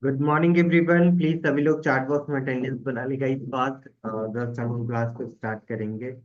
Good morning everyone. Please सभी लोग chat box में अटेंडेंस बना लेगा इस बात। जस्ट हम क्लास को स्टार्ट करेंगे।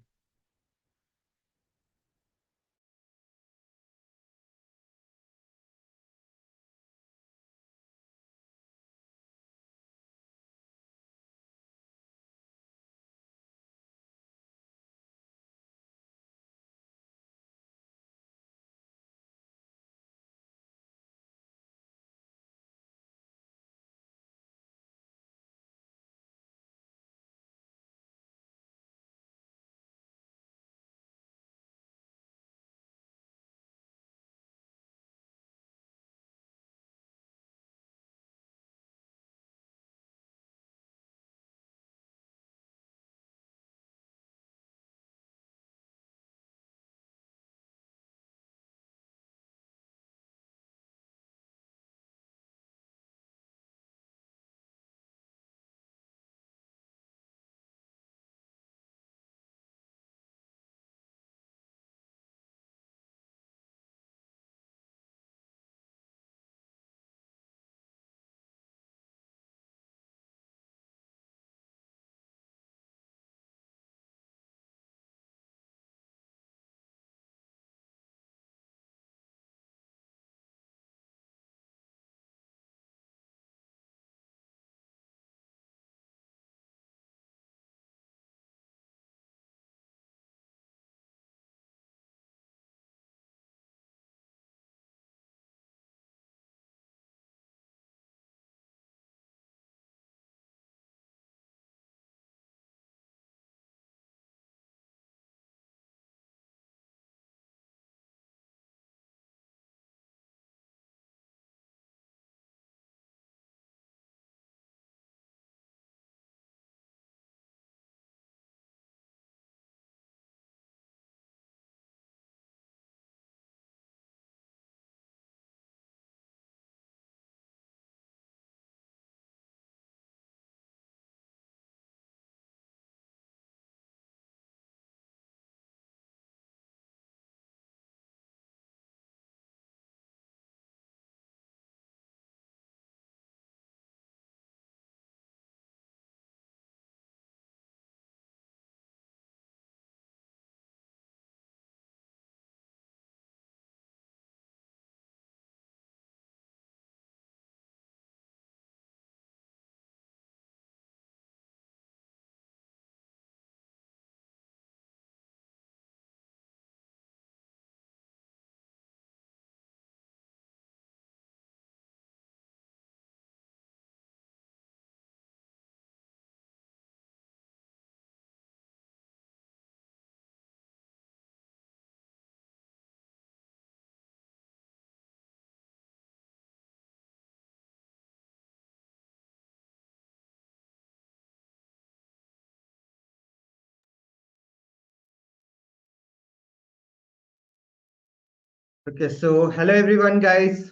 Okay, so hello everyone guys.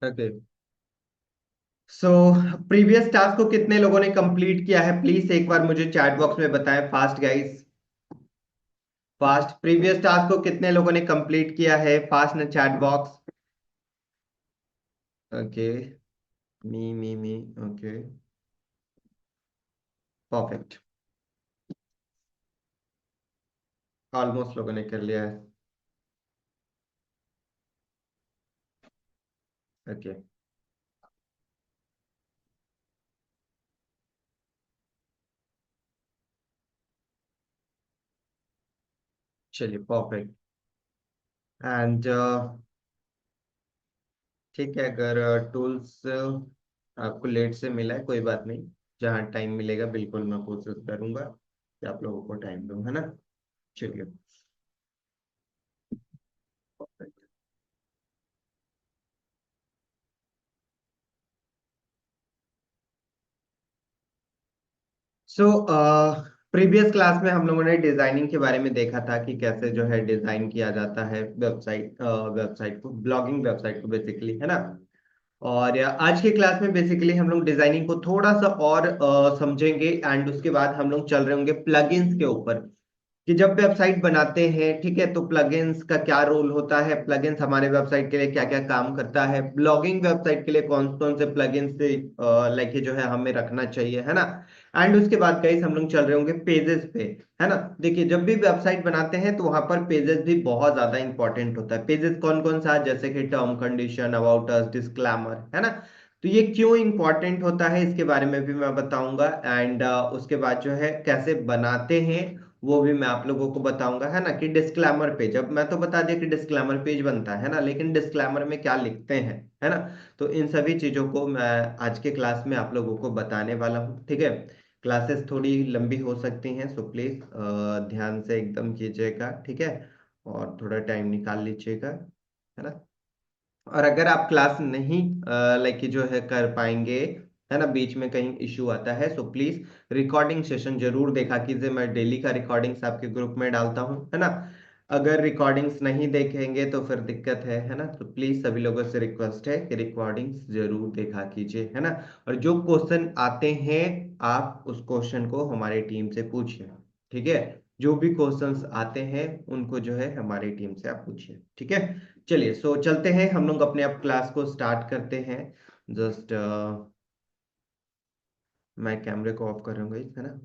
Okay, so previous task को कितने लोगों ने कंप्लीट किया है प्लीज एक बार मुझे चैट बॉक्स में बताएं। Fast guys, fast. Previous task को कितने लोगों ने कंप्लीट किया है? फास्ट ना चैट बॉक्स। ओके, मी ओके, परफेक्ट। ऑलमोस्ट लोगों ने कर लिया है। ओके, चलिए परफेक्ट। एंड ठीक है, अगर टूल्स आपको लेट से मिला है कोई बात नहीं। जहाँ टाइम मिलेगा बिल्कुल मैं कोशिश करूंगा कि आप लोगों को टाइम दूं, है ना। चलिए। सो प्रीवियस क्लास में हम लोगों ने डिजाइनिंग के बारे में देखा था कि कैसे जो है डिजाइन किया जाता है वेबसाइट को, ब्लॉगिंग वेबसाइट को बेसिकली, है ना। और आज के क्लास में बेसिकली हम लोग डिजाइनिंग को थोड़ा सा और समझेंगे, एंड उसके बाद हम लोग चल रहे होंगे प्लगइन्स के ऊपर कि जब वेबसाइट बनाते हैं, ठीक है, तो प्लगइन्स का क्या रोल होता है, प्लगइन्स हमारे वेबसाइट के लिए क्या क्या काम करता है, ब्लॉगिंग वेबसाइट के लिए कौन कौन से प्लगइन्स लाइक जो है हमें रखना चाहिए, है ना। एंड उसके बाद गाइस हम लोग चल रहे होंगे पेजेस पे, है ना। देखिए, जब भी वेबसाइट बनाते हैं तो वहां पर पेजेस भी बहुत ज्यादा इंपॉर्टेंट होता है। पेजेस कौन कौन सा, जैसे कि term condition, about us, disclaimer, है ना। तो ये क्यों इंपॉर्टेंट होता है इसके बारे में भी मैं बताऊंगा, एंड उसके बाद जो है कैसे बनाते हैं वो भी मैं आप लोगों को बताऊंगा, है ना। कि डिस्क्लेमर पेज, अब मैं तो बता दिया कि डिस्क्लेमर पेज बनता है ना, लेकिन डिस्क्लेमर में क्या लिखते हैं, है ना। तो इन सभी चीजों को मैं आज के क्लास में आप लोगों को बताने वाला हूँ, ठीक है। क्लासेस थोड़ी लंबी हो सकती हैं, सो प्लीज ध्यान से एकदम कीजिएगा, ठीक है। और थोड़ा टाइम निकाल लीजिएगा, है ना। और अगर आप क्लास नहीं लाइक जो है कर पाएंगे, है ना, बीच में कहीं इश्यू आता है, सो प्लीज रिकॉर्डिंग सेशन जरूर देखा कीजिए। मैं डेली का रिकॉर्डिंग्स आपके ग्रुप में डालता हूँ, है ना। अगर रिकॉर्डिंग्स नहीं देखेंगे तो फिर दिक्कत है ना। तो प्लीज सभी लोगों से रिक्वेस्ट है कि रिकॉर्डिंग्स जरूर देखा कीजिए, है ना। और जो क्वेश्चन आते हैं आप उस क्वेश्चन को हमारी टीम से पूछिए, ठीक है। जो भी क्वेश्चंस आते हैं उनको जो है हमारी टीम से आप पूछिए, ठीक है। चलिए, सो चलते हैं हम लोग अपने आप क्लास को स्टार्ट करते हैं। जस्ट मैं कैमरे को ऑफ कर रहा हूँ guys, है ना,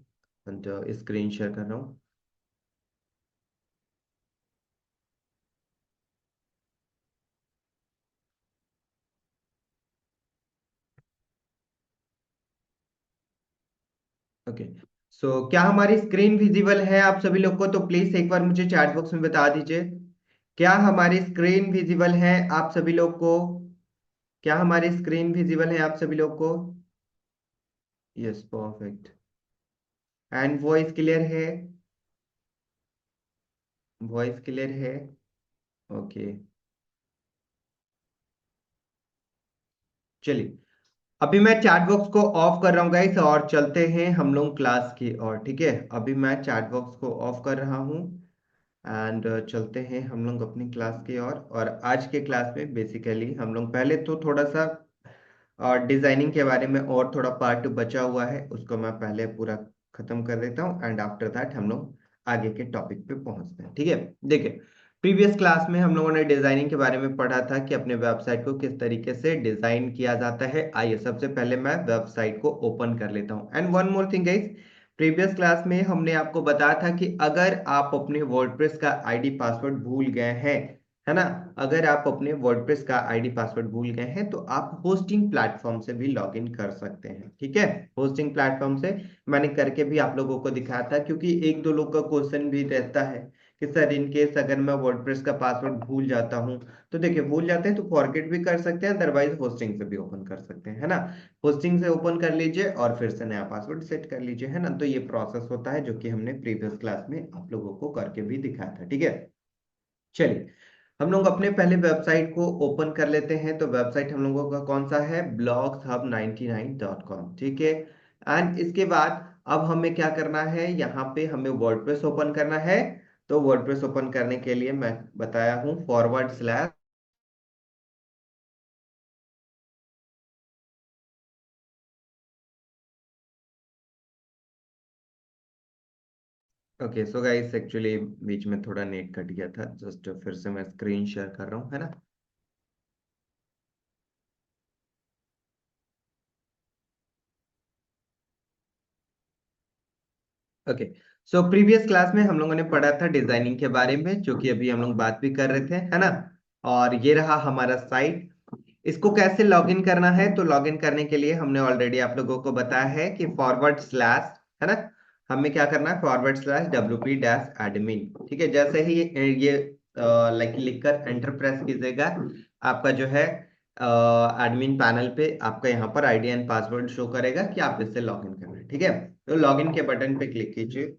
स्क्रीन शेयर कर रहा हूँ। ओके, सो क्या हमारी स्क्रीन विजिबल है आप सभी लोग को? तो प्लीज एक बार मुझे चैट बॉक्स में बता दीजिए, क्या हमारी स्क्रीन विजिबल है आप सभी लोग को? क्या हमारी स्क्रीन विजिबल है आप सभी लोग को? Yes, perfect. And voice clear है? वॉइस क्लियर है? ओके, चलिए, अभी मैं चैट बॉक्स को ऑफ कर रहा हूँ गाइस, और चलते हैं हम लोग क्लास की ओर, ठीक है। अभी मैं चैट बॉक्स को ऑफ कर रहा हूँ, एंड चलते हैं हम लोग अपनी क्लास की ओर। और आज के क्लास में बेसिकली हम लोग पहले तो थोड़ा सा डिजाइनिंग के बारे में और थोड़ा पार्ट बचा हुआ है, उसको मैं पहले पूरा खत्म कर देता हूँ, एंड आफ्टर दैट हम लोग आगे के टॉपिक पे पहुंचते हैं, ठीक है। देखिए, प्रीवियस क्लास में हम लोगों ने डिजाइनिंग के बारे में पढ़ा था कि अपने वेबसाइट को किस तरीके से डिजाइन किया जाता है। आइए सबसे पहले मैं वेबसाइट को ओपन कर लेता हूँ। And one more thing guys, previous class में हमने आपको बताया था कि अगर आप अपने वर्डप्रेस का आईडी पासवर्ड भूल गए हैं, है ना, अगर आप अपने वर्डप्रेस का आईडी पासवर्ड भूल गए हैं तो आप होस्टिंग प्लेटफॉर्म से भी लॉगिन कर सकते हैं, ठीक है। होस्टिंग प्लेटफॉर्म से मैंने करके भी आप लोगों को दिखाया था, क्योंकि एक दो लोग का क्वेश्चन भी रहता है कि सर इन केस अगर मैं वर्डप्रेस का पासवर्ड भूल जाता हूं, तो देखिए भूल जाते हैं तो फॉरगेट भी कर सकते हैं, अदरवाइज होस्टिंग से भी ओपन कर सकते हैं, है ना। होस्टिंग से ओपन कर लीजिए और फिर से नया पासवर्ड सेट कर लीजिए, है ना। तो ये प्रोसेस होता है जो कि हमने प्रीवियस क्लास में आप लोगों को करके भी दिखाया था, ठीक है। चलिए, हम लोग अपने पहले वेबसाइट को ओपन कर लेते हैं। तो वेबसाइट हम लोगों का कौन सा है? blogshub99.com, ठीक है। एंड इसके बाद अब हमें क्या करना है, यहाँ पे हमें वर्डप्रेस ओपन करना है। तो वर्डप्रेस ओपन करने के लिए मैं बताया हूँ /, ओके। सो गाइस, एक्चुअली बीच में थोड़ा नेट कट गया था, जस्ट फिर से मैं स्क्रीन शेयर कर रहा हूँ, है ना। ओके, सो प्रीवियस क्लास में हम लोगों ने पढ़ा था डिजाइनिंग के बारे में, जो कि अभी हम लोग बात भी कर रहे थे, है ना। और ये रहा हमारा साइट। इसको कैसे लॉगिन करना है? तो लॉगिन करने के लिए हमने ऑलरेडी आप लोगों को बताया है कि /, है ना, हमें क्या करना है, /wp-admin, ठीक है। जैसे ही ये लाइक लिखकर एंटर प्रेस कीजिएगा, आपका जो है एडमिन पैनल पे आपका यहाँ पर आईडी एंड पासवर्ड शो करेगा कि आप इससे लॉगिन कर रहे हैं, ठीक है। तो लॉगिन के बटन पे क्लिक कीजिए,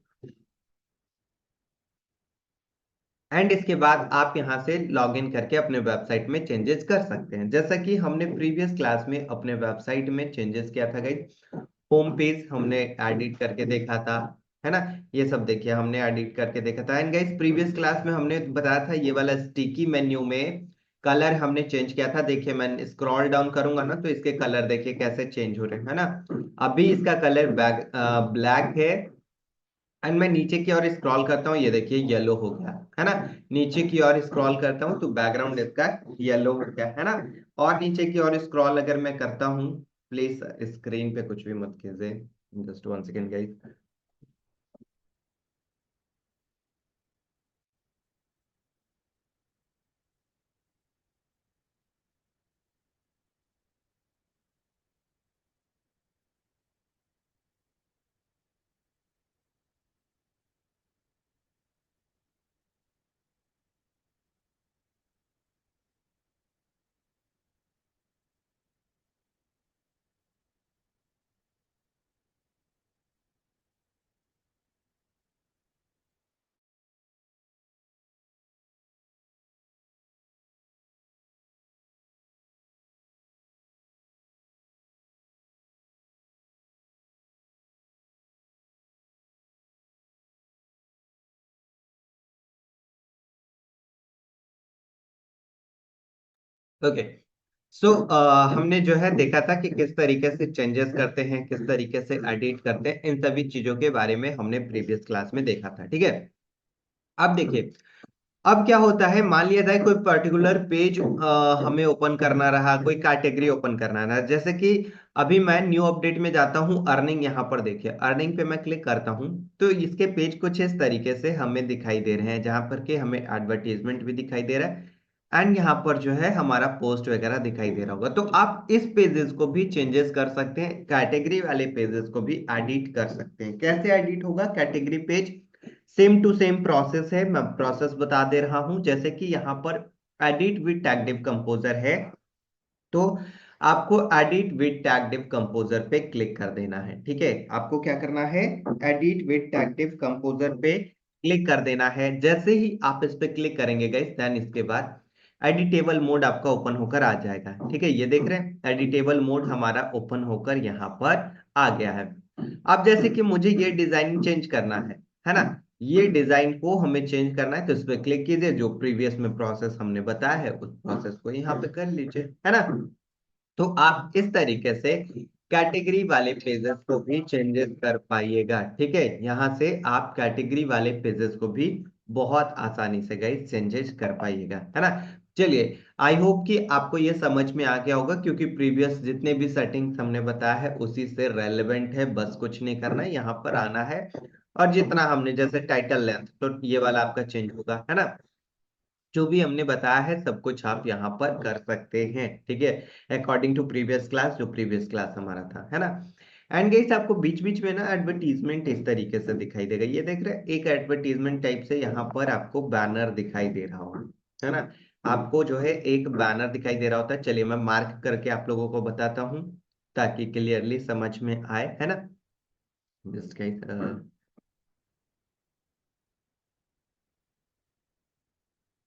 एंड इसके बाद आप यहाँ से लॉगिन करके अपने वेबसाइट में चेंजेस कर सकते हैं, जैसा कि हमने प्रीवियस क्लास में अपने वेबसाइट में चेंजेस किया था गाइस। होम पेज हमने एडिट करके देखा था, है ना। ये सब देखिए हमने एडिट करके देखा था। एंड गाइस प्रीवियस क्लास में हमने बताया था ये वाला स्टिकी मेन्यू में कलर हमने चेंज किया था। देखिए मैं स्क्रॉल डाउन करूंगा ना तो इसके कलर देखिए कैसे चेंज हो रहे हैं, है ना। अभी इसका कलर ब्लैक है। एंड मैं नीचे की ओर स्क्रॉल करता हूँ, ये देखिए येलो हो गया, है ना। नीचे की ओर स्क्रॉल करता हूँ तो बैकग्राउंड इसका येलो हो गया, है ना। और नीचे की ओर स्क्रॉल अगर मैं करता हूँ, प्लीज स्क्रीन पे कुछ भी मत कीजिए, just one second guys. Okay. So हमने जो है देखा था कि किस तरीके से चेंजेस करते हैं, किस तरीके से एडिट करते हैं, इन सभी चीजों के बारे में हमने प्रीवियस क्लास में देखा था, ठीक है। अब देखिए अब क्या होता है, मान लिया जाए कोई पर्टिकुलर पेज हमें ओपन करना रहा, कोई कैटेगरी ओपन करना रहा, जैसे कि अभी मैं न्यू अपडेट में जाता हूं, अर्निंग यहाँ पर देखिए, अर्निंग पे मैं क्लिक करता हूं तो इसके पेज कुछ इस तरीके से हमें दिखाई दे रहे हैं, जहां पर कि हमें एडवर्टीजमेंट भी दिखाई दे रहा है एंड यहाँ पर जो है हमारा पोस्ट वगैरह दिखाई दे रहा होगा। तो आप इस पेजेस को भी चेंजेस कर सकते हैं, कैटेगरी वाले पेजेस को भी एडिट कर सकते हैं। कैसे एडिट होगा category page? Same to same process है, मैं प्रोसेस बता दे रहा हूं। जैसे कि यहाँ पर edit with tag div composer है, तो आपको edit with tag div composer पे क्लिक कर देना है, ठीक है। आपको क्या करना है, edit with tag div composer पे क्लिक कर देना है। जैसे ही आप इस पे क्लिक करेंगे गाइस, देन इसके बाद एडिटेबल मोड आपका ओपन होकर आ जाएगा, ठीक है। ये देख रहे हैं एडिटेबल मोड हमारा ओपन होकर यहाँ पर आ गया है। अब जैसे कि मुझे ये डिजाइन चेंज करना है ना, ये डिजाइन को हमें चेंज करना है तो इस पे क्लिक कीजिए, जो प्रीवियस में प्रोसेस हमने बताया है उस प्रोसेस को यहाँ पे कर लीजिए, है ना। तो आप इस तरीके से कैटेगरी वाले पेजेस को भी चेंजेस कर पाइएगा, ठीक है। यहां से आप कैटेगरी वाले पेजेस को भी बहुत आसानी से गाइस चेंजेस कर पाइएगा, है ना। चलिए, आई होप कि आपको ये समझ में आ गया होगा, क्योंकि प्रीवियस जितने भी सेटिंग्स हमने बताया है उसी से रेलेवेंट है। बस कुछ नहीं करना है, यहाँ पर आना है और जितना हमने जैसे टाइटल लेंथ, तो ये वाला आपका चेंज होगा, है ना। जो भी हमने बताया है सब कुछ आप यहाँ पर कर सकते हैं, ठीक है, अकॉर्डिंग टू प्रीवियस क्लास, जो प्रीवियस क्लास हमारा था, है ना। एंड गाइस आपको बीच बीच में ना एडवर्टीजमेंट इस तरीके से दिखाई देगा, ये देख रहे हैं एक एडवर्टीजमेंट टाइप से यहाँ पर आपको बैनर दिखाई दे रहा होगा, है ना। आपको जो है एक बैनर दिखाई दे रहा होता है। चलिए मैं मार्क करके आप लोगों को बताता हूँ ताकि क्लियरली समझ में आए, है ना। जस्ट गाइस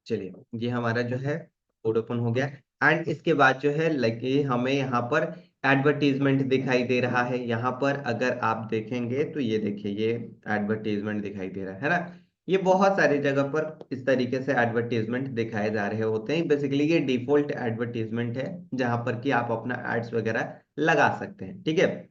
चलिए, ये हमारा जो है कोड ओपन हो गया। एंड इसके बाद जो है लगे हमें यहाँ पर एडवर्टीजमेंट दिखाई दे रहा है। यहाँ पर अगर आप देखेंगे तो ये देखिए ये एडवर्टीजमेंट दिखाई दे रहा है ना। ये बहुत सारी जगह पर इस तरीके से एडवर्टीजमेंट दिखाए जा रहे होते हैं। बेसिकली ये डिफॉल्ट एडवर्टीजमेंट है जहां पर कि आप अपना एड्स वगैरह लगा सकते हैं, ठीक है।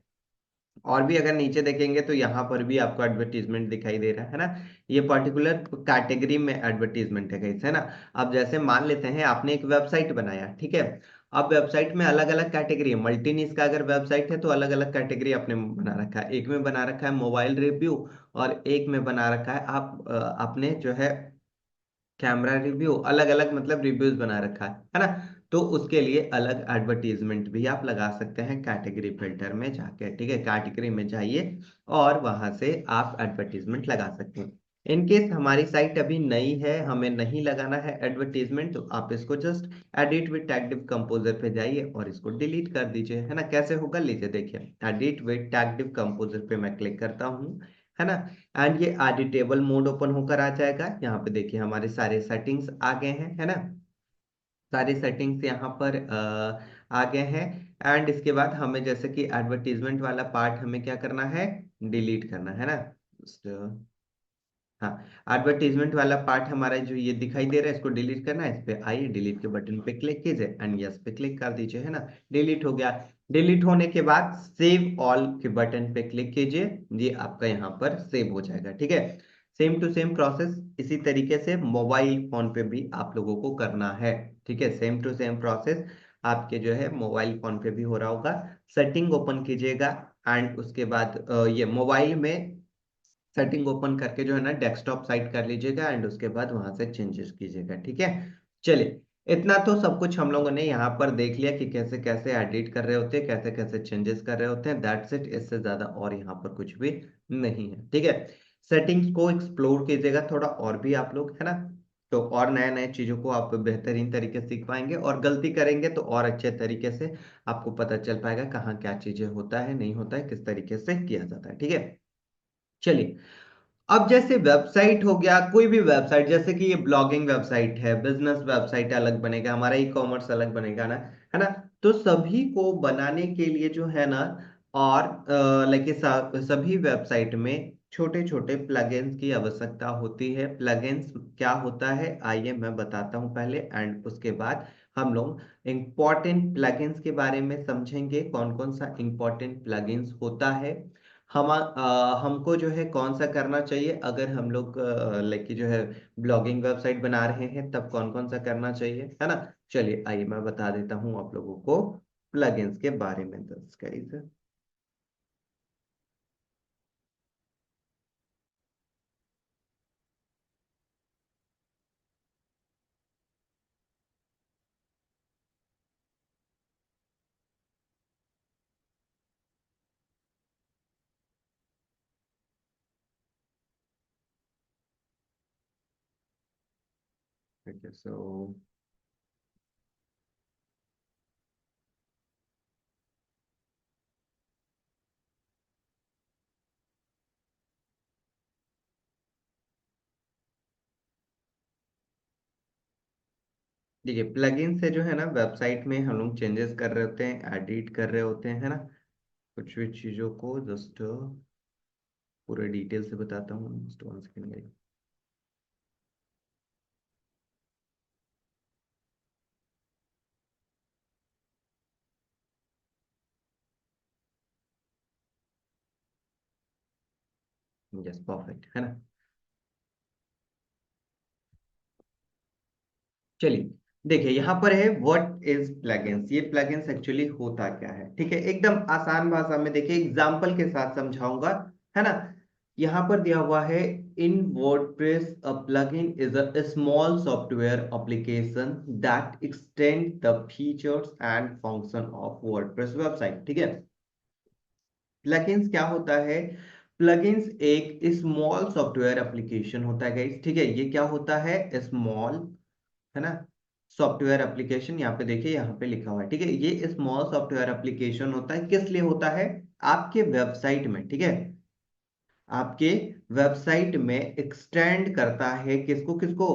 और भी अगर नीचे देखेंगे तो यहाँ पर भी आपको एडवर्टीजमेंट दिखाई दे रहा है ना। ये पर्टिकुलर कैटेगरी में एडवर्टीजमेंट है गाइस, है ना। अब जैसे मान लेते हैं आपने एक वेबसाइट बनाया, ठीक है। अब वेबसाइट में अलग अलग कैटेगरी है, मल्टी निश का अगर वेबसाइट है तो अलग अलग कैटेगरी आपने बना रखा है। एक में बना रखा है मोबाइल रिव्यू और एक में बना रखा है आपने जो है कैमरा रिव्यू, अलग अलग मतलब रिव्यूज बना रखा है ना। तो उसके लिए अलग एडवर्टीजमेंट भी आप लगा सकते हैं कैटेगरी फिल्टर में जाके, ठीक है। कैटेगरी में जाइए और वहां से आप एडवर्टीजमेंट लगा सकते हैं। इन केस हमारी साइट अभी नई है, हमें नहीं लगाना है एडवर्टीजमेंट, तो आप इसको just edit with tag div composer पे जाइए और इसको डिलीट कर दीजिए, है ना। कैसे होगा लीजिए देखिए, edit with tag div composer पे मैं क्लिक करता हूँ, है ना। एंड ये एडिटेबल मोड ओपन होकर आ जाएगा। यहाँ पे देखिए हमारे सारे सेटिंग्स आ गए हैं, है ना। सारे सेटिंग्स यहाँ पर आ गए हैं। एंड इसके बाद हमें जैसे कि एडवर्टीजमेंट वाला पार्ट हमें क्या करना है, डिलीट करना है ना। हाँ, एडवर्टीजमेंट वाला पार्ट हमारा जो ये दिखाई दे रहा है इसको डिलीट करना है। इस पे आइए, डिलीट के बटन पे क्लिक कीजिए एंड यस पे क्लिक कर दीजिए, है ना। डिलीट हो गया। डिलीट होने के बाद सेव ऑल के बटन पे क्लिक कीजिए। ये आपका यहाँ पर सेव हो जाएगा, ठीक है। सेम टू सेम प्रोसेस इसी तरीके से मोबाइल फोन पे भी आप लोगों को करना है, ठीक है। सेम टू सेम प्रोसेस आपके जो है मोबाइल फोन पे भी हो रहा होगा। सेटिंग ओपन कीजिएगा एंड उसके बाद ये मोबाइल में सेटिंग ओपन करके जो है ना डेस्कटॉप साइट कर लीजिएगा एंड उसके बाद वहां से चेंजेस कीजिएगा, ठीक है। चलिए, इतना तो सब कुछ हम लोगों ने यहाँ पर देख लिया कि कैसे कैसे एडिट कर रहे होते हैं, कैसे कैसे चेंजेस कर रहे होते हैं। दैट्स इट, इससे ज्यादा और यहाँ पर कुछ भी नहीं है, ठीक है। सेटिंग्स को एक्सप्लोर कीजिएगा थोड़ा और भी आप लोग, है ना। तो और नए नए चीजों को आप बेहतरीन तरीके से सीख पाएंगे, और गलती करेंगे तो और अच्छे तरीके से आपको पता चल पाएगा कहाँ क्या चीजें होता है, नहीं होता है, किस तरीके से किया जाता है, ठीक है। चलिए, अब जैसे वेबसाइट हो गया, कोई भी वेबसाइट, जैसे कि ये ब्लॉगिंग वेबसाइट है, बिजनेस वेबसाइट अलग बनेगा, हमारा ई कॉमर्स अलग बनेगा ना, है ना। तो सभी को बनाने के लिए जो है ना, और लाइक सभी वेबसाइट में छोटे छोटे प्लगइन्स की आवश्यकता होती है। प्लगइन्स क्या होता है आइए मैं बताता हूँ पहले, एंड उसके बाद हम लोग इंपॉर्टेंट प्लगइन्स के बारे में समझेंगे, कौन कौन सा इंपॉर्टेंट प्लगइन्स होता है। हमको जो है कौन सा करना चाहिए अगर हम लोग लाइक जो है ब्लॉगिंग वेबसाइट बना रहे हैं, तब कौन कौन सा करना चाहिए, है ना। चलिए आइए मैं बता देता हूँ आप लोगों को प्लगइन्स के बारे में, दस गाइस। ठीक है, सो देखिए, प्लगइन से जो है ना वेबसाइट में हम लोग चेंजेस कर रहे होते हैं, एडिट कर रहे होते हैं, है ना। कुछ भी चीजों को जस्ट पूरे डिटेल से बताता हूँ, just one second. Yes, perfect, है ना। चलिए, देखिए यहाँ पर है व्हाट इज प्लगइन्स। ये प्लगइन्स एक्चुअली होता क्या है, ठीक है। एकदम आसान भाषा में देखिए एग्जांपल के साथ समझाऊंगा, है ना। यहाँ पर दिया हुआ है, इन WordPress a plugin is a small software application that extend the features and function of WordPress website, ठीक है। प्लगइन्स क्या होता है? प्लगइन्स एक स्मॉल सॉफ्टवेयर एप्लीकेशन होता है गाइस, ठीक है। ये क्या होता है? स्मॉल, है ना। सॉफ्टवेयर एप्लीकेशन, यहाँ पे देखिए, यहाँ पे लिखा हुआ है, ठीक है। ये स्मॉल सॉफ्टवेयर एप्लीकेशन होता है, किस लिए होता है? आपके वेबसाइट में, ठीक है, आपके वेबसाइट में एक्सटेंड करता है किसको किसको?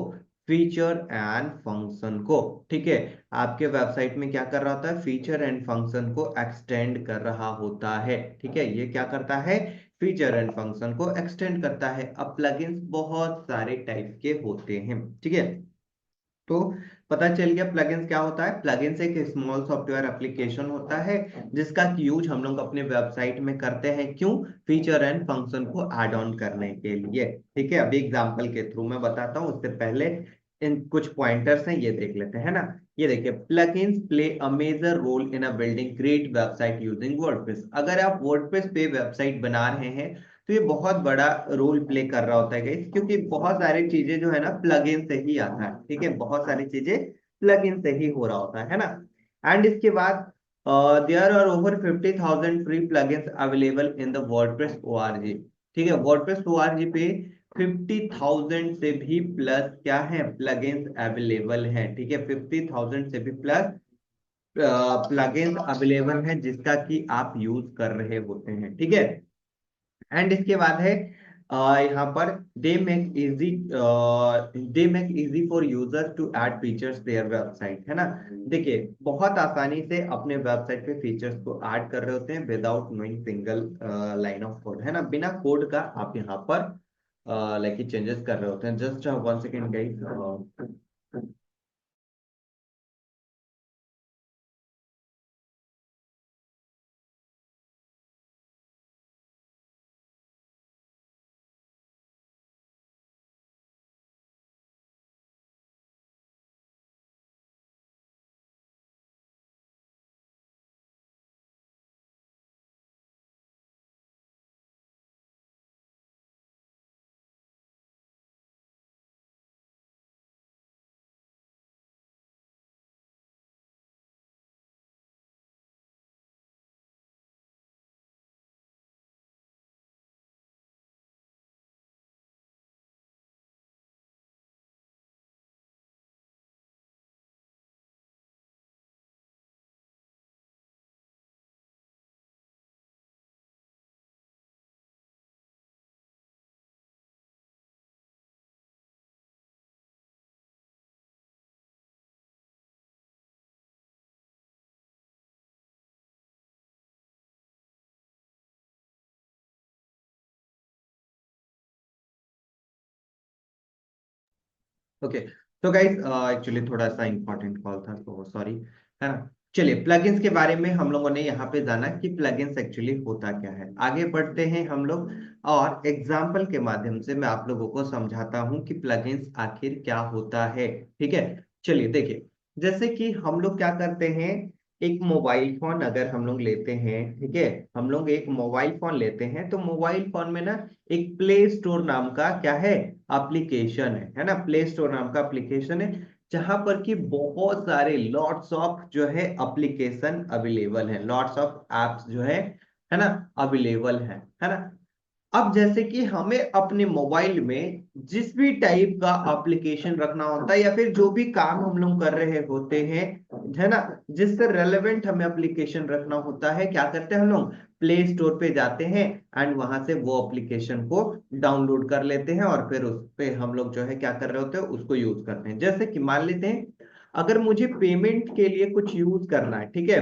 फीचर एंड फंक्शन को, ठीक है। आपके वेबसाइट में क्या कर रहा होता है? फीचर एंड फंक्शन को एक्सटेंड कर रहा होता है, ठीक है। ये क्या करता है? फीचर एंड फंक्शन को एक्सटेंड करता है। अब प्लगइन्स बहुत सारे टाइप के होते हैं, ठीक है। तो पता चल गया प्लगइन्स क्या होता है। प्लगइन्स एक स्मॉल सॉफ्टवेयर एप्लीकेशन होता है जिसका यूज हम लोग अपने वेबसाइट में करते हैं, क्यों? फीचर एंड फंक्शन को ऐड ऑन करने के लिए, ठीक है। अभी एग्जांपल के थ्रू मैं बताता हूँ, उससे पहले इन कुछ पॉइंटर्स हैं, ये देख लेते हैं ना। ये देखिए, plugins play a major role in a building great website using WordPress. अगर आप वर्डप्रेस पे वेबसाइट बना रहे हैं तो ये बहुत बड़ा रोल प्ले कर रहा होता है गाइस, क्योंकि बहुत सारी चीजें जो है ना प्लगइन से ही आता है, ठीक है। बहुत सारी चीजें प्लगइन से ही हो रहा होता है ना। एंड इसके बाद there are over 50,000 free plugins available in the WordPress org, ठीक है। वर्डप्रेस ओआरजी पे 50,000 से भी प्लस क्या है? प्लगइन्स अवेलेबल है, ठीक है। 50,000 से भी प्लस प्लगइन्स अवेलेबल है जिसका कि आप यूज कर रहे होते हैं, ठीक है। एंड इसके बाद है यहाँ पर they make easy for user to add features their website, है ना। देखिए बहुत आसानी से अपने वेबसाइट पे फीचर्स को ऐड कर रहे होते हैं without knowing single line of code, है ना। बिना कोड का आप यहाँ पर लाइक चेंजेस कर रहे होते हैं। Just 1 second guys. ओके, तो गाइस एक्चुअली थोड़ा सा इंपॉर्टेंट कॉल था तो सॉरी, है ना। चलिए प्लगइन्स के बारे में हम लोगों ने यहाँ पे जाना कि प्लगइन्स एक्चुअली होता क्या है। आगे बढ़ते हैं हम लोग और एग्जाम्पल के माध्यम से मैं आप लोगों को समझाता हूँ कि प्लगइन्स आखिर क्या होता है। ठीक है, चलिए देखिए, जैसे कि हम लोग क्या करते हैं, एक मोबाइल फोन अगर हम लोग लेते हैं, ठीक है, हम लोग एक मोबाइल फोन लेते हैं तो मोबाइल फोन में ना एक प्ले स्टोर नाम का क्या है, एप्लीकेशन है ना। प्ले स्टोर नाम का एप्लीकेशन है जहां पर कि बहुत सारे लॉट्स ऑफ जो है एप्लीकेशन अवेलेबल है, लॉट्स ऑफ एप्स जो है ना, अवेलेबल है ना। अब जैसे कि हमें अपने मोबाइल में जिस भी टाइप का एप्लीकेशन रखना होता है या फिर जो भी काम हम लोग कर रहे होते हैं, है ना, जिससे रेलेवेंट हमें एप्लीकेशन रखना होता है, क्या करते हैं हम लोग, प्ले स्टोर पे जाते हैं एंड वहां से वो एप्लीकेशन को डाउनलोड कर लेते हैं और फिर उस पे हम लोग जो है क्या कर रहे होते हैं, उसको यूज करते हैं। जैसे कि मान लेते हैं अगर मुझे पेमेंट के लिए कुछ यूज करना है, ठीक है,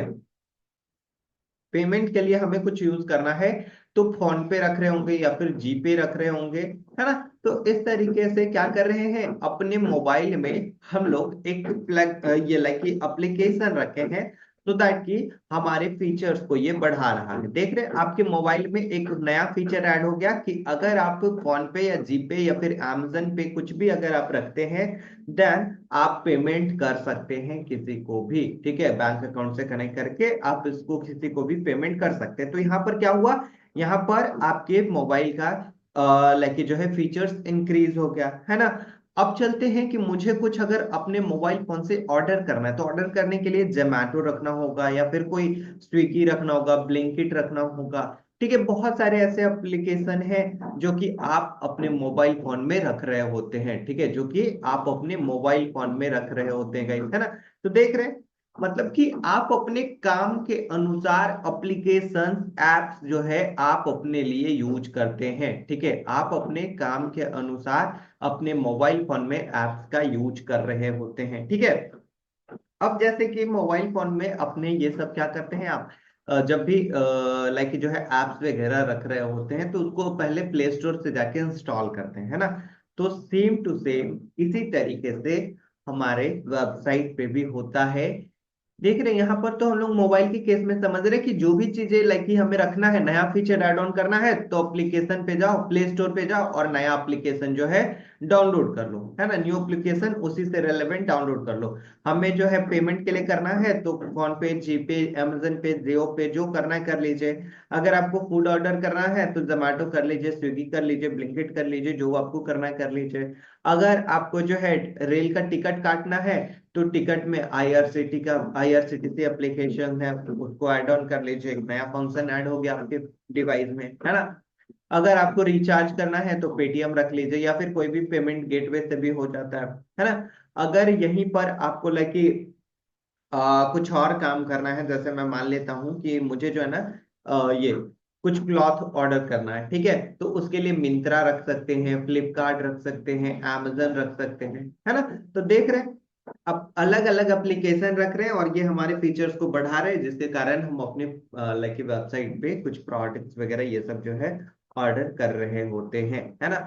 पेमेंट के लिए हमें कुछ यूज करना है तो फोन पे रख रहे होंगे या फिर जीपे रख रहे होंगे, है ना। तो इस तरीके से क्या कर रहे हैं, अपने मोबाइल में हम लोग एक प्लग ये लाइक एप्लीकेशन रखे हैं तो दैट कि हमारे फीचर्स को ये बढ़ा रहा है। देख रहे हैं आपके मोबाइल में एक नया फीचर ऐड हो गया कि अगर आप फोन पे या जीपे या फिर अमेजन पे कुछ भी अगर आप रखते हैं देन आप पेमेंट कर सकते हैं किसी को भी, ठीक है, बैंक अकाउंट से कनेक्ट करके आप इसको किसी को भी पेमेंट कर सकते हैं। तो यहाँ पर क्या हुआ, यहाँ पर आपके मोबाइल का लाइक जो है फीचर्स इंक्रीज हो गया, है ना। अब चलते हैं कि मुझे कुछ अगर अपने मोबाइल फोन से ऑर्डर करना है तो ऑर्डर करने के लिए जोमैटो रखना होगा या फिर कोई स्विगी रखना होगा, ब्लिंकिट रखना होगा, ठीक है। बहुत सारे ऐसे एप्लीकेशन हैं जो कि आप अपने मोबाइल फोन में रख रहे होते हैं, ठीक है, जो कि आप अपने मोबाइल फोन में रख रहे होते हैं गाइस, है ना। तो देख रहे हैं मतलब कि आप अपने काम के अनुसार एप्लीकेशन एप्स जो है आप अपने लिए यूज करते हैं, ठीक है, आप अपने काम के अनुसार अपने मोबाइल फोन में एप्स का यूज कर रहे होते हैं, ठीक है। अब जैसे कि मोबाइल फोन में अपने ये सब क्या करते हैं आप, जब भी लाइक जो है एप्स वगैरह रख रहे होते हैं तो उसको पहले प्ले स्टोर से जाके इंस्टॉल करते हैं, है ना। तो सेम टू सेम इसी तरीके से हमारे वेबसाइट पे भी होता है। देख रहे हैं यहाँ पर तो हम लोग मोबाइल के केस में समझ रहे हैं कि जो भी चीजें लाइक कि हमें रखना है, नया फीचर ऐड ऑन करना है तो एप्लीकेशन पे जाओ, प्ले स्टोर पे जाओ और नया एप्लीकेशन जो है डाउनलोड कर लो, है ना। न्यू एप्लीकेशन उसी से रेलेवेंट डाउनलोड कर लो। हमें जो है पेमेंट के लिए करना है तो फोन पे, जीपे, अमेजन पे, जियो पे जो करना है कर लीजिए। अगर आपको फूड ऑर्डर करना है तो जोमेटो कर लीजिए, स्विगी कर लीजिए, ब्लिंकिट कर लीजिए, जो आपको करना है कर लीजिए। अगर आपको जो है रेल का टिकट काटना है तो टिकट में आईआरसीटीसी एप्लीकेशन है, उसको ऐड ऑन कर लीजिए, एक नया फंक्शन ऐड हो गया आपके डिवाइस में, है ना। अगर आपको रिचार्ज करना है तो पेटीएम रख लीजिए या फिर कोई भी पेमेंट गेटवे से भी हो जाता है ना। अगर यहीं पर आपको लगे कुछ और काम करना है, जैसे मैं मान लेता हूँ कि मुझे जो है ना ये कुछ क्लॉथ ऑर्डर करना है, ठीक है, तो उसके लिए मिंत्रा रख सकते हैं, फ्लिपकार्ट रख सकते हैं, amazon रख सकते हैं, है ना। तो देख रहे हैं, अब अलग अलग एप्लीकेशन रख रहे हैं और ये हमारे फीचर्स को बढ़ा रहे हैं, जिसके कारण हम अपने लाइक वेबसाइट पे कुछ प्रोडक्ट्स वगैरह ये सब जो है ऑर्डर कर रहे होते हैं, है ना।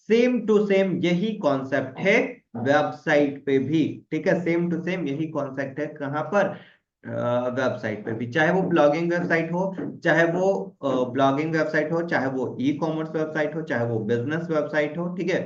सेम टू सेम यही कॉन्सेप्ट है वेबसाइट पे भी, ठीक है, सेम टू सेम यही कॉन्सेप्ट है कहाँ पर, वेबसाइट पे भी, चाहे वो ब्लॉगिंग वेबसाइट हो, चाहे वो ब्लॉगिंग वेबसाइट हो, चाहे वो ई कॉमर्स वेबसाइट हो, चाहे वो बिजनेस वेबसाइट हो, ठीक है,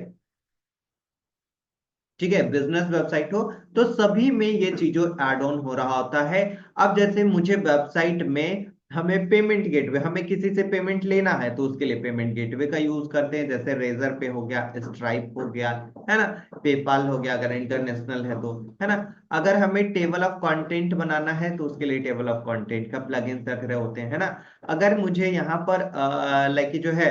ठीक है, बिजनेस वेबसाइट हो, तो सभी में ये चीजों ऐड ऑन हो रहा होता है। अब जैसे मुझे वेबसाइट में हमें पेमेंट गेटवे, हमें किसी से पेमेंट लेना है तो उसके लिए पेमेंट गेटवे का यूज करते हैं, जैसे रेजर पे हो गया, स्ट्राइप हो गया, है ना, पेपाल हो गया अगर इंटरनेशनल है तो, है ना। अगर हमें टेबल ऑफ कंटेंट बनाना है तो उसके लिए टेबल ऑफ कंटेंट का प्लगइन रख रहे होते हैं, है ना। अगर मुझे यहाँ पर लाइक जो है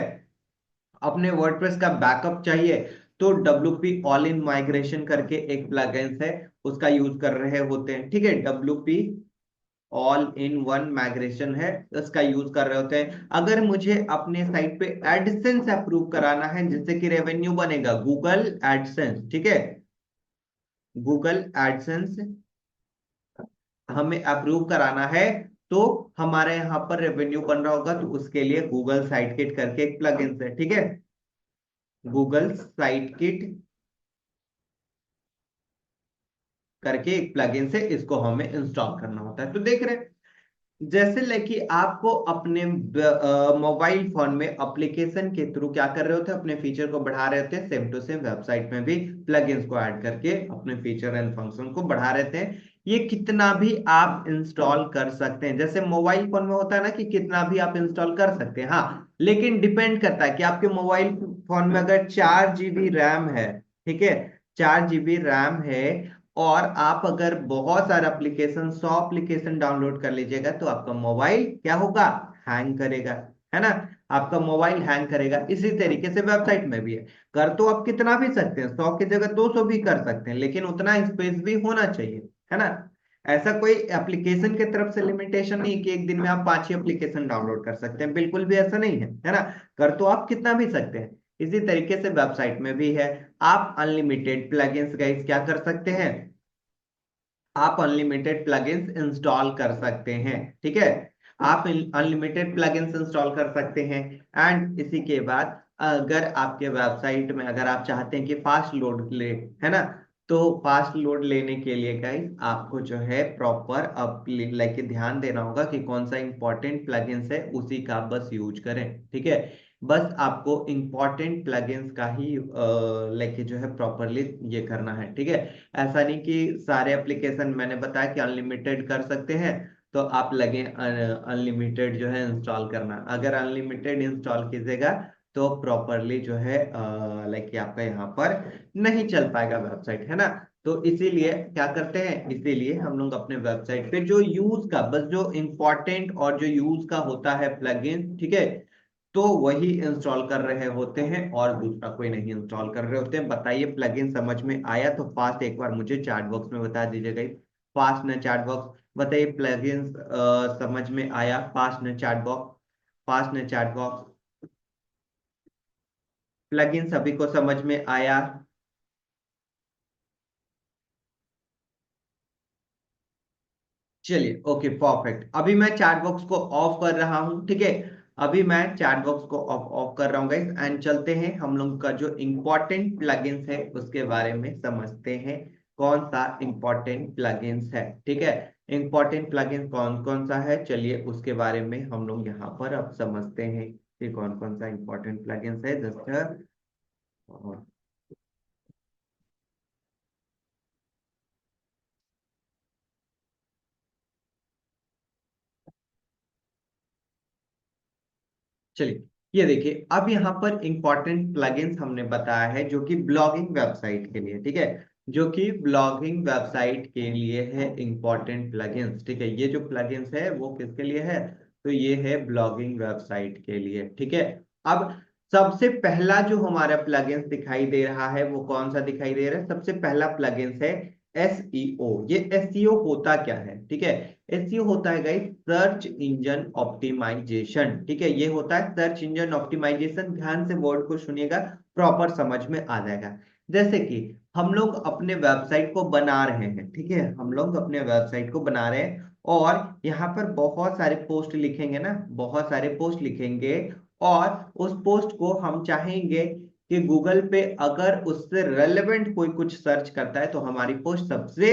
अपने वर्डप्रेस का बैकअप चाहिए तो WP ऑल इन माइग्रेशन करके एक प्लगइन्स है, उसका यूज कर रहे होते हैं, ठीक है, WP all in one migration है, इसका यूज कर रहे होते हैं। अगर मुझे अपने साइट पे एडसेंस अप्रूव कराना है जिससे कि रेवेन्यू बनेगा, गूगल एडसेंस, ठीक है, गूगल एडसेंस हमें अप्रूव कराना है, तो हमारे यहाँ पर रेवेन्यू बन रहा होगा, तो उसके लिए गूगल साइट किट करके एक प्लगइन्स है, ठीक है, गूगल साइट किट करके एक प्लगइन से इसको हमें इंस्टॉल करना होता है। तो देख रहे हैं, जैसे लेके आपको अपने मोबाइल फोन में एप्लीकेशन के थ्रू क्या कर रहे होते हैं, अपने फीचर को बढ़ा रहे होते हैं, सेम टू सेम वेबसाइट में भी प्लगइन्स को ऐड करके अपने फीचर एंड फंक्शन को बढ़ा रहे थे। ये कितना भी आप इंस्टॉल कर सकते हैं, जैसे मोबाइल फोन में होता है ना कि कितना भी आप इंस्टॉल कर सकते हैं, हाँ, लेकिन डिपेंड करता है कि आपके मोबाइल फोन में अगर 4 GB रैम है, ठीक है, 4 GB रैम है, और आप अगर बहुत सारे एप्लीकेशन 100 एप्लीकेशन डाउनलोड कर लीजिएगा तो आपका मोबाइल क्या होगा, हैंग करेगा, है ना, आपका मोबाइल हैंग करेगा। इसी तरीके से वेबसाइट में भी है, कर तो आप कितना भी सकते हैं, 100 की जगह 200 भी कर सकते हैं, लेकिन उतना स्पेस भी होना चाहिए, है ना। ऐसा कोई एप्लीकेशन की तरफ से लिमिटेशन नहीं कि एक दिन में आप 5 ही एप्लीकेशन डाउनलोड कर सकते हैं, बिल्कुल भी ऐसा नहीं है ना। कर तो आप कितना भी सकते हैं। इसी तरीके से वेबसाइट में भी है, आप अनलिमिटेड प्लगइन्स गाइस क्या कर सकते हैं, आप अनलिमिटेड प्लगइन्स इंस्टॉल कर सकते हैं, ठीक है, आप अनलिमिटेड प्लगइन्स इंस्टॉल कर सकते हैं। एंड इसी के बाद अगर आपके वेबसाइट में अगर आप चाहते हैं कि फास्ट लोड ले, है ना, तो फास्ट लोड लेने के लिए गाइस आपको जो है प्रॉपर अब लाइक ध्यान देना होगा कि कौन सा इंपॉर्टेंट प्लगइन्स है उसी का बस यूज करें, ठीक है, बस आपको इंपॉर्टेंट प्लगइन्स का ही लाइक जो है प्रॉपरली ये करना है, ठीक है। ऐसा नहीं कि सारे एप्लीकेशन मैंने बताया कि अनलिमिटेड कर सकते हैं तो आप लगे अनलिमिटेड जो है इंस्टॉल करना, अगर अनलिमिटेड इंस्टॉल कीजिएगा तो प्रॉपरली जो है लाइक आपका यहाँ पर नहीं चल पाएगा वेबसाइट, है ना। तो इसीलिए क्या करते हैं, इसीलिए हम लोग अपने वेबसाइट पे जो यूज का बस जो इंपॉर्टेंट और जो यूज का होता है प्लगइन, ठीक है, तो वही इंस्टॉल कर रहे होते हैं और दूसरा कोई नहीं इंस्टॉल कर रहे होते हैं। बताइए प्लगइन समझ में आया तो फास्ट एक बार मुझे चैट बॉक्स में बता दीजिएगा, फास्ट न चैट बॉक्स, बताइए प्लगइन समझ में आया, फास्ट न चैट बॉक्स, फास्ट न चैट बॉक्स, प्लगइन सभी को समझ में आया। चलिए ओके परफेक्ट, अभी मैं चैट बॉक्स को ऑफ कर रहा हूं, ठीक है, अभी मैं चैट बॉक्स को ऑफ ऑफ कर रहा हूं गाइस, एंड चलते हैं हम लोग का जो इंपॉर्टेंट प्लगइन्स है उसके बारे में समझते हैं, कौन सा इंपॉर्टेंट प्लगइन्स है, ठीक है, इंपॉर्टेंट प्लगइन कौन कौन सा है, चलिए उसके बारे में हम लोग यहाँ पर अब समझते हैं कि कौन कौन सा इंपॉर्टेंट प्लगइन्स है, जस्ट चलिए ये देखिए, अब यहाँ पर इंपॉर्टेंट प्लगइन्स हमने बताया है जो कि ब्लॉगिंग वेबसाइट के लिए, ठीक है, जो कि ब्लॉगिंग वेबसाइट के लिए है इंपॉर्टेंट प्लगइन्स, ठीक है, ये जो प्लगइन्स है वो किसके लिए है, तो ये है ब्लॉगिंग वेबसाइट के लिए, ठीक है। अब सबसे पहला जो हमारा प्लगइन्स दिखाई दे रहा है वो कौन सा दिखाई दे रहा है, सबसे पहला प्लगइन्स है एसईओ, ये एसईओ होता क्या है? ठीक है, एसईओ होता है गाइस सर्च इंजन ऑप्टिमाइजेशन। ठीक है, ये होता है सर्च इंजन ऑप्टिमाइजेशन। ध्यान से वर्ड को सुनिएगा, प्रॉपर समझ में आ जाएगा। जैसे कि हम लोग अपने वेबसाइट को बना रहे हैं, ठीक है, हम लोग अपने वेबसाइट को बना रहे हैं और यहाँ पर बहुत सारे पोस्ट लिखेंगे ना, बहुत सारे पोस्ट लिखेंगे, और उस पोस्ट को हम चाहेंगे कि गूगल पे अगर उससे रेलेवेंट कोई कुछ सर्च करता है तो हमारी पोस्ट सबसे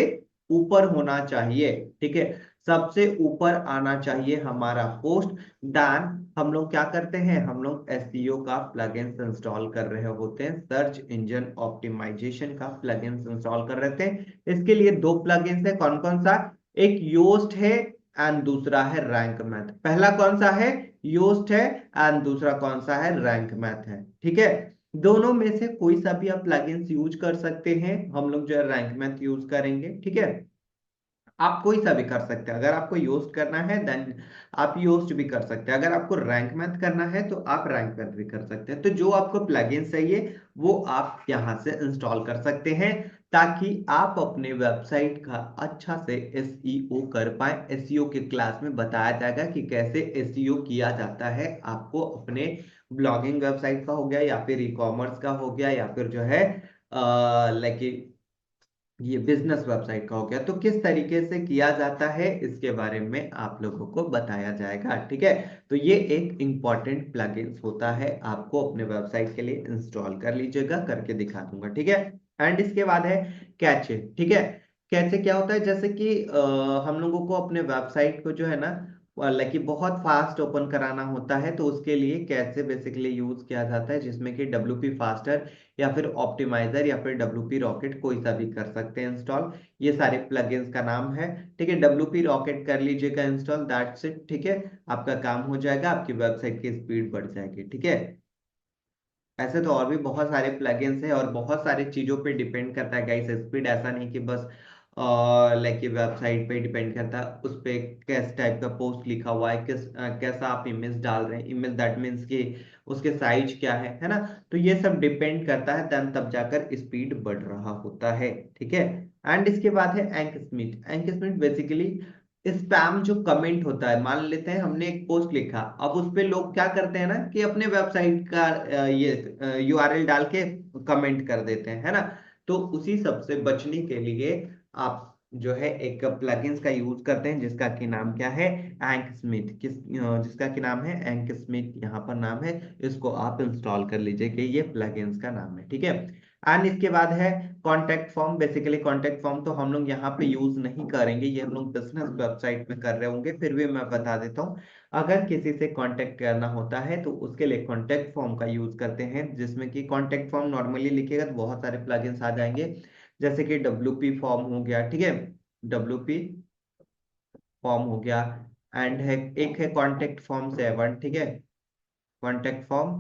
ऊपर होना चाहिए। ठीक है, सबसे ऊपर आना चाहिए हमारा पोस्ट। देन हम लोग क्या करते हैं, हम लोग एसईओ का प्लगइन्स इंस्टॉल कर रहे होते हैं, सर्च इंजन ऑप्टिमाइजेशन का प्लगइन्स इंस्टॉल कर रहे हैं। इसके लिए दो प्लगइन्स है, कौन कौन सा? एक योस्ट है एंड दूसरा है रैंक मैथ। पहला कौन सा है? योस्ट है, एंड दूसरा कौन सा है? रैंक मैथ है। ठीक है, दोनों में से कोई सा भी आप प्लगइन्स यूज कर सकते हैं। हम लोग जो है रैंक मैथ यूज करेंगे। ठीक है, आप कोई सा भी कर सकते हैं। अगर आपको योस्ट करना है देन आप योस्ट भी कर सकते हैं, अगर आपको रैंक मैथ करना है तो आप रैंक मैथ भी कर सकते हैं। तो जो आपको प्लगइन चाहिए वो आप यहां से इंस्टॉल कर सकते हैं, ताकि आप अपने वेबसाइट का अच्छा से एसईओ कर पाए। एसईओ के क्लास में बताया जाएगा कि कैसे एसईओ किया जाता है। आपको अपने ब्लॉगिंग वेबसाइट का हो गया या फिर ई कॉमर्स का हो गया या फिर जो है लाइक ये बिजनेस वेबसाइट का हो गया, तो किस तरीके से किया जाता है इसके बारे में आप लोगों को बताया जाएगा। ठीक है, तो ये एक इंपॉर्टेंट प्लगइन्स होता है, आपको अपने वेबसाइट के लिए इंस्टॉल कर लीजिएगा, करके दिखा दूंगा। ठीक है, एंड इसके बाद है कैचे। ठीक है, कैचे क्या होता है? जैसे कि हम लोगों को अपने वेबसाइट को जो है ना लाइक कि बहुत फास्ट ओपन कराना होता है, तो उसके लिए कैचे बेसिकली यूज किया जाता है, जिसमें कि डब्ल्यूपी फास्टर या फिर ऑप्टिमाइजर या फिर डब्ल्यूपी रॉकेट कोई सा भी कर सकते हैं इंस्टॉल। ये सारे प्लगइन्स का नाम है। ठीक है, डब्ल्यूपी रॉकेट कर लीजिएगा इंस्टॉल, दैट्स इट। ठीक है, आपका काम हो जाएगा, आपकी वेबसाइट की स्पीड बढ़ जाएगी। ठीक है, ऐसे तो और भी बहुत सारे प्लगइन्स हैं और बहुत सारी चीजों पे डिपेंड करता है गाइस स्पीड। ऐसा नहीं कि बस लाइक वेबसाइट पे डिपेंड करता है, उस पे किस टाइप का पोस्ट लिखा हुआ है, कैसा आप इमेज डाल रहे हैं, इमेज दैट मीन्स कि उसके साइज क्या है ना। तो ये सब डिपेंड करता है, देन तब जाकर स्पीड बढ़ रहा होता है। ठीक है, एंड इसके बाद है एंक स्मिथ। एंक स्मिथ बेसिकली स्पैम जो कमेंट होता है, मान लेते हैं हमने एक पोस्ट लिखा, अब उस पे लोग क्या करते हैं ना कि अपने वेबसाइट का ये यूआरएल डाल के कमेंट कर देते हैं, है ना। तो उसी सब से बचने के लिए आप जो है एक प्लगइन्स का यूज करते हैं, जिसका की नाम क्या है? एंक स्मिथ। जिसका की नाम है एंक स्मिथ, यहाँ पर नाम है। इसको आप इंस्टॉल कर लीजिए कि ये प्लगइन्स का नाम है। ठीक है, एंड इसके बाद है contact form. Basically contact form तो हम लोग यहाँ पे यूज नहीं करेंगे, ये हम लोग बिजनेस वेबसाइट में कर रहे होंगे, फिर भी मैं बता देता हूँ। अगर किसी से कांटेक्ट करना होता है तो उसके लिए कॉन्टेक्ट फॉर्म का यूज करते हैं, जिसमें कि कॉन्टेक्ट फॉर्म नॉर्मली लिखिएगा तो बहुत सारे प्लगइन्स आ जाएंगे, जैसे कि डब्ल्यूपी फॉर्म हो गया। ठीक है, डब्ल्यूपी फॉर्म हो गया, एंड है एक है कॉन्टेक्ट फॉर्म 7। ठीक है, कॉन्टेक्ट फॉर्म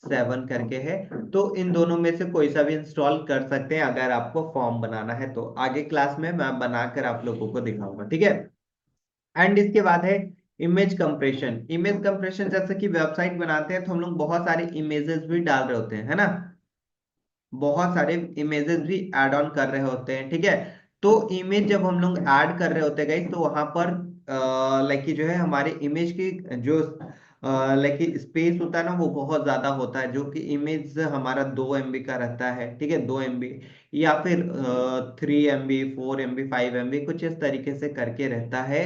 7 करके है। तो इन दोनों में से कोई सा भी इंस्टॉल कर सकते हैं अगर आपको फॉर्म बनाना है तो। आगे क्लास में मैं बनाकर आप लोगों को दिखाऊंगा। ठीक है, एंड इसके बाद है इमेज कंप्रेशन। इमेज कंप्रेशन जैसे कि वेबसाइट बनाते हैं तो हम लोग बहुत सारे इमेजेस भी डाल रहे होते हैं, है ना, बहुत सारे इमेजेस भी ऐड ऑन कर रहे होते हैं। ठीक है, तो इमेज जब हम लोग ऐड कर रहे होते हैं गाइस, तो वहां पर लाइक जो है हमारे इमेज की जो लाइक स्पेस होता है ना, वो बहुत ज्यादा होता है, जो कि इमेज हमारा 2 MB का रहता है। ठीक है, 2 MB या फिर 3 MB, 4 MB, 5 MB, कुछ इस तरीके से करके रहता है।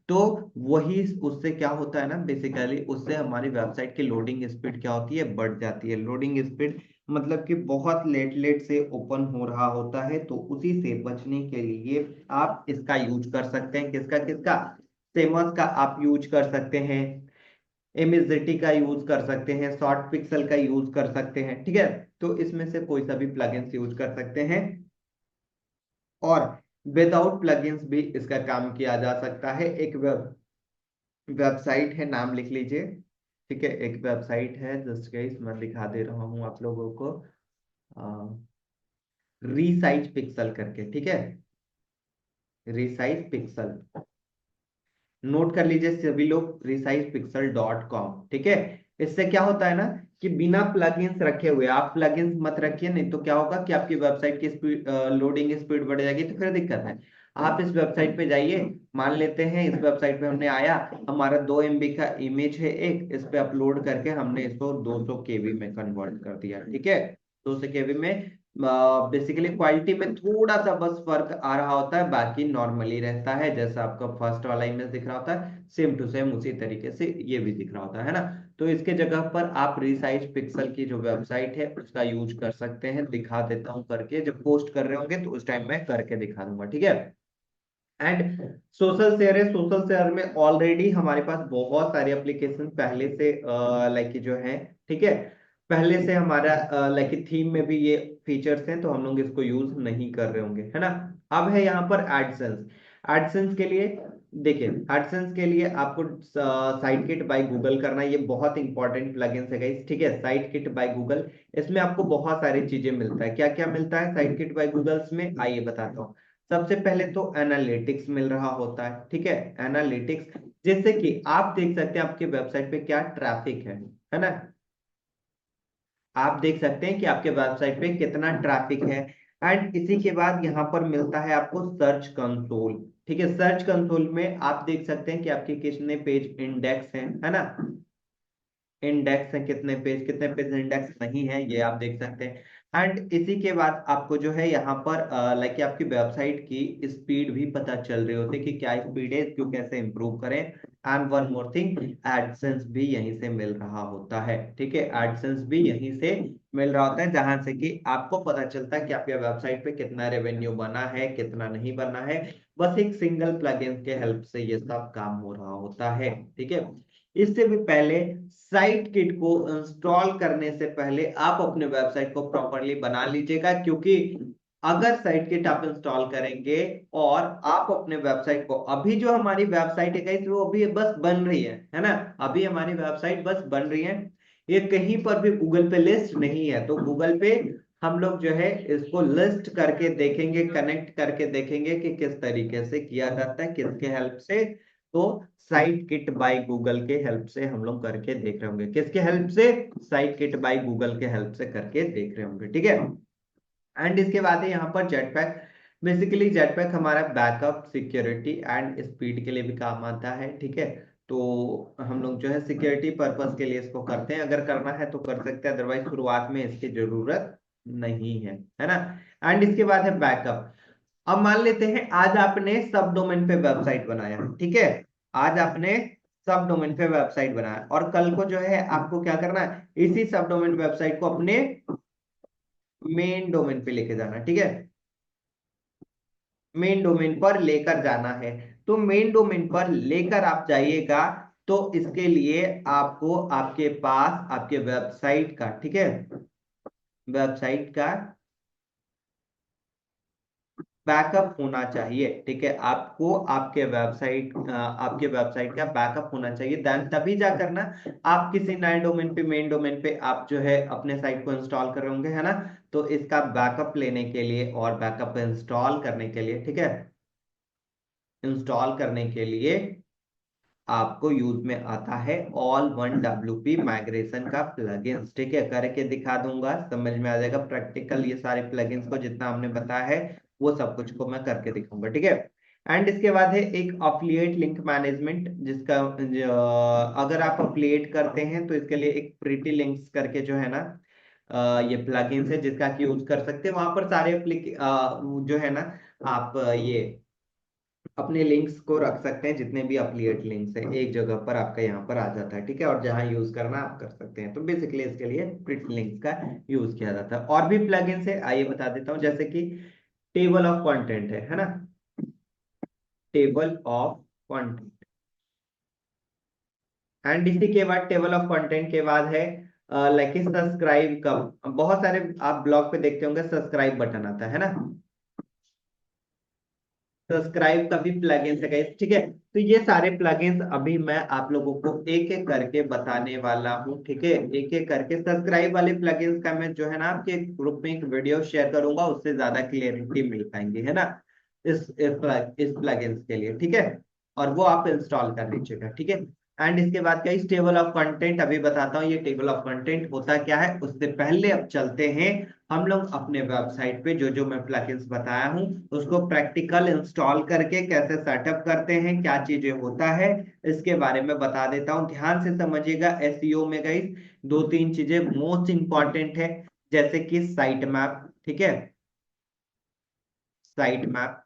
तो वही उससे क्या होता है ना, बेसिकली उससे हमारी वेबसाइट की लोडिंग स्पीड क्या होती है? बढ़ जाती है। लोडिंग स्पीड मतलब कि बहुत लेट लेट से ओपन हो रहा होता है, तो उसी से बचने के लिए आप इसका यूज कर सकते हैं। किसका किसका? सेमस का आप यूज कर सकते हैं, इमेजिटी का यूज कर सकते हैं, शॉर्ट पिक्सल का यूज कर सकते हैं। ठीक है, तो इसमें से कोई सा भी प्लगइन्स यूज कर सकते हैं, और विदाउट प्लगइन्स भी इसका काम किया जा सकता है। एक वेबसाइट है, नाम लिख लीजिए। ठीक है, एक वेबसाइट है, जस्ट गाइस मैं दिखा दे रहा हूँ आप लोगों को, रीसाइज पिक्सल करके। ठीक है, रिसाइज पिक्सल, नोट कर लीजिए सभी लोग, रिसाइज पिक्सल .com। ठीक है, इससे क्या होता है ना कि बिना प्लगइन्स रखे हुए आप प्लगइन्स मत रखिए, नहीं तो क्या होगा कि आपकी वेबसाइट की स्पीड, लोडिंग स्पीड बढ़ जाएगी, तो फिर दिक्कत है। आप इस वेबसाइट पे जाइए, मान लेते हैं इस वेबसाइट पे हमने आया, हमारा 2 MB का इमेज है एक, इस पे अपलोड करके हमने इसको 200 KB में कन्वर्ट कर दिया, ठीक है। 200 KB में बेसिकली क्वालिटी में थोड़ा सा बस फर्क आ रहा होता है, बाकी नॉर्मली रहता है, जैसा आपका फर्स्ट वाला इमेज दिख रहा होता है सेम टू सेम उसी तरीके से ये भी दिख रहा होता है ना। तो इसके जगह पर आप रिसाइज पिक्सल की जो वेबसाइट है उसका यूज कर सकते हैं, दिखा देता हूं करके, जब पोस्ट कर रहे होंगे तो उस टाइम मैं करके दिखा दूंगा, ठीक है। एंड सोशल शेयर है, सोशल शेयर में ऑलरेडी हमारे पास बहुत सारे एप्लीकेशन पहले से लाइक जो है, ठीक है, पहले से हमारा लाइक थीम में भी ये फीचर्स हैं, तो हम लोग इसको यूज नहीं कर रहे होंगे, है ना। अब है यहाँ पर एडसेंस। एडसेंस के लिए देखिए, एडसेंस के लिए आपको साइट किट बाय गूगल करना है, ये बहुत इंपॉर्टेंट प्लगइन है गाइस, ठीक है। साइट किट बाय गूगल, इसमें आपको बहुत सारी चीजें मिलता है। क्या क्या मिलता है साइट किट बाय गूगल्स में, आइए बताता हूँ। सबसे पहले तो एनालिटिक्स मिल रहा होता है, ठीक है। एनालिटिक्स जैसे कि आप देख सकते हैं आपके वेबसाइट पे क्या ट्रैफिक है ना। आप देख सकते हैं कि आपके वेबसाइट पे कितना ट्रैफिक है। एंड इसी के बाद यहाँ पर मिलता है आपको सर्च कंसोल, ठीक है। सर्च कंसोल में आप देख सकते हैं कि आपके कितने पेज इंडेक्स हैं, है ना। इंडेक्स है कितने पेज इंडेक्स नहीं है, ये आप देख सकते हैं। एंड इसी के बाद आपको जो है यहाँ पर लाइक आपकी वेबसाइट की स्पीड भी पता चल रही होती है कि क्या स्पीड है, इसको कैसे इंप्रूव करें। And one more thing, AdSense भी यहीं से मिल रहा होता है, ठीक है। एडसेंस भी यहीं से मिल रहा होता है, जहां से कि आपको पता चलता है कि आपके वेबसाइट पे कितना रेवेन्यू बना है कितना नहीं बना है। बस एक सिंगल प्लगइन के हेल्प से ये सब काम हो रहा होता है, ठीक है। इससे भी पहले साइट किट को इंस्टॉल करने से पहले आप अपने वेबसाइट को प्रॉपरली बना लीजिएगा, क्योंकि अगर साइट किट आप इंस्टॉल करेंगे और आप अपने वेबसाइट को, अभी जो हमारी वेबसाइट है गाइस वो अभी बस बन रही है ना। अभी हमारी वेबसाइट बस बन रही है, ये कहीं पर भी गूगल पे लिस्ट नहीं है। तो गूगल पे हम लोग जो है इसको लिस्ट करके देखेंगे, कनेक्ट करके देखेंगे कि किस तरीके से किया जाता है, किसके हेल्प से। तो साइट किट बाय गूगल के हेल्प से हम लोग करके देख रहे होंगे, किसके हेल्प से, साइट किट बाय गूगल के हेल्प से करके देख रहे होंगे, ठीक है। एंड इसके बाद है यहाँ पर जेटपैक। बेसिकली जेटपैक हमारा बैकअप, सिक्योरिटी एंड स्पीड के लिए भी काम आता है, ठीक है। तो हम लोग जो है सिक्योरिटी पर्पस के लिए इसको करते हैं, अगर करना है तो कर सकते हैं, अदरवाइज शुरुआत में इसकी जरूरत नहीं है ना। एंड इसके बाद है बैकअप। अब मान लेते हैं आज आपने सब डोमेन पे वेबसाइट बनाया, ठीक है। आज आपने सब डोमेन पे वेबसाइट बनाया और कल को जो है आपको क्या करना है, इसी सब डोमेन वेबसाइट को अपने मेन डोमेन पे लेके जाना, ठीक है। मेन डोमेन पर लेकर जाना है। तो मेन डोमेन पर लेकर आप जाइएगा, तो इसके लिए आपको आपके पास आपके वेबसाइट का, ठीक है, वेबसाइट का बैकअप होना चाहिए, ठीक है। आपको आपके वेबसाइट का बैकअप होना चाहिए, देन तभी जा करना आप किसी नए डोमेन पे, मेन डोमेन पे आप जो है अपने साइट को इंस्टॉल कर रहे होंगे, है ना। तो इसका बैकअप लेने के लिए और बैकअप इंस्टॉल करने के लिए, ठीक है, इंस्टॉल करने के लिए आपको यूज में आता है ऑल वन WP माइग्रेशन का प्लगइन्स, ठीक है। करके दिखा दूंगा, समझ में आ जाएगा प्रैक्टिकल, ये सारे प्लगइन्स को जितना हमने बताया है वो सब कुछ को मैं करके दिखाऊंगा, ठीक है। एंड इसके बाद है एक अफिलिएट लिंक मैनेजमेंट, जिसका अगर आप अफिलिएट करते हैं तो इसके लिए एक प्रीटी लिंक्स करके जो है ना, ये प्लगइन्स है जिसका कि यूज कर सकते हैं। वहां पर सारे जो है ना, आप ये अपने लिंक्स को रख सकते हैं, जितने भी अफिलिएट लिंक्स हैं एक जगह पर आपका यहाँ पर आ जाता है, ठीक है। और जहां यूज करना आप कर सकते हैं। तो बेसिकली इसके लिए प्रिट लिंक्स का यूज किया जाता है। और भी प्लगइन्स है, आइए बता देता हूँ, जैसे कि टेबल ऑफ कंटेंट है ना। टेबल ऑफ कंटेंट, एंड इसी के बाद टेबल ऑफ कंटेंट के बाद है लाइक सब्सक्राइब का। बहुत सारे आप ब्लॉग पे देखते होंगे सब्सक्राइब बटन आता है ना, सब्सक्राइब का भी प्लगइन्स है guys, ठीक है। तो ये सारे प्लगइन्स अभी मैं आप लोगों को एक एक करके बताने वाला हूँ, ठीक है। एक एक करके सब्सक्राइब वाले प्लगइन्स का मैं जो है ना आपके ग्रुप में एक वीडियो शेयर करूंगा, उससे ज्यादा क्लियरिटी मिल पाएंगी, है ना, इस प्लगइन्स के लिए, ठीक है। और वो आप इंस्टॉल कर लीजिएगा, ठीक है। एंड इसके बाद क्या, इस टेबल ऑफ कंटेंट अभी बताता हूँ ये टेबल ऑफ कंटेंट होता क्या है। उससे पहले अब चलते हैं हम लोग अपने वेबसाइट पे, जो जो मैं प्लगइन्स बताया हूँ उसको प्रैक्टिकल इंस्टॉल करके कैसे सेटअप करते हैं, क्या चीजें होता है, इसके बारे में बता देता हूँ। ध्यान से समझिएगा। एसईओ में गाइस दो तीन चीजें मोस्ट इंपॉर्टेंट है, जैसे कि साइट मैप, ठीक है, साइट मैप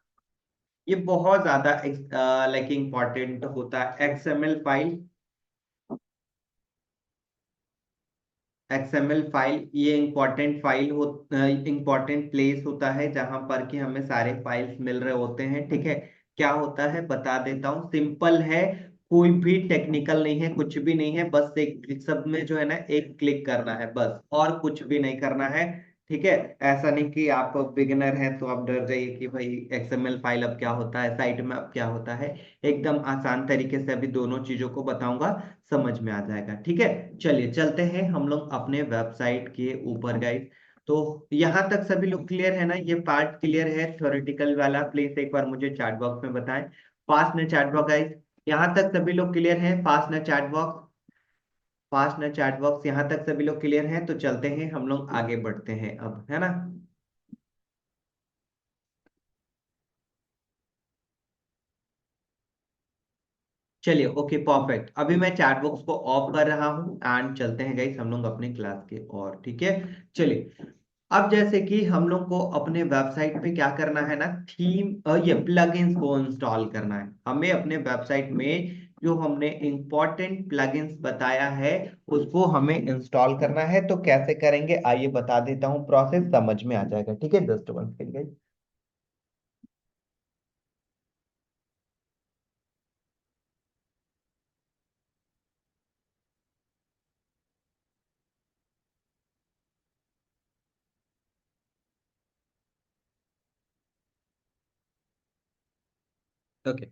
ये बहुत ज्यादा लाइक इंपॉर्टेंट होता है। एक्सएमएल फाइल, एक्सएमएल फाइल ये इंपॉर्टेंट फाइल हो, इंपॉर्टेंट प्लेस होता है जहां पर कि हमें सारे फाइल्स मिल रहे होते हैं, ठीक है। क्या होता है बता देता हूँ, सिंपल है, कोई भी टेक्निकल नहीं है, कुछ भी नहीं है, बस एक सब में जो है ना एक क्लिक करना है बस, और कुछ भी नहीं करना है, ठीक है। ऐसा नहीं कि आप बिगिनर हैं तो आप डर जाइए कि भाई एक्सएमएल फाइल अब क्या होता है, साइट में अब क्या होता है। एकदम आसान तरीके से अभी दोनों चीजों को बताऊंगा, समझ में आ जाएगा, ठीक है। चलिए चलते हैं हम लोग अपने वेबसाइट के ऊपर गाइस। तो यहाँ तक सभी लोग क्लियर है ना, ये पार्ट क्लियर है थ्योरेटिकल वाला, प्लीज एक बार मुझे चैट बॉक्स में बताएं, पास न चैट बॉक्स गाइस। यहाँ तक सभी लोग क्लियर हैं, पास न चैट बॉक्स, पास न चैट बॉक्स, यहाँ तक सभी लोग क्लियर हैं, तो चलते हैं हम लोग आगे बढ़ते हैं अब, है ना। चलिए ओके परफेक्ट, अभी मैं चैट बॉक्स को ऑफ कर रहा हूँ एंड चलते हैं गाइस हम लोग अपने क्लास के और, ठीक है। चलिए अब जैसे कि हम लोग को अपने वेबसाइट पे क्या करना है ना, थीम ये प्लगइन्स को इंस्टॉल करना है हमें अपने वेबसाइट में। जो हमने इंपॉर्टेंट प्लगइन्स बताया है उसको हमें इंस्टॉल करना है, तो कैसे करेंगे आइए बता देता हूँ, प्रोसेस समझ में आ जाएगा, ठीक है। Just one second. ओके,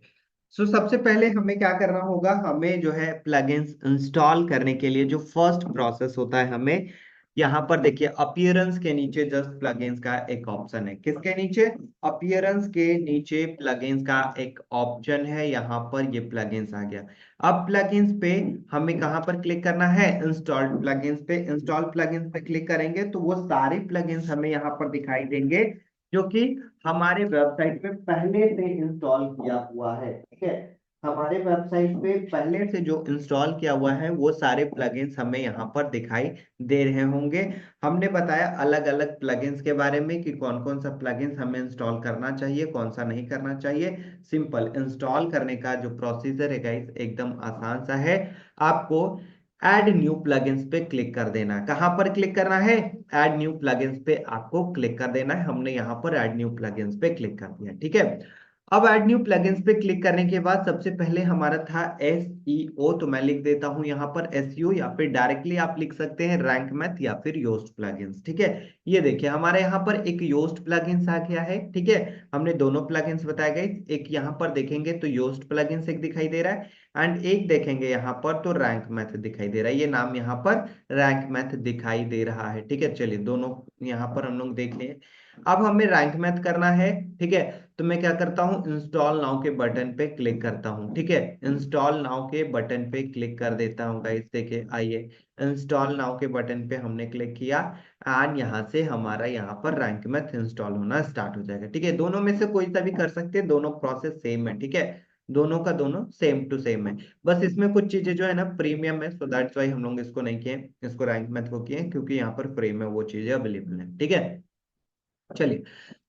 सो सबसे पहले हमें क्या करना होगा, हमें जो है प्लगइन्स इंस्टॉल करने के लिए जो फर्स्ट प्रोसेस होता है, हमें यहाँ पर देखिए अपीयरेंस के नीचे जस्ट प्लगइन्स का एक ऑप्शन है, किसके नीचे, अपीयरेंस के नीचे प्लगइन्स का एक ऑप्शन है, यहाँ पर ये प्लगइन्स आ गया। अब प्लगइन्स पे हमें कहाँ पर क्लिक करना है, इंस्टॉल प्लगइन्स पे, इंस्टॉल प्लगइन्स पे क्लिक करेंगे तो वो सारे प्लगइन्स हमें यहाँ पर दिखाई देंगे जो कि हमारे वेबसाइट पे पहले से इंस्टॉल किया हुआ है, ठीक है। हमारे वेबसाइट पे पहले से जो इंस्टॉल किया हुआ है वो सारे प्लगइन्स हमें यहाँ पर दिखाई दे रहे होंगे। हमने बताया अलग अलग प्लगइन्स के बारे में कि कौन कौन सा प्लगइन्स हमें इंस्टॉल करना चाहिए, कौन सा नहीं करना चाहिए। सिंपल इंस्टॉल करने का जो प्रोसीजर है गाइस एकदम आसान सा है। आपको ऐड न्यू प्लगइन्स पे क्लिक कर देना है। कहां पर क्लिक करना है, ऐड न्यू प्लगइन्स पे आपको क्लिक कर देना है। हमने यहाँ पर ऐड न्यू प्लगइन्स पे क्लिक कर दिया, ठीक है। अब ऐड न्यू प्लगइन्स पे क्लिक करने के बाद सबसे पहले हमारा था एसईओ, तो मैं लिख देता हूं यहाँ पर एसईओ, या फिर डायरेक्टली आप लिख सकते हैं रैंक मैथ या फिर योस्ट प्लगइन्स, ठीक है। ये देखिए हमारे यहाँ पर एक योस्ट प्लगइन्स आ गया है, ठीक है। हमने दोनों प्लगइन्स बताए गए, एक यहाँ पर देखेंगे तो योस्ट प्लगइन्स एक दिखाई दे रहा है, एंड एक देखेंगे यहाँ पर तो रैंक मैथ दिखाई दे रहा है, ये नाम यहाँ पर रैंक मैथ दिखाई दे रहा है, ठीक है। चलिए दोनों यहाँ पर हम लोग देख लें। अब हमें रैंक मैथ करना है, ठीक है। तो मैं क्या करता हूँ, इंस्टॉल नाउ के बटन पे क्लिक करता हूँ, ठीक है। इंस्टॉल नाउ के बटन पे क्लिक कर देता हूँ गाइस, देखिए आइए इंस्टॉल नाउ के बटन पे हमने क्लिक किया एंड यहाँ से हमारा यहाँ पर रैंक मैथ इंस्टॉल होना स्टार्ट हो जाएगा, ठीक है। दोनों में से कोई सा भी कर सकते हैं, दोनों प्रोसेस सेम है, ठीक है। दोनों का दोनों सेम टू सेम है, बस इसमें कुछ चीजें जो है ना प्रीमियम है, सो दैट्स वाई हम लोग इसको नहीं किए, इसको रैंक मैथ को किए क्योंकि यहाँ पर फ्री में वो चीजें अवेलेबल है, ठीक है। चलिए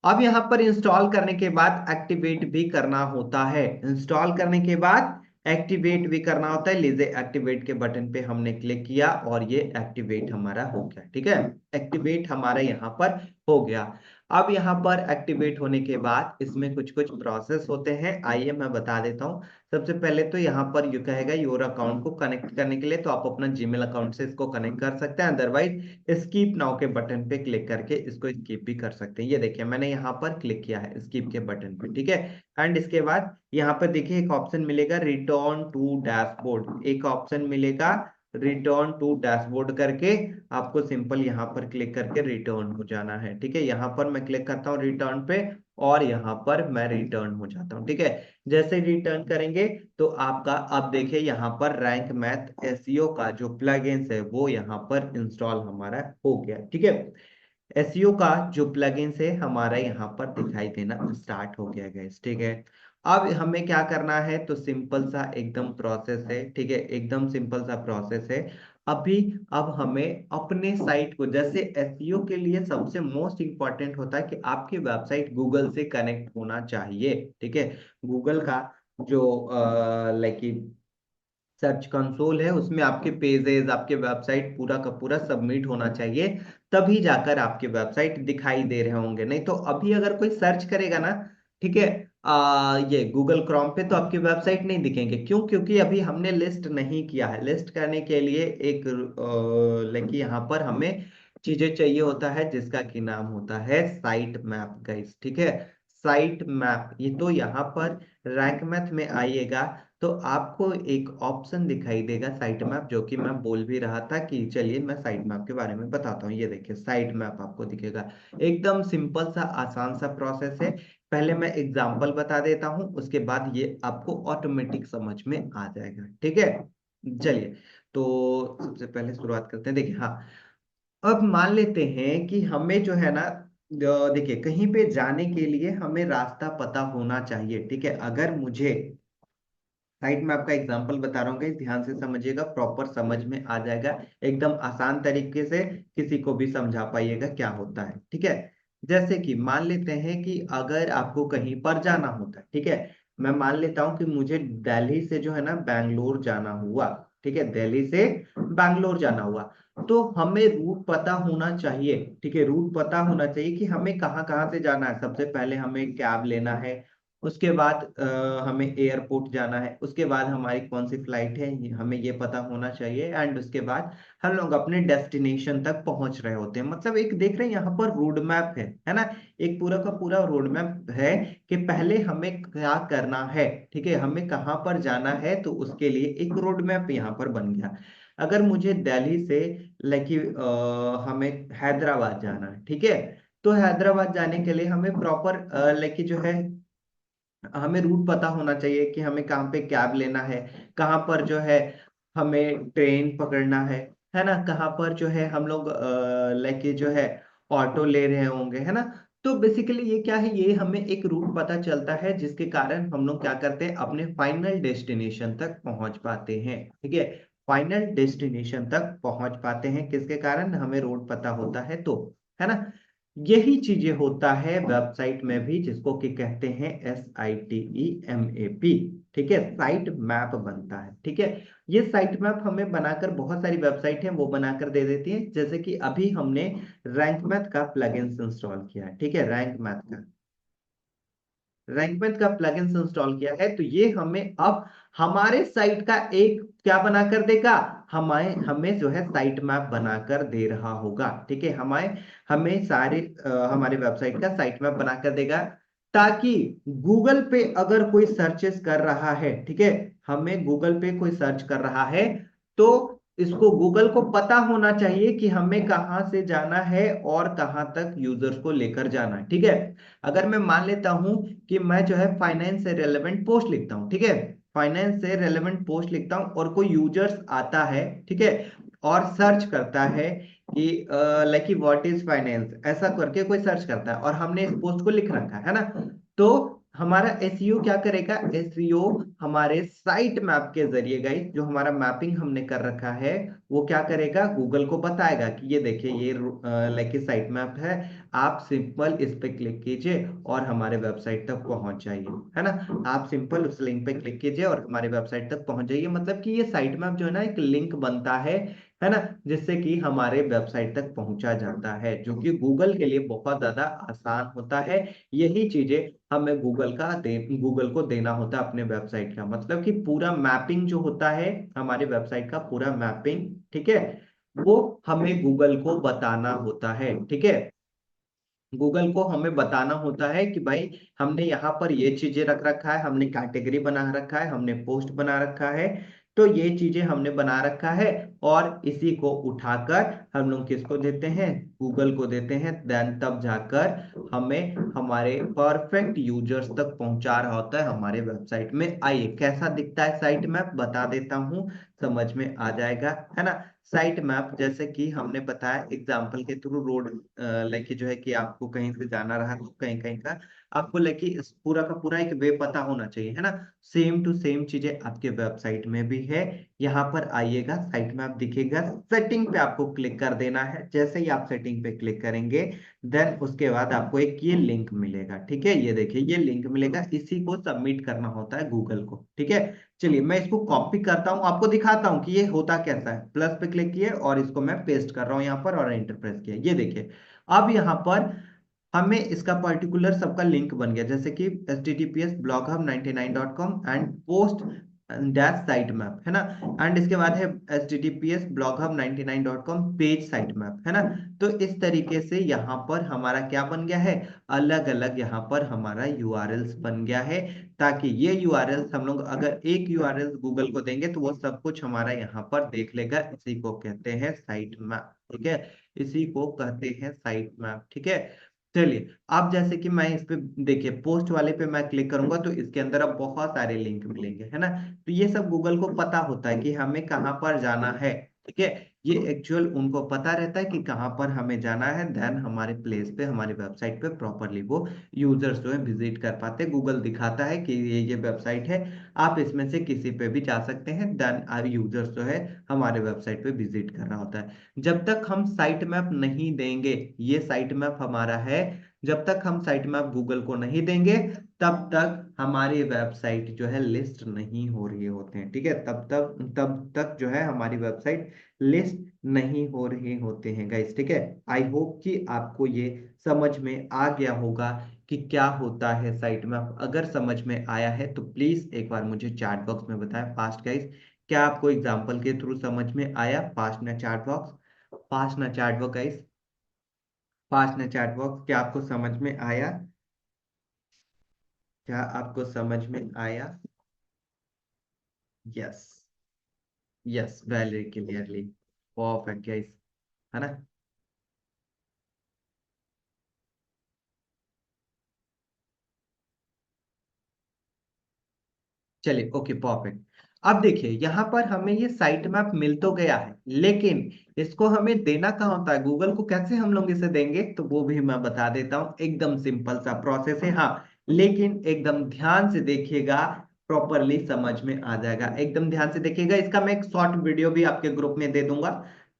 अब यहाँ पर इंस्टॉल करने के बाद एक्टिवेट भी करना होता है, इंस्टॉल करने के बाद एक्टिवेट भी करना होता है। लीजिए एक्टिवेट के बटन पे हमने क्लिक किया और ये एक्टिवेट हमारा हो गया, ठीक है। एक्टिवेट हमारा यहाँ पर हो गया। अब यहाँ पर एक्टिवेट होने के बाद इसमें कुछ कुछ प्रोसेस होते हैं, आइए मैं बता देता हूँ। सबसे पहले तो यहाँ पर यू कहेगा योर अकाउंट को कनेक्ट करने के लिए, तो आप अपना जीमेल अकाउंट से इसको कनेक्ट कर सकते हैं, अदरवाइज स्कीप नाउ के बटन पे क्लिक करके इसको स्किप भी कर सकते हैं। ये देखिए मैंने यहाँ पर क्लिक किया है स्किप के बटन पे, ठीक है। एंड इसके बाद यहाँ पर देखिए एक ऑप्शन मिलेगा रिटर्न टू डैशबोर्ड, एक ऑप्शन मिलेगा रिटर्न टू डैशबोर्ड करके, आपको सिंपल यहाँ पर क्लिक करके रिटर्न हो जाना है, ठीक है। यहाँ पर मैं क्लिक करता हूँ रिटर्न पे और यहाँ पर मैं रिटर्न हो जाता हूँ। ठीक है, जैसे रिटर्न करेंगे तो आपका अब देखिए यहाँ पर रैंक मैथ एसईओ का जो प्लगइन्स है वो यहाँ पर इंस्टॉल हमारा हो गया। ठीक है, एसईओ का जो प्लगइन्स है हमारा यहाँ पर दिखाई देना स्टार्ट हो गया गाइस। ठीक है, अब हमें क्या करना है, तो सिंपल सा एकदम प्रोसेस है। ठीक है, एकदम सिंपल सा प्रोसेस है। अभी अब हमें अपने साइट को, जैसे एसईओ के लिए सबसे मोस्ट इंपॉर्टेंट होता है कि आपकी वेबसाइट गूगल से कनेक्ट होना चाहिए। ठीक है, गूगल का जो लाइक सर्च कंसोल है उसमें आपके पेजेस, आपके वेबसाइट पूरा का पूरा सबमिट होना चाहिए, तभी जाकर आपके वेबसाइट दिखाई दे रहे होंगे। नहीं तो अभी अगर कोई सर्च करेगा ना, ठीक है, ये गूगल क्रोम पे, तो आपकी वेबसाइट नहीं दिखेंगे। क्यों? क्योंकि अभी हमने लिस्ट नहीं किया है। लिस्ट करने के लिए एक लाइक यहाँ पर हमें चीजें चाहिए होता है जिसका कि नाम होता है साइट मैप गाइस। ठीक है, साइट मैप, ये तो यहाँ पर रैंक मैथ में आइएगा तो आपको एक ऑप्शन दिखाई देगा साइट मैप, जो कि मैं बोल भी रहा था कि चलिए मैं साइट मैप के बारे में बताता हूँ। ये देखिए साइट मैप आपको दिखेगा, एकदम सिंपल सा आसान सा प्रोसेस है। पहले मैं एग्जांपल बता देता हूँ, उसके बाद ये आपको ऑटोमेटिक समझ में आ जाएगा। ठीक है, चलिए तो सबसे पहले शुरुआत करते हैं। देखिए, हाँ, अब मान लेते हैं कि हमें जो है ना, देखिए कहीं पे जाने के लिए हमें रास्ता पता होना चाहिए। ठीक है, अगर मुझे साइट में आपका एग्जांपल बता रहा हूँ गाइस, ध्यान से समझिएगा, प्रॉपर समझ में आ जाएगा, एकदम आसान तरीके से किसी को भी समझा पाइएगा क्या होता है। ठीक है, जैसे कि मान लेते हैं कि अगर आपको कहीं पर जाना होता है, ठीक है, मैं मान लेता हूँ कि मुझे दिल्ली से जो है ना बैंगलोर जाना हुआ। ठीक है, दिल्ली से बैंगलोर जाना हुआ, तो हमें रूट पता होना चाहिए। ठीक है, रूट पता होना चाहिए कि हमें कहाँ कहाँ से जाना है। सबसे पहले हमें कैब लेना है, उसके बाद हमें एयरपोर्ट जाना है, उसके बाद हमारी कौन सी फ्लाइट है हमें ये पता होना चाहिए, एंड उसके बाद हम लोग अपने डेस्टिनेशन तक पहुंच रहे होते हैं। मतलब एक देख रहे हैं यहाँ पर रोड मैप है ना, एक पूरा का पूरा रोड मैप है कि पहले हमें क्या करना है। ठीक है, हमें कहाँ पर जाना है, तो उसके लिए एक रोड मैप यहाँ पर बन गया। अगर मुझे दिल्ली से लाइक हमें हैदराबाद जाना है, ठीक है, तो हैदराबाद जाने के लिए हमें प्रॉपर लाइक जो है हमें रूट पता होना चाहिए कि हमें कहाँ पे कैब लेना है, कहाँ पर जो है हमें ट्रेन पकड़ना है ना, कहाँ पर जो है हम लोग लेके जो है ऑटो ले रहे होंगे, है ना। तो बेसिकली ये क्या है, ये हमें एक रूट पता चलता है जिसके कारण हम लोग क्या करते हैं, अपने फाइनल डेस्टिनेशन तक पहुंच पाते हैं। ठीक है, फाइनल डेस्टिनेशन तक पहुंच पाते हैं किसके कारण, हमें रोड पता होता है तो, है ना। यही चीजें होता है वेबसाइट में भी, जिसको कि कहते हैं SITEMAP। ठीक है, साइट मैप बनता है। ठीक है, ये साइट मैप हमें बनाकर, बहुत सारी वेबसाइट है वो बनाकर दे देती है। जैसे कि अभी हमने रैंक मैथ का प्लगइन्स इंस्टॉल किया है। ठीक है, रैंक मैथ का प्लगइन्स इंस्टॉल किया है, तो ये हमें अब हमारे साइट का एक क्या बनाकर देगा, हमें हमें जो है साइट मैप बनाकर दे रहा होगा। ठीक है, हमें हमें सारे हमारे वेबसाइट का साइट मैप बनाकर देगा, ताकि गूगल पे अगर कोई सर्चेस कर रहा है, ठीक है, हमें गूगल पे कोई सर्च कर रहा है, तो इसको गूगल को पता होना चाहिए कि हमें कहाँ से जाना है और कहाँ तक यूजर्स को लेकर जाना है। ठीक है, अगर मैं मान लेता हूं कि मैं जो है फाइनेंस से रेलेवेंट पोस्ट लिखता हूं, ठीक है, फाइनेंस से रेलेवेंट पोस्ट लिखता हूं और कोई यूजर्स आता है, ठीक है, और सर्च करता है कि लाइक व्हाट इज फाइनेंस, ऐसा करके कोई सर्च करता है और हमने इस पोस्ट को लिख रखा है ना, तो हमारा एसईओ क्या करेगा, एसईओ हमारे साइट मैप के जरिए गाइस, जो हमारा मैपिंग हमने कर रखा है, वो क्या करेगा, गूगल को बताएगा कि ये देखिए ये लाइक साइट मैप है, आप सिंपल इस पे क्लिक कीजिए और हमारे वेबसाइट तक पहुंच जाइए, है ना। आप सिंपल उस लिंक पे क्लिक कीजिए और हमारे वेबसाइट तक पहुंच जाइए। मतलब कि ये साइट मैप जो है ना, एक लिंक बनता है ना, जिससे कि हमारे वेबसाइट तक पहुंचा जाता है, जो कि गूगल के लिए बहुत ज्यादा आसान होता है। यही चीजें हमें गूगल को देना होता है अपने वेबसाइट का, मतलब कि पूरा मैपिंग जो होता है, हमारे वेबसाइट का पूरा मैपिंग, ठीक है, वो हमें गूगल को बताना होता है। ठीक है, गूगल को हमें बताना होता है कि भाई हमने यहाँ पर ये चीजें रख रखा है, हमने कैटेगरी बना रखा है, हमने पोस्ट बना रखा है, तो ये चीजें हमने बना रखा है, और इसी को उठाकर हम लोग किसको देते हैं, गूगल को देते हैं, देन तब जाकर हमें हमारे परफेक्ट यूजर्स तक पहुंचा रहा होता है हमारे वेबसाइट में। आइए कैसा दिखता है साइट मैप बता देता हूँ, समझ में आ जाएगा, है ना। साइट मैप जैसे कि हमने बताया एग्जांपल के थ्रू, रोड लेके जो है कि आपको कहीं से जाना रहा तो कहीं कहीं का आपको लेके इस पूरा का पूरा एक वे पता होना चाहिए, है ना। सेम टू सेम चीजें आपके वेबसाइट में भी है। यहाँ पर आइएगा, साइट मैप दिखेगा, सेटिंग पे आपको क्लिक कर देना है। जैसे ही आप सेटिंग पे क्लिक करेंगे देन उसके बाद आपको एक ये लिंक मिलेगा, ठीक है। ये देखिए ये लिंक मिलेगा, इसी को सबमिट करना होता है गूगल को, ठीक है। चलिए मैं इसको कॉपी करता हूँ, आपको दिखाता हूँ कि ये होता कैसा है। प्लस पे क्लिक किए और इसको मैं पेस्ट कर रहा हूँ यहाँ पर और एंटर प्रेस किया, ये देखिए अब यहाँ पर हमें इसका पर्टिकुलर सबका लिंक बन गया, जैसे कि https://bloghub99.com and post dash site map, है ना। एंड इसके बाद है https://bloghub99.com पेज साइट मैप, है ना। तो इस तरीके से यहाँ पर हमारा क्या बन गया है, अलग अलग यहाँ पर हमारा यूआरएल्स बन गया है, ताकि ये यूआरएल्स हम लोग अगर एक यूआरएल गूगल को देंगे तो वो सब कुछ हमारा यहाँ पर देख लेगा। इसी को कहते हैं साइट मैप, ठीक है। इसी को कहते हैं साइट मैप, ठीक है। चलिए अब जैसे कि मैं इस पे देखिए पोस्ट वाले पे मैं क्लिक करूंगा तो इसके अंदर अब बहुत सारे लिंक मिलेंगे, है ना। तो ये सब गूगल को पता होता है कि हमें कहाँ पर जाना है, ठीक है। ये एक्चुअल उनको पता रहता है कि कहाँ पर हमें जाना है, देन हमारे प्लेस पे हमारी वेबसाइट पे प्रॉपरली वो यूजर्स जो है विजिट कर पाते हैं। गूगल दिखाता है कि ये वेबसाइट है, आप इसमें से किसी पे भी जा सकते हैं, देन आर यूजर्स जो है हमारे वेबसाइट पे विजिट कर रहा होता है। जब तक हम साइट मैप नहीं देंगे, ये साइट मैप हमारा है, जब तक हम साइट मैप गूगल को नहीं देंगे तब तक हमारी वेबसाइट जो है लिस्ट नहीं हो रही होते हैं, ठीक है। तब तक जो है हमारी वेबसाइट लिस्ट नहीं हो रहे होते हैं गाइस, ठीक है। आई होप कि आपको ये समझ में आ गया होगा कि क्या होता है साइट मैप। अगर समझ में आया है तो प्लीज एक बार मुझे चैट बॉक्स में बताएं फास्ट गाइस, क्या आपको एग्जांपल के थ्रू समझ में आया। फास्ट ना चैट बॉक्स, फास्ट ना चैट बॉक्स गाइस, फास्ट ना चैट बॉक्स, क्या आपको समझ में आया, क्या आपको समझ में आया। Yes, yes very clearly, perfect guys, है ना। चलिए ओके परफेक्ट। अब देखिए यहाँ पर हमें ये साइट मैप मिल तो गया है, लेकिन इसको हमें देना कहाँ होता है, गूगल को कैसे हम लोग इसे देंगे, तो वो भी मैं बता देता हूँ। एकदम सिंपल सा प्रोसेस है, हाँ, लेकिन एकदम ध्यान से देखिएगा, प्रॉपरली समझ में आ जाएगा। एकदम ध्यान से देखिएगा, इसका मैं एक शॉर्ट वीडियो भी आपके ग्रुप में दे दूंगा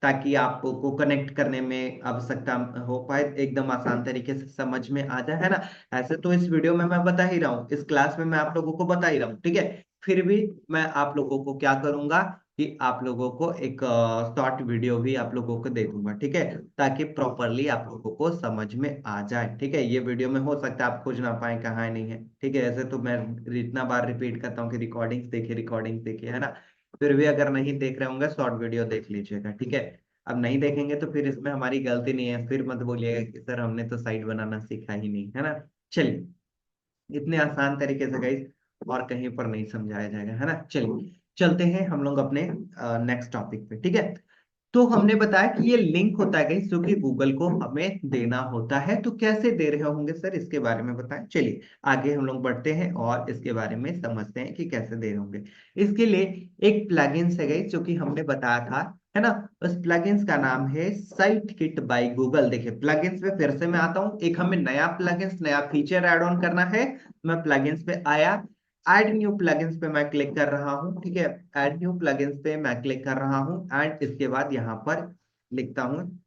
ताकि आपको कनेक्ट करने में आवश्यकता हो पाए, एकदम आसान तरीके से समझ में आ जाए, है ना। ऐसे तो इस वीडियो में मैं बता ही रहा हूँ, इस क्लास में मैं आप लोगों को बता ही रहा हूँ, ठीक है। फिर भी मैं आप लोगों को क्या करूंगा कि आप लोगों को एक शॉर्ट वीडियो भी आप लोगों को दे दूंगा, ठीक है, ताकि प्रॉपरली आप लोगों को समझ में आ जाए, ठीक है। ये वीडियो में हो सकता है आप खोज ना पाए कहाँ है नहीं है, ठीक है। ऐसे तो मैं इतना बार रिपीट करता हूँ कि रिकॉर्डिंग्स देखिए, रिकॉर्डिंग्स देखिए, है ना। फिर भी अगर नहीं देख रहे होंगे शॉर्ट वीडियो देख लीजिएगा, ठीक है। अब नहीं देखेंगे तो फिर इसमें हमारी गलती नहीं है, फिर मत बोलिएगा कि सर हमने तो साइट बनाना सीखा ही नहीं, है ना। चलिए, इतने आसान तरीके से गाइस और कहीं पर नहीं समझाया जाएगा, है ना। चलिए चलते हैं हम लोग अपने नेक्स्ट टॉपिक पे, ठीक है। तो हमने बताया कि ये लिंक होता है गाइस जो कि गूगल को हमें देना होता है। तो कैसे दे रहे होंगे सर, इसके बारे में बताएं। चलिए आगे हम लोग बढ़ते हैं और इसके बारे में समझते हैं कि कैसे दे रहे होंगे। इसके लिए एक प्लगइन्स है गाइस जो कि हमने बताया था, है ना। उस प्लगइन्स का नाम है साइट किट बाय गूगल। देखिए प्लगइन्स पे फिर से मैं आता हूँ, एक हमें नया प्लगइन्स नया फीचर ऐड ऑन करना है। मैं प्लगइन्स पे आया, ऐड न्यू प्लगइन्स पे मैं क्लिक कर रहा हूँ, ठीक है। ऐड न्यू प्लगइन्स पे मैं क्लिक कर रहा हूँ एंड इसके बाद यहाँ पर लिखता हूँ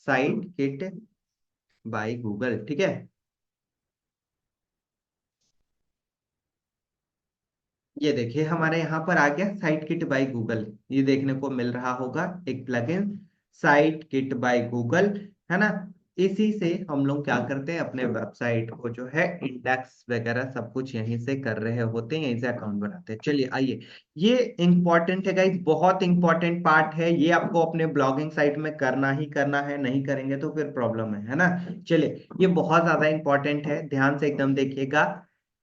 साइट किट बाय गूगल, ठीक है। ये देखिए हमारे यहाँ पर आ गया साइट किट बाय गूगल, ये देखने को मिल रहा होगा एक plugin site kit by Google, है ना। इसी से हम लोग क्या करते हैं, अपने वेबसाइट को जो है इंडेक्स वगैरह सब कुछ यहीं से कर रहे होते हैं, यहीं से अकाउंट बनाते हैं। चलिए आइए, ये इंपॉर्टेंट है गाइस, बहुत इंपॉर्टेंट पार्ट है ये, आपको अपने ब्लॉगिंग साइट में करना ही करना है, नहीं करेंगे तो फिर प्रॉब्लम है ना। चलिए ये बहुत ज्यादा इंपॉर्टेंट है, ध्यान से एकदम देखिएगा।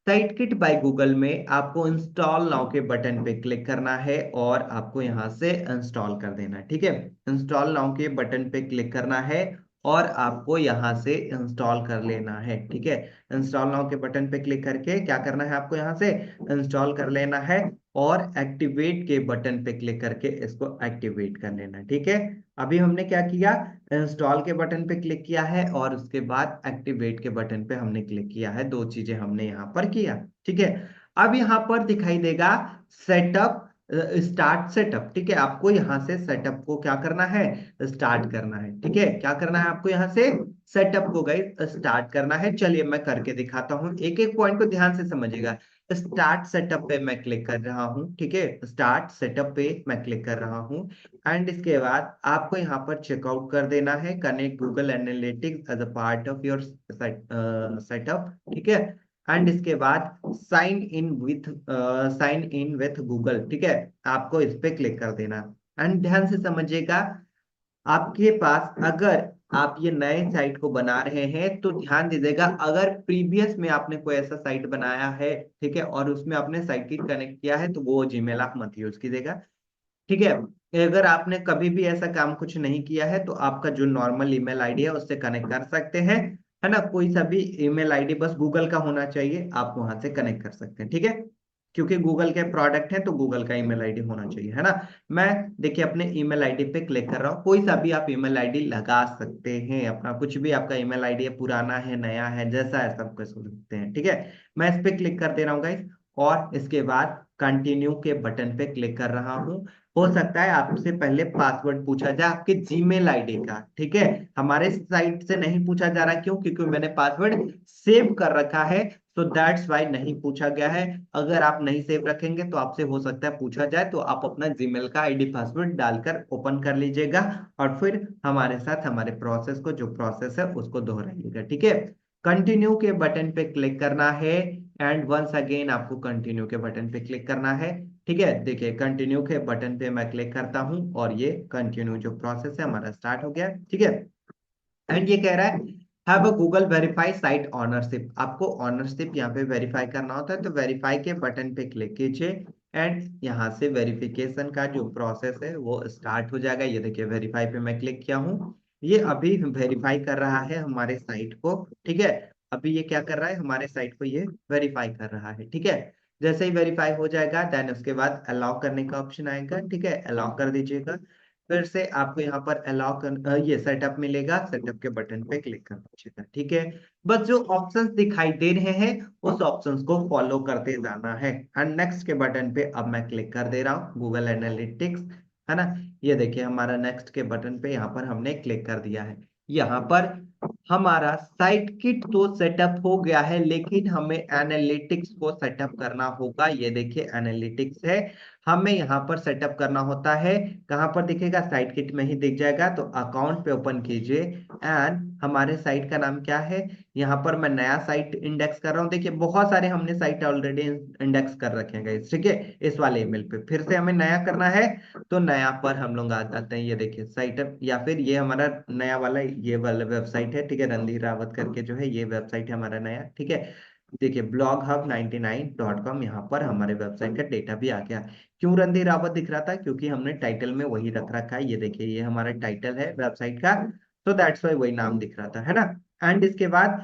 साइट किट बाय गूगल में आपको इंस्टॉल नाउ के बटन पे क्लिक करना है और आपको यहां से इंस्टॉल कर देना है। ठीक है, इंस्टॉल नाउ के बटन पे क्लिक करना है और आपको यहां से इंस्टॉल कर लेना है। ठीक है, इंस्टॉल नाउ के बटन पे क्लिक करके क्या करना है, आपको यहां से इंस्टॉल कर लेना है और एक्टिवेट के बटन पे क्लिक करके इसको एक्टिवेट कर लेना है। ठीक है, अभी हमने क्या किया, इंस्टॉल के बटन पे क्लिक किया है और उसके बाद एक्टिवेट के बटन पे हमने क्लिक किया है, दो चीजें हमने यहाँ पर किया। ठीक है, अब यहाँ पर दिखाई देगा सेटअप, स्टार्ट सेटअप। ठीक है, आपको यहाँ से सेटअप को क्या करना है, स्टार्ट करना है। ठीक है, क्या करना है आपको यहाँ से सेटअप को गाइस स्टार्ट करना है। चलिए मैं करके दिखाता हूँ, एक एक पॉइंट को ध्यान से समझिएगा। स्टार्ट सेटअप पे मैं क्लिक कर रहा हूँ। ठीक है, स्टार्ट सेटअप पे मैं क्लिक कर रहा हूँ एंड इसके बाद आपको यहाँ पर चेकआउट कर देना है, connect Google Analytics as a part of your setup. ठीक है, एंड इसके बाद साइन इन विथ गूगल। ठीक है, आपको इस पे क्लिक कर देना एंड ध्यान से समझिएगा। आपके पास अगर आप ये नए साइट को बना रहे हैं तो ध्यान दीजिएगा, अगर प्रीवियस में आपने कोई ऐसा साइट बनाया है, ठीक है, और उसमें आपने साइट की कनेक्ट किया है तो वो जीमेल आप मत यूज कीजिएगा। ठीक है, अगर आपने कभी भी ऐसा काम कुछ नहीं किया है तो आपका जो नॉर्मल ईमेल आईडी है उससे कनेक्ट कर सकते हैं, है ना, कोई सा भी ईमेल आईडी बस गूगल का होना चाहिए, आप वहां से कनेक्ट कर सकते हैं। ठीक है, क्योंकि गूगल के प्रोडक्ट है तो गूगल का ईमेल आईडी होना चाहिए, है ना। मैं देखिए अपने ईमेल आईडी पे क्लिक कर रहा हूँ, कोई सा भी आप ईमेल आईडी लगा सकते हैं अपना, कुछ भी आपका ईमेल आईडी है, पुराना है नया है जैसा है सब कुछ हो सकते हैं। ठीक है, मैं इस पे क्लिक कर दे रहा हूँ गाइस और इसके बाद कंटिन्यू के बटन पे क्लिक कर रहा हूँ। हो सकता है आपसे पहले पासवर्ड पूछा जाए आपके जीमेल आईडी का। ठीक है, हमारे साइट से नहीं पूछा जा रहा, क्यों, क्योंकि मैंने पासवर्ड सेव कर रखा है, तो दैट्स वाई नहीं पूछा गया है। अगर आप नहीं सेव रखेंगे तो आपसे हो सकता है पूछा जाए, तो आप अपना जीमेल का आईडी पासवर्ड डालकर ओपन कर लीजिएगा और फिर हमारे साथ हमारे प्रोसेस को, जो प्रोसेस है उसको दोहराइएगा। ठीक है, कंटिन्यू के बटन पे क्लिक करना है एंड वंस अगेन आपको कंटिन्यू के बटन पे क्लिक करना है। ठीक है, देखिए कंटिन्यू के बटन पे मैं क्लिक करता हूं और ये कंटिन्यू जो प्रोसेस है हमारा स्टार्ट हो गया। ठीक है, एंड ये कह रहा है have a Google verify site ownership, आपको ऑनरशिप यहाँ पे वेरीफाई करना होता है, तो वेरीफाई के बटन पे क्लिक कीजिए एंड यहाँ से वेरिफिकेशन का जो प्रोसेस है वो स्टार्ट हो जाएगा। ये देखिए वेरीफाई पे मैं क्लिक किया हूँ, ये अभी वेरीफाई कर रहा है हमारे साइट को। ठीक है, अभी ये क्या कर रहा है, हमारे साइट को ये वेरीफाई कर रहा है। ठीक है, जैसे ही वेरीफाई हो जाएगा देन उसके बाद अलाउ करने का ऑप्शन आएगा। ठीक है, अलाउ कर दीजिएगा, फिर से आपको यहाँ पर अलाउ कर ये सेटअप मिलेगा, सेटअप के बटन पे क्लिक कर दीजिएगा। ठीक है, बस जो ऑप्शंस दिखाई दे रहे हैं उस ऑप्शंस को फॉलो करते जाना है एंड नेक्स्ट के बटन पे अब मैं क्लिक कर दे रहा हूँ, गूगल एनालिटिक्स, है ना। ये देखिए हमारा नेक्स्ट के बटन पे यहाँ पर हमने क्लिक कर दिया है। यहाँ पर हमारा साइट किट तो सेटअप हो गया है, लेकिन हमें एनालिटिक्स को सेटअप करना होगा। ये देखिए एनालिटिक्स है, हमें यहाँ पर सेटअप करना होता है। कहाँ पर दिखेगा, साइट किट में ही दिख जाएगा, तो अकाउंट पे ओपन कीजिए एंड हमारे साइट का नाम क्या है, यहाँ पर मैं नया साइट इंडेक्स कर रहा हूँ। देखिए बहुत सारे हमने साइट ऑलरेडी इंडेक्स कर रखे हैं गाइस। ठीक है, इस वाले ईमेल पे फिर से हमें नया करना है, तो नया पर हम लोग आ जाते हैं। ये देखिए साइट या फिर ये हमारा नया वाला ये वाला वेबसाइट है। ठीक है, रणधीर रावत करके जो है ये वेबसाइट है हमारा नया। ठीक है, देखिए ब्लॉग हब 99.com, यहाँ पर हमारे वेबसाइट का डेटा भी आ गया। क्यों रणधीर रावत दिख रहा था, क्योंकि हमने टाइटल में वही रख रखा है। ये देखिए ये हमारा टाइटल है वेबसाइट का, तो दैट्स वाई वही नाम दिख रहा था, है ना। एंड इसके बाद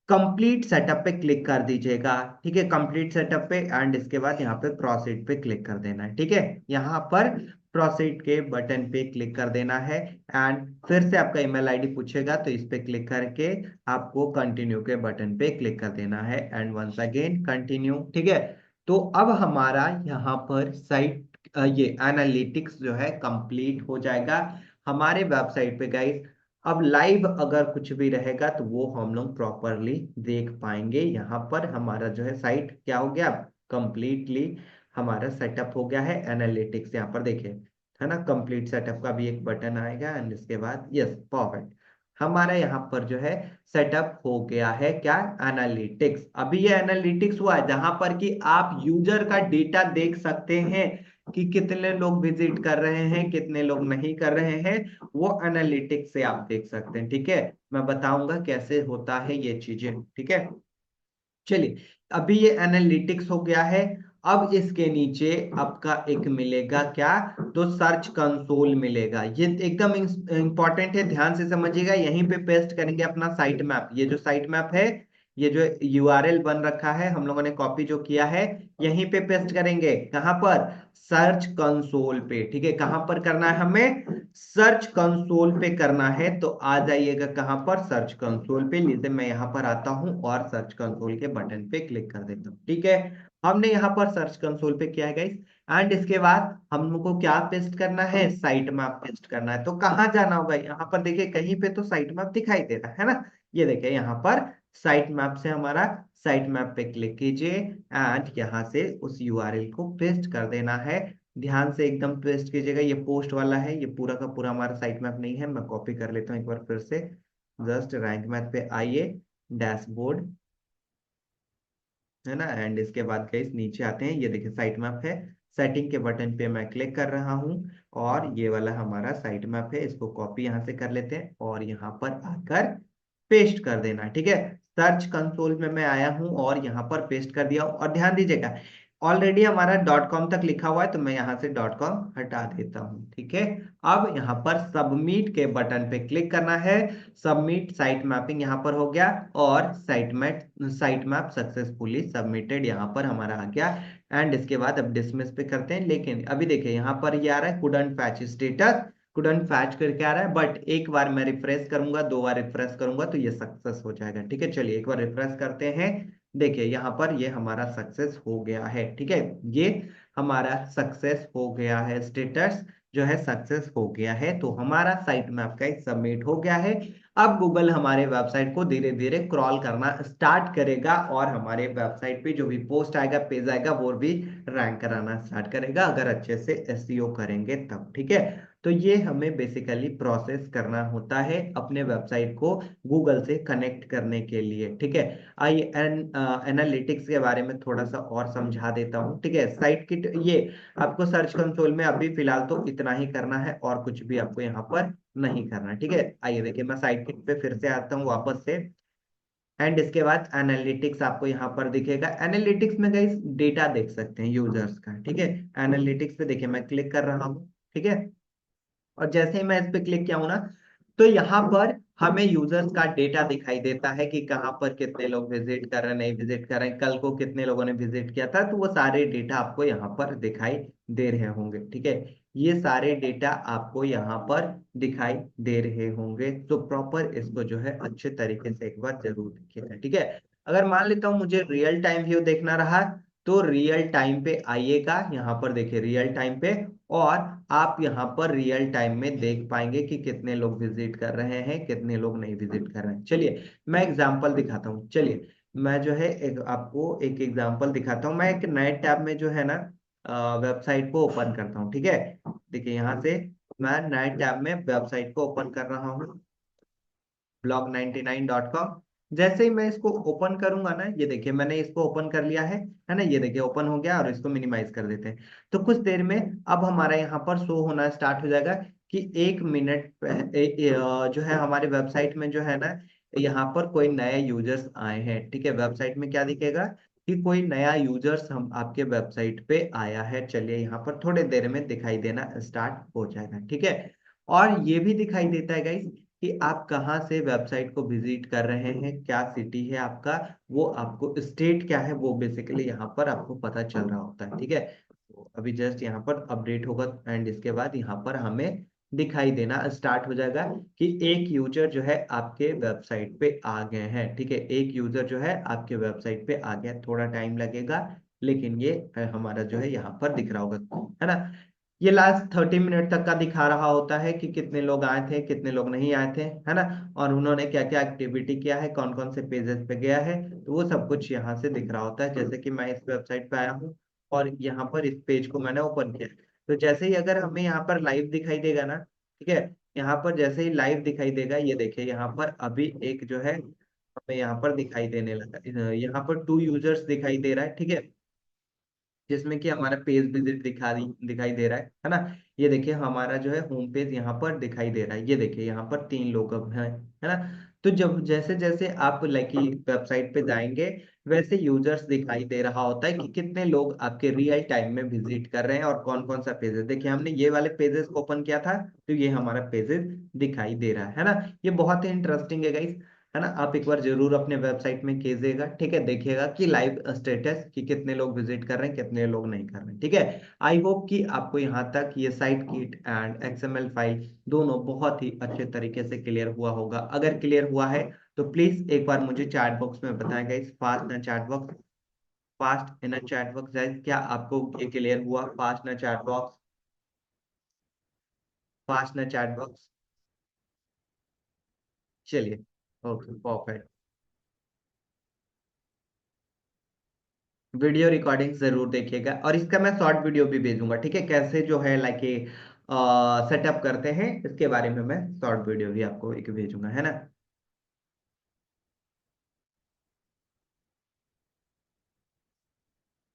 कंप्लीट सेटअप पे क्लिक कर दीजिएगा। ठीक है, कंप्लीट सेटअप पे एंड इसके बाद यहाँ पे प्रोसीड पे क्लिक कर देना है। ठीक है, यहाँ पर प्रोसीड के बटन पे क्लिक कर देना है एंड फिर से आपका ईमेल आईडी पूछेगा, तो इस पे क्लिक करके आपको कंटिन्यू के बटन पे क्लिक कर देना है एंड वंस अगेन कंटिन्यू। ठीक है, तो अब हमारा यहाँ पर साइट ये एनालिटिक्स जो है कंप्लीट हो जाएगा हमारे वेबसाइट पे गाइस। अब लाइव अगर कुछ भी रहेगा तो वो हम लोग प्रॉपरली देख पाएंगे। यहाँ पर हमारा जो है साइट क्या हो गया, कंप्लीटली हमारा सेटअप हो गया है एनालिटिक्स। यहाँ पर देखिए, है ना, कंप्लीट सेटअप का भी एक बटन आएगा एंड इसके बाद यस परफेक्ट, हमारा यहाँ पर जो है सेटअप हो गया है क्या, एनालिटिक्स। अभी ये एनालिटिक्स हुआ है जहां पर कि आप यूजर का डेटा देख सकते हैं कि कितने लोग विजिट कर रहे हैं, कितने लोग नहीं कर रहे हैं, वो एनालिटिक्स से आप देख सकते हैं। ठीक है, मैं बताऊंगा कैसे होता है ये चीजें। ठीक है, चलिए अभी ये एनालिटिक्स हो गया है। अब इसके नीचे आपका एक मिलेगा क्या, तो सर्च कंसोल मिलेगा। ये एकदम इंपॉर्टेंट है, ध्यान से समझिएगा। यहीं पे पेस्ट करेंगे अपना साइट मैप। ये जो साइट मैप है, ये जो यूआरएल बन रखा है, हम लोगों ने कॉपी जो किया है, यहीं पे पेस्ट करेंगे। कहां पर, सर्च कंसोल पे। ठीक है, कहां पर करना है हमें, सर्च कंसोल पे करना है। तो आ जाइएगा कहां पर, सर्च कंसोल पे। जैसे मैं यहां पर आता हूं और सर्च कंसोल के बटन पे क्लिक कर देता हूं। ठीक है, हमने यहाँ पर सर्च कंसोल पे किया है गाइस। एंड इसके बाद हमको क्या पेस्ट करना है, साइट मैप पेस्ट करना है। तो कहाँ जाना होगा, यहाँ पर देखिए कहीं पे तो साइट मैप दिखाई दे रहा है ना। ये देखिए यहाँ पर साइट मैप से हमारा साइट मैप पे क्लिक कीजिए एंड यहाँ से उस यूआरएल को पेस्ट कर देना है। ध्यान से एकदम पेस्ट कीजिएगा। ये पोस्ट वाला है, ये पूरा का पूरा हमारा साइट मैप नहीं है। मैं कॉपी कर लेता हूँ एक बार फिर से। जस्ट रैंक मैथ पे आइए, डैशबोर्ड, है ना। एंड इसके बाद गाइस नीचे आते हैं, ये देखिए साइट मैप है। सेटिंग के बटन पे मैं क्लिक कर रहा हूँ और ये वाला हमारा साइट मैप है। इसको कॉपी यहाँ से कर लेते हैं और यहाँ पर आकर पेस्ट कर देना है। ठीक है, सर्च कंसोल में मैं आया हूँ और यहाँ पर पेस्ट कर दिया हूँ। और ध्यान दीजिएगा, ऑलरेडी हमारा डॉट कॉम तक लिखा हुआ है, तो मैं यहाँ से डॉट कॉम हटा देता हूँ। ठीक है, अब यहाँ पर सबमिट के बटन पे क्लिक करना है। सबमिट साइट मैपिंग यहाँ पर हो गया और साइट मैप सक्सेसफुली सबमिटेड यहाँ पर हमारा आ गया। एंड इसके बाद अब डिसमिस पे करते हैं। लेकिन अभी देखिए यहाँ पर ये आ रहा है couldn't fetch status, couldn't fetch करके आ रहा है। बट एक बार मैं रिफ्रेश करूंगा, दो बार रिफ्रेश करूंगा तो ये सक्सेस हो जाएगा। ठीक है, चलिए एक बार रिफ्रेश करते हैं। देखिए यहाँ पर ये हमारा सक्सेस हो गया है। ठीक है, ये हमारा सक्सेस हो गया है, स्टेटस जो है सक्सेस हो गया है। तो हमारा साइट मैप का सबमिट हो गया है। अब गूगल हमारे वेबसाइट को धीरे धीरे क्रॉल करना स्टार्ट करेगा और हमारे वेबसाइट पे जो भी पोस्ट आएगा, पेज आएगा, वो भी रैंक कराना स्टार्ट करेगा, अगर अच्छे से एसईओ करेंगे तब। ठीक है, तो ये हमें बेसिकली प्रोसेस करना होता है अपने वेबसाइट को गूगल से कनेक्ट करने के लिए। ठीक है, आइए एनालिटिक्स के बारे में थोड़ा सा और समझा देता हूँ। ठीक है, साइट किट, ये आपको सर्च कंसोल में अभी फिलहाल तो इतना ही करना है और कुछ भी आपको यहाँ पर नहीं करना। ठीक है, आइए देखिए मैं साइट किट पे फिर से आता हूँ वापस से। एंड इसके बाद एनालिटिक्स आपको यहाँ पर दिखेगा। एनालिटिक्स में गाइस डेटा देख सकते हैं यूजर्स का। ठीक है, एनालिटिक्स पे देखिए मैं क्लिक कर रहा हूँ। ठीक है, और जैसे ही मैं इस पे क्लिक किया हूं ना, तो यहाँ पर हमें यूजर्स का डेटा दिखाई देता है कि कहाँ पर कितने लोग विजिट कर रहे हैं, नहीं विजिट कर रहे हैं, कल को कितने लोगों ने विजिट किया था। तो वो सारे डेटा आपको यहाँ पर दिखाई दे रहे होंगे। ठीक है, ये सारे डेटा आपको यहाँ पर दिखाई दे रहे होंगे। तो प्रॉपर इसको जो है अच्छे तरीके से एक बार जरूर देखिएगा। ठीक है, अगर मान लेता हूँ मुझे रियल टाइम व्यू देखना रहा, तो रियल टाइम पे आइएगा। यहाँ पर देखिए रियल टाइम पे, और आप यहाँ पर रियल टाइम में देख पाएंगे कि कितने लोग विजिट कर रहे हैं, कितने लोग नहीं विजिट कर रहे हैं। चलिए मैं एग्जांपल दिखाता हूँ। चलिए मैं जो है एक आपको एक एग्जांपल दिखाता हूँ। मैं एक नए टैब में जो है ना वेबसाइट को ओपन करता हूँ। ठीक है, देखिए यहाँ से मैं नए टैब में वेबसाइट को ओपन कर रहा हूँ, blog99.com। जैसे ही मैं इसको ओपन करूंगा ना, ये देखिए मैंने इसको ओपन कर लिया है ना। ये देखिए ओपन हो गया और इसको मिनिमाइज कर देते हैं। तो कुछ देर में अब हमारा यहाँ पर शो होना स्टार्ट हो जाएगा कि 1 मिनट जो है हमारे वेबसाइट में जो है ना, यहाँ पर कोई नए यूजर्स आए हैं। ठीक है, वेबसाइट में क्या दिखेगा कि कोई नया यूजर्स हम आपके वेबसाइट पे आया है। चलिए यहाँ पर थोड़े देर में दिखाई देना स्टार्ट हो जाएगा। ठीक है, और ये भी दिखाई देता है गाइस कि आप कहाँ से वेबसाइट को विजिट कर रहे हैं, क्या सिटी है आपका, वो आपको स्टेट क्या है, वो बेसिकली यहाँ पर आपको पता चल रहा होता है। ठीक है, तो अभी जस्ट यहाँ पर अपडेट होगा एंड इसके बाद यहाँ पर हमें दिखाई देना स्टार्ट हो जाएगा कि एक यूजर जो है आपके वेबसाइट पे आ गए हैं। ठीक है, एक यूजर जो है आपके वेबसाइट पे आ गया। थोड़ा टाइम लगेगा लेकिन ये हमारा जो है यहाँ पर दिख रहा होगा, है ना। ये लास्ट 30 मिनट तक का दिखा रहा होता है कि कितने लोग आए थे, कितने लोग नहीं आए थे, है ना। और उन्होंने क्या क्या एक्टिविटी किया है, कौन कौन से पेजेस पे गया है, तो वो सब कुछ यहाँ से दिख रहा होता है। जैसे कि मैं इस वेबसाइट पे आया हूँ और यहाँ पर इस पेज को मैंने ओपन किया, तो जैसे ही अगर हमें यहाँ पर लाइव दिखाई देगा ना, ठीक है, यहाँ पर जैसे ही लाइव दिखाई देगा, ये देखिए यहाँ पर अभी एक जो है हमें यहाँ पर दिखाई देने लगा। यहाँ पर 2 यूजर्स दिखाई दे रहा है। ठीक है, जिसमें कि हमारा पेज विजिट दिखाई दे रहा है ना। ये देखिए हमारा जो है होम पेज यहाँ पर दिखाई दे रहा है। ये देखिए यहाँ पर 3 लोग अब हैं, है ना। तो जब जैसे जैसे आप लाइक वेबसाइट पे जाएंगे, वैसे यूजर्स दिखाई दे रहा होता है कि कितने लोग आपके रियल टाइम में विजिट कर रहे हैं और कौन कौन सा पेजेस। देखिए हमने ये वाले पेजेस को ओपन किया था, तो ये हमारा पेजेस दिखाई दे रहा है ना। ये बहुत ही इंटरेस्टिंग है गाइस, है ना। आप एक बार जरूर अपने वेबसाइट में कीजिएगा, ठीक है। देखिएगा कि लाइव स्टेटस कि कितने लोग विजिट कर रहे हैं, कितने लोग नहीं कर रहे हैं, ठीक है। आई होप कि आपको यहाँ तक ये site kit and XML file दोनों बहुत ही अच्छे तरीके से क्लियर हुआ होगा। अगर क्लियर हुआ है तो प्लीज एक बार मुझे चैट बॉक्स में बताएं गाइस, फास्ट ना chat box, fast in chat box guys, क्या आपको ये क्लियर हुआ? फास्ट ना चैट बॉक्स, फास्ट ना चैट बॉक्स। चलिए, ओके परफेक्ट। वीडियो रिकॉर्डिंग जरूर देखिएगा और इसका मैं शॉर्ट वीडियो भी भेजूंगा, ठीक है। कैसे जो है लाइक सेटअप करते हैं इसके बारे में मैं शॉर्ट वीडियो भी आपको एक भेजूंगा, है ना।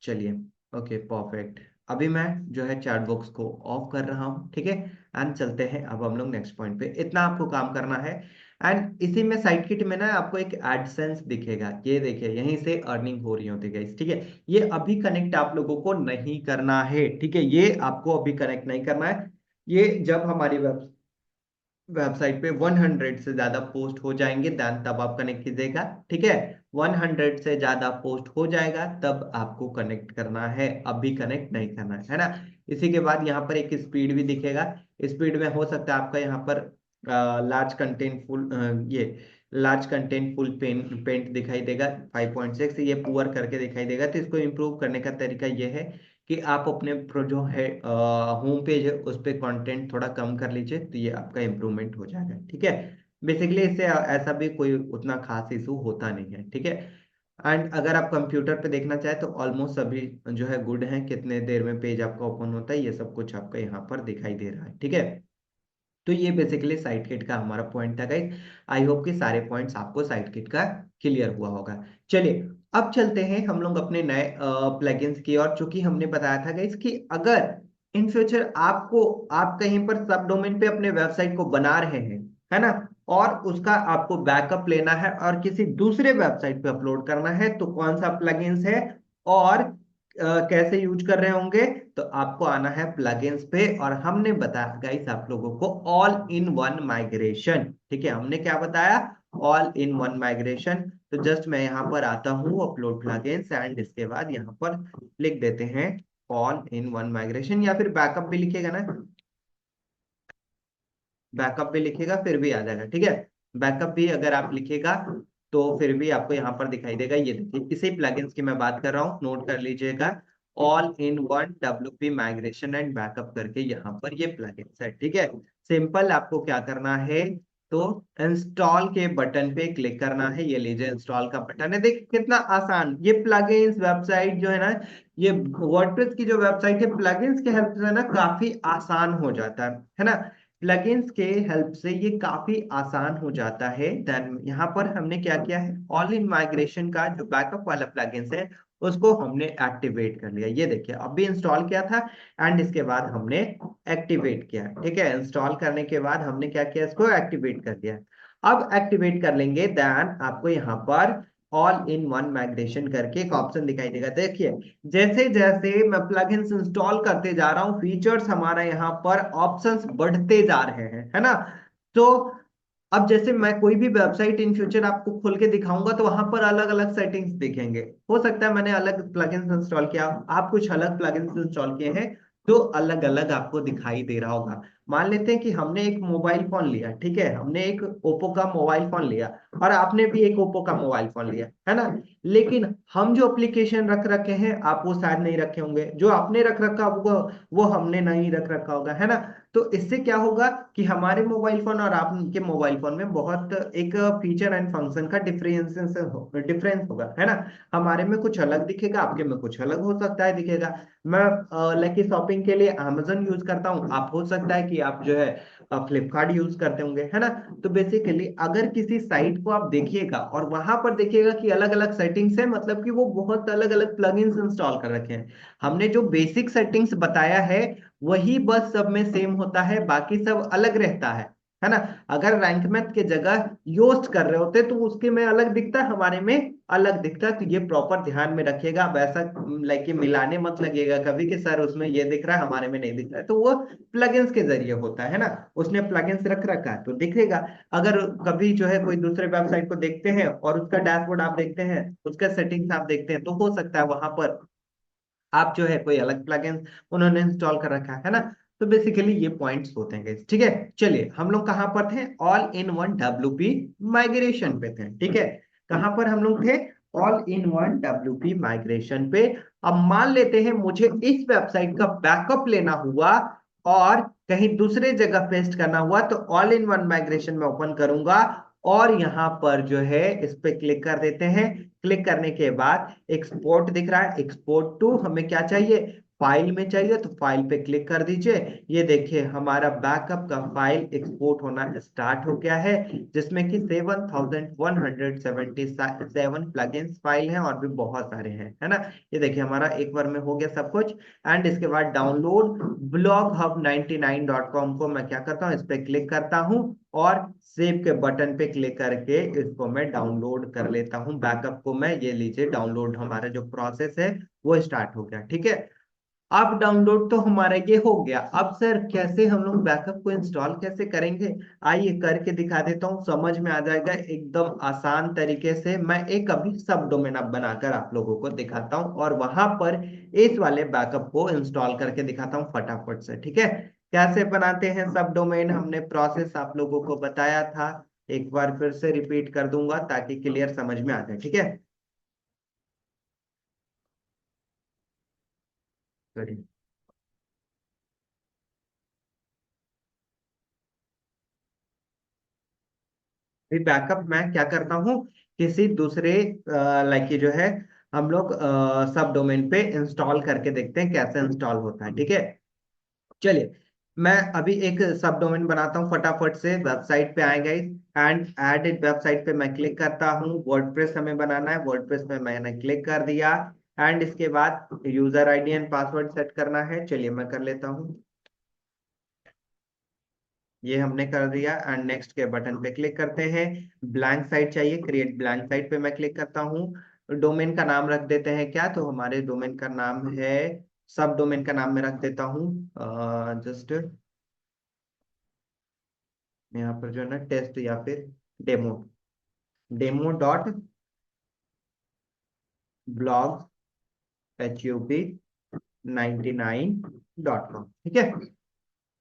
चलिए, ओके परफेक्ट। अभी मैं जो है चैट बॉक्स को ऑफ कर रहा हूँ, ठीक है। एंड चलते हैं अब हम लोग नेक्स्ट पॉइंट पे। इतना आपको काम करना है। एंड इसी में साइड किट में ना आपको एक एडसेंस दिखेगा, ये देखिए यहीं से अर्निंग हो रही होती है, ठीक है। ये अभी कनेक्ट आप लोगों को नहीं करना है, ठीक है। ये आपको अभी कनेक्ट नहीं करना है। ये जब हमारी वेबसाइट पे 100 से ज्यादा पोस्ट हो जाएंगे देन तब आप कनेक्ट कीजिएगा, ठीक है। 100 से ज्यादा पोस्ट हो जाएगा तब आपको कनेक्ट करना है, अभी कनेक्ट नहीं करना है ना। इसी के बाद यहाँ पर एक स्पीड भी दिखेगा। स्पीड में हो सकता है आपका यहाँ पर लार्ज कंटेंट फुल, ये लार्ज कंटेंट फुल पेंट दिखाई देगा 5.6, ये पुअर करके दिखाई देगा। तो इसको इम्प्रूव करने का तरीका ये है कि आप अपने जो है होम पेज है उस पे कंटेंट थोड़ा कम कर लीजिए, तो ये आपका इम्प्रूवमेंट हो जाएगा, ठीक है। बेसिकली इससे ऐसा भी कोई उतना खास इशू होता नहीं है, ठीक है। एंड अगर आप कंप्यूटर पे देखना चाहें तो ऑलमोस्ट सभी जो है गुड है, कितने देर में पेज आपका ओपन होता है ये सब कुछ आपका यहाँ पर दिखाई दे रहा है, ठीक है। तो ये बेसिकली साइट किट का हमारा पॉइंट था गाइस। आई होप कि सारे पॉइंट्स आपको साइट किट का क्लियर हुआ होगा। चलिए, अब चलते हैं हम लोग अपने नए प्लगइन्स की और। चूंकि हमने बताया था गाइस कि अगर इन फ्यूचर आपको, आप कहीं पर सब डोमेन पे अपने वेबसाइट को बना रहे हैं, है ना, और उसका आपको बैकअप लेना है और किसी दूसरे वेबसाइट पे अपलोड करना है, तो कौन सा प्लगइन्स है और कैसे यूज कर रहे होंगे, तो आपको आना है प्लगइन्स पे। और हमने बताया गाइस आप लोगों को ऑल इन वन माइग्रेशन, ठीक है। हमने क्या बताया? All in one migration. तो जस्ट मैं यहाँ पर आता हूँ अपलोड प्लगइन्स एंड इसके बाद यहाँ पर लिख देते हैं ऑल इन वन माइग्रेशन, या फिर बैकअप भी लिखेगा ना, बैकअप भी लिखेगा फिर भी आ जाएगा, ठीक है। बैकअप भी अगर आप लिखेगा तो फिर भी आपको यहाँ पर दिखाई देगा। ये देखिए इसी प्लगइन्स की मैं बात कर रहा हूँ, नोट कर लीजिएगा। All in one WP migration and backup करके यहाँ पर ये प्लगइन्स है, ठीक है। सिंपल आपको क्या करना है, तो इंस्टॉल के बटन पे क्लिक करना है। ये लीजिए इंस्टॉल का बटन है, देखिए कितना आसान। ये प्लगइन्स वेबसाइट जो है ना, ये वर्डप्रेस की जो वेबसाइट है प्लगइन्स के हेल्प से ना काफी आसान हो जाता है ना। प्लगइन्स के हेल्प से ये काफी आसान हो जाता है। देन यहाँ पर हमने क्या किया है, ऑल इन माइग्रेशन का जो बैकअप वाला प्लगइन्स है उसको हमने एक्टिवेट कर लिया। ये देखिए अभी इंस्टॉल किया था एंड इसके बाद हमने एक्टिवेट किया, ठीक है। इंस्टॉल करने के बाद हमने क्या किया, इसको एक्टिवेट कर दिया। अब एक्टिवेट कर लेंगे देन आपको यहाँ पर ऑल इन वन माइग्रेशन करके एक ऑप्शन दिखाई देगा। देखिए जैसे जैसे मैं प्लगइन्स इंस्टॉल करते जा रहा हूँ, फीचर्स हमारा यहाँ पर ऑप्शंस बढ़ते जा रहे हैं, है ना। तो अब जैसे मैं कोई भी वेबसाइट इन फ्यूचर आपको खोल के दिखाऊंगा तो वहां पर अलग अलग सेटिंग्स दिखेंगे। हो सकता है मैंने अलग प्लगइन्स इंस्टॉल किया, आप कुछ अलग प्लगइन्स इंस्टॉल किए हैं, तो अलग अलग आपको दिखाई दे रहा होगा। मान लेते हैं कि हमने एक मोबाइल फोन लिया, ठीक है, हमने एक ओप्पो का मोबाइल फोन लिया और आपने भी एक ओप्पो का मोबाइल फोन लिया, है ना। लेकिन हम जो एप्लीकेशन रख रखे हैं आप वो शायद नहीं रखे होंगे, जो आपने रख रखा वो हमने नहीं रख रखा होगा, है ना। तो इससे क्या होगा कि हमारे मोबाइल फोन और आपके मोबाइल फोन में बहुत एक फीचर एंड फंक्शन का डिफरेंस होगा, है ना। हमारे में कुछ अलग दिखेगा, आपके में कुछ अलग हो सकता है दिखेगा। मैं लाइक शॉपिंग के लिए अमेजन यूज करता हूँ, आप हो सकता है कि आप जो है फ्लिपकार्ट यूज करते होंगे, है ना। तो बेसिकली अगर किसी साइट को आप देखिएगा और वहां पर देखिएगा कि अलग अलग सेटिंग्स है, मतलब कि वो बहुत अलग अलग प्लगइन्स इंस्टॉल कर रखे हैं। हमने जो बेसिक सेटिंग्स बताया है वही बस सब में सेम होता है, बाकी सब अलग रहता है। है ना। अगर रैंक मैथ के जगह योस्ट कर रहे होते तो उसके में अलग दिखता, हमारे में अलग दिखता। तो ये प्रॉपर ध्यान में रखिएगा। अब ऐसा लाइक कि मिलाने मत लगिएगा कभी कि सर उसमें ये दिख रहा है हमारे में नहीं दिख रहा है, तो वो प्लगइन्स के जरिए होता है ना। उसने प्लगइन्स रख रखा है तो दिखेगा। अगर कभी जो है कोई दूसरे वेबसाइट को देखते हैं और उसका डैशबोर्ड आप देखते हैं, उसका सेटिंग्स आप देखते हैं, तो हो सकता है वहां पर आप जो है कोई अलग प्लगइन उन्होंने इंस्टॉल कर रखा है ना। तो बेसिकली ये पॉइंट्स होते हैं guys, ठीक है। चलिए हम लोग कहां पर थे, all in one WP migration पे थे, ठीक है। कहां पर हम लोग थे, all in one WP migration पे। अब मान लेते हैं मुझे इस वेबसाइट का बैकअप लेना हुआ और कहीं दूसरे जगह पेस्ट करना हुआ, तो ऑल इन वन माइग्रेशन में ओपन करूंगा और यहां पर जो है इस पे क्लिक कर देते हैं। क्लिक करने के बाद एक्सपोर्ट दिख रहा है, एक्सपोर्ट टू हमें क्या चाहिए, फाइल में चाहिए, तो फाइल पे क्लिक कर दीजिए। ये देखिए हमारा बैकअप का फाइल एक्सपोर्ट होना स्टार्ट हो गया है, जिसमें कि 7177 प्लगइन्स फाइल हैं और भी बहुत सारे हैं, है ना। ये देखिए हमारा एक बार में हो गया सब कुछ। एंड इसके बाद डाउनलोड ब्लॉग हब 99.com को मैं क्या करता हूँ, इस पे क्लिक करता हूँ और सेव के बटन पे क्लिक करके इसको मैं डाउनलोड कर लेता हूँ। बैकअप को मैं, ये लीजिए डाउनलोड, हमारा जो प्रोसेस है वो स्टार्ट हो गया, ठीक है। अब डाउनलोड तो हमारा ये हो गया। अब सर कैसे हम लोग बैकअप को इंस्टॉल कैसे करेंगे, आइए करके दिखा देता हूँ, समझ में आ जाएगा एकदम आसान तरीके से। मैं एक अभी सब डोमेन अब बनाकर आप लोगों को दिखाता हूँ और वहां पर इस वाले बैकअप को इंस्टॉल करके दिखाता हूँ फटाफट से, ठीक है। कैसे बनाते हैं सब डोमेन, हमने प्रोसेस आप लोगों को बताया था, एक बार फिर से रिपीट कर दूंगा ताकि क्लियर समझ में आ जाए, ठीक है। चलिए, फिर बैकअप मैं क्या करता हूँ, किसी दूसरे लाइक जो है हम लोग सब डोमेन पे इंस्टॉल करके देखते हैं कैसे इंस्टॉल होता है, ठीक है। चलिए मैं अभी एक सब डोमेन बनाता हूँ फटाफट से। वेबसाइट पे आएगा एंड एड वेबसाइट पे मैं क्लिक करता हूँ। वर्डप्रेस हमें बनाना है, वर्डप्रेस में मैंने क्लिक कर दिया। एंड इसके बाद user ID and password set करना है, चलिए मैं कर लेता हूँ। ये हमने कर दिया एंड नेक्स्ट के बटन पे क्लिक करते हैं। ब्लैंक साइट चाहिए, क्रिएट ब्लैंक साइट पे मैं क्लिक करता हूँ। डोमेन का नाम रख देते हैं क्या, तो हमारे डोमेन का नाम है, सब डोमेन का नाम मैं रख देता हूँ जस्ट यहाँ पर जो है ना टेस्ट या फिर demo, demo dot blog HUB99.com, ठीक है।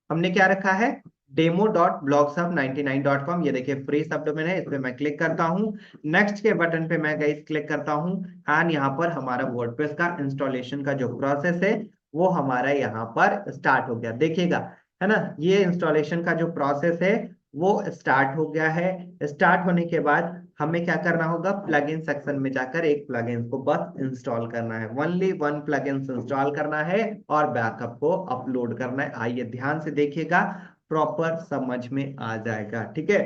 हमने क्या रखा है, demo.blogshub99.com। ये देखिए फ्री सब डोमेन है, इस पे मैं क्लिक करता हूँ। नेक्स्ट के बटन पे मैं गाइस क्लिक करता हूँ एंड यहाँ पर हमारा वर्डप्रेस का इंस्टॉलेशन का जो प्रोसेस है वो हमारा यहाँ पर स्टार्ट हो गया, देखिएगा, है ना। ये इंस्टॉलेशन का जो प्रोसेस है वो स्टार्ट हो गया है। स्टार्ट होने के बाद हमें क्या करना होगा, प्लगइन सेक्शन में जाकर एक प्लगइन को बस इंस्टॉल करना है, ओनली वन प्लगइन इंस्टॉल करना है और बैकअप को अपलोड करना है। आइए ध्यान से देखिएगा, प्रॉपर समझ में आ जाएगा, ठीक है।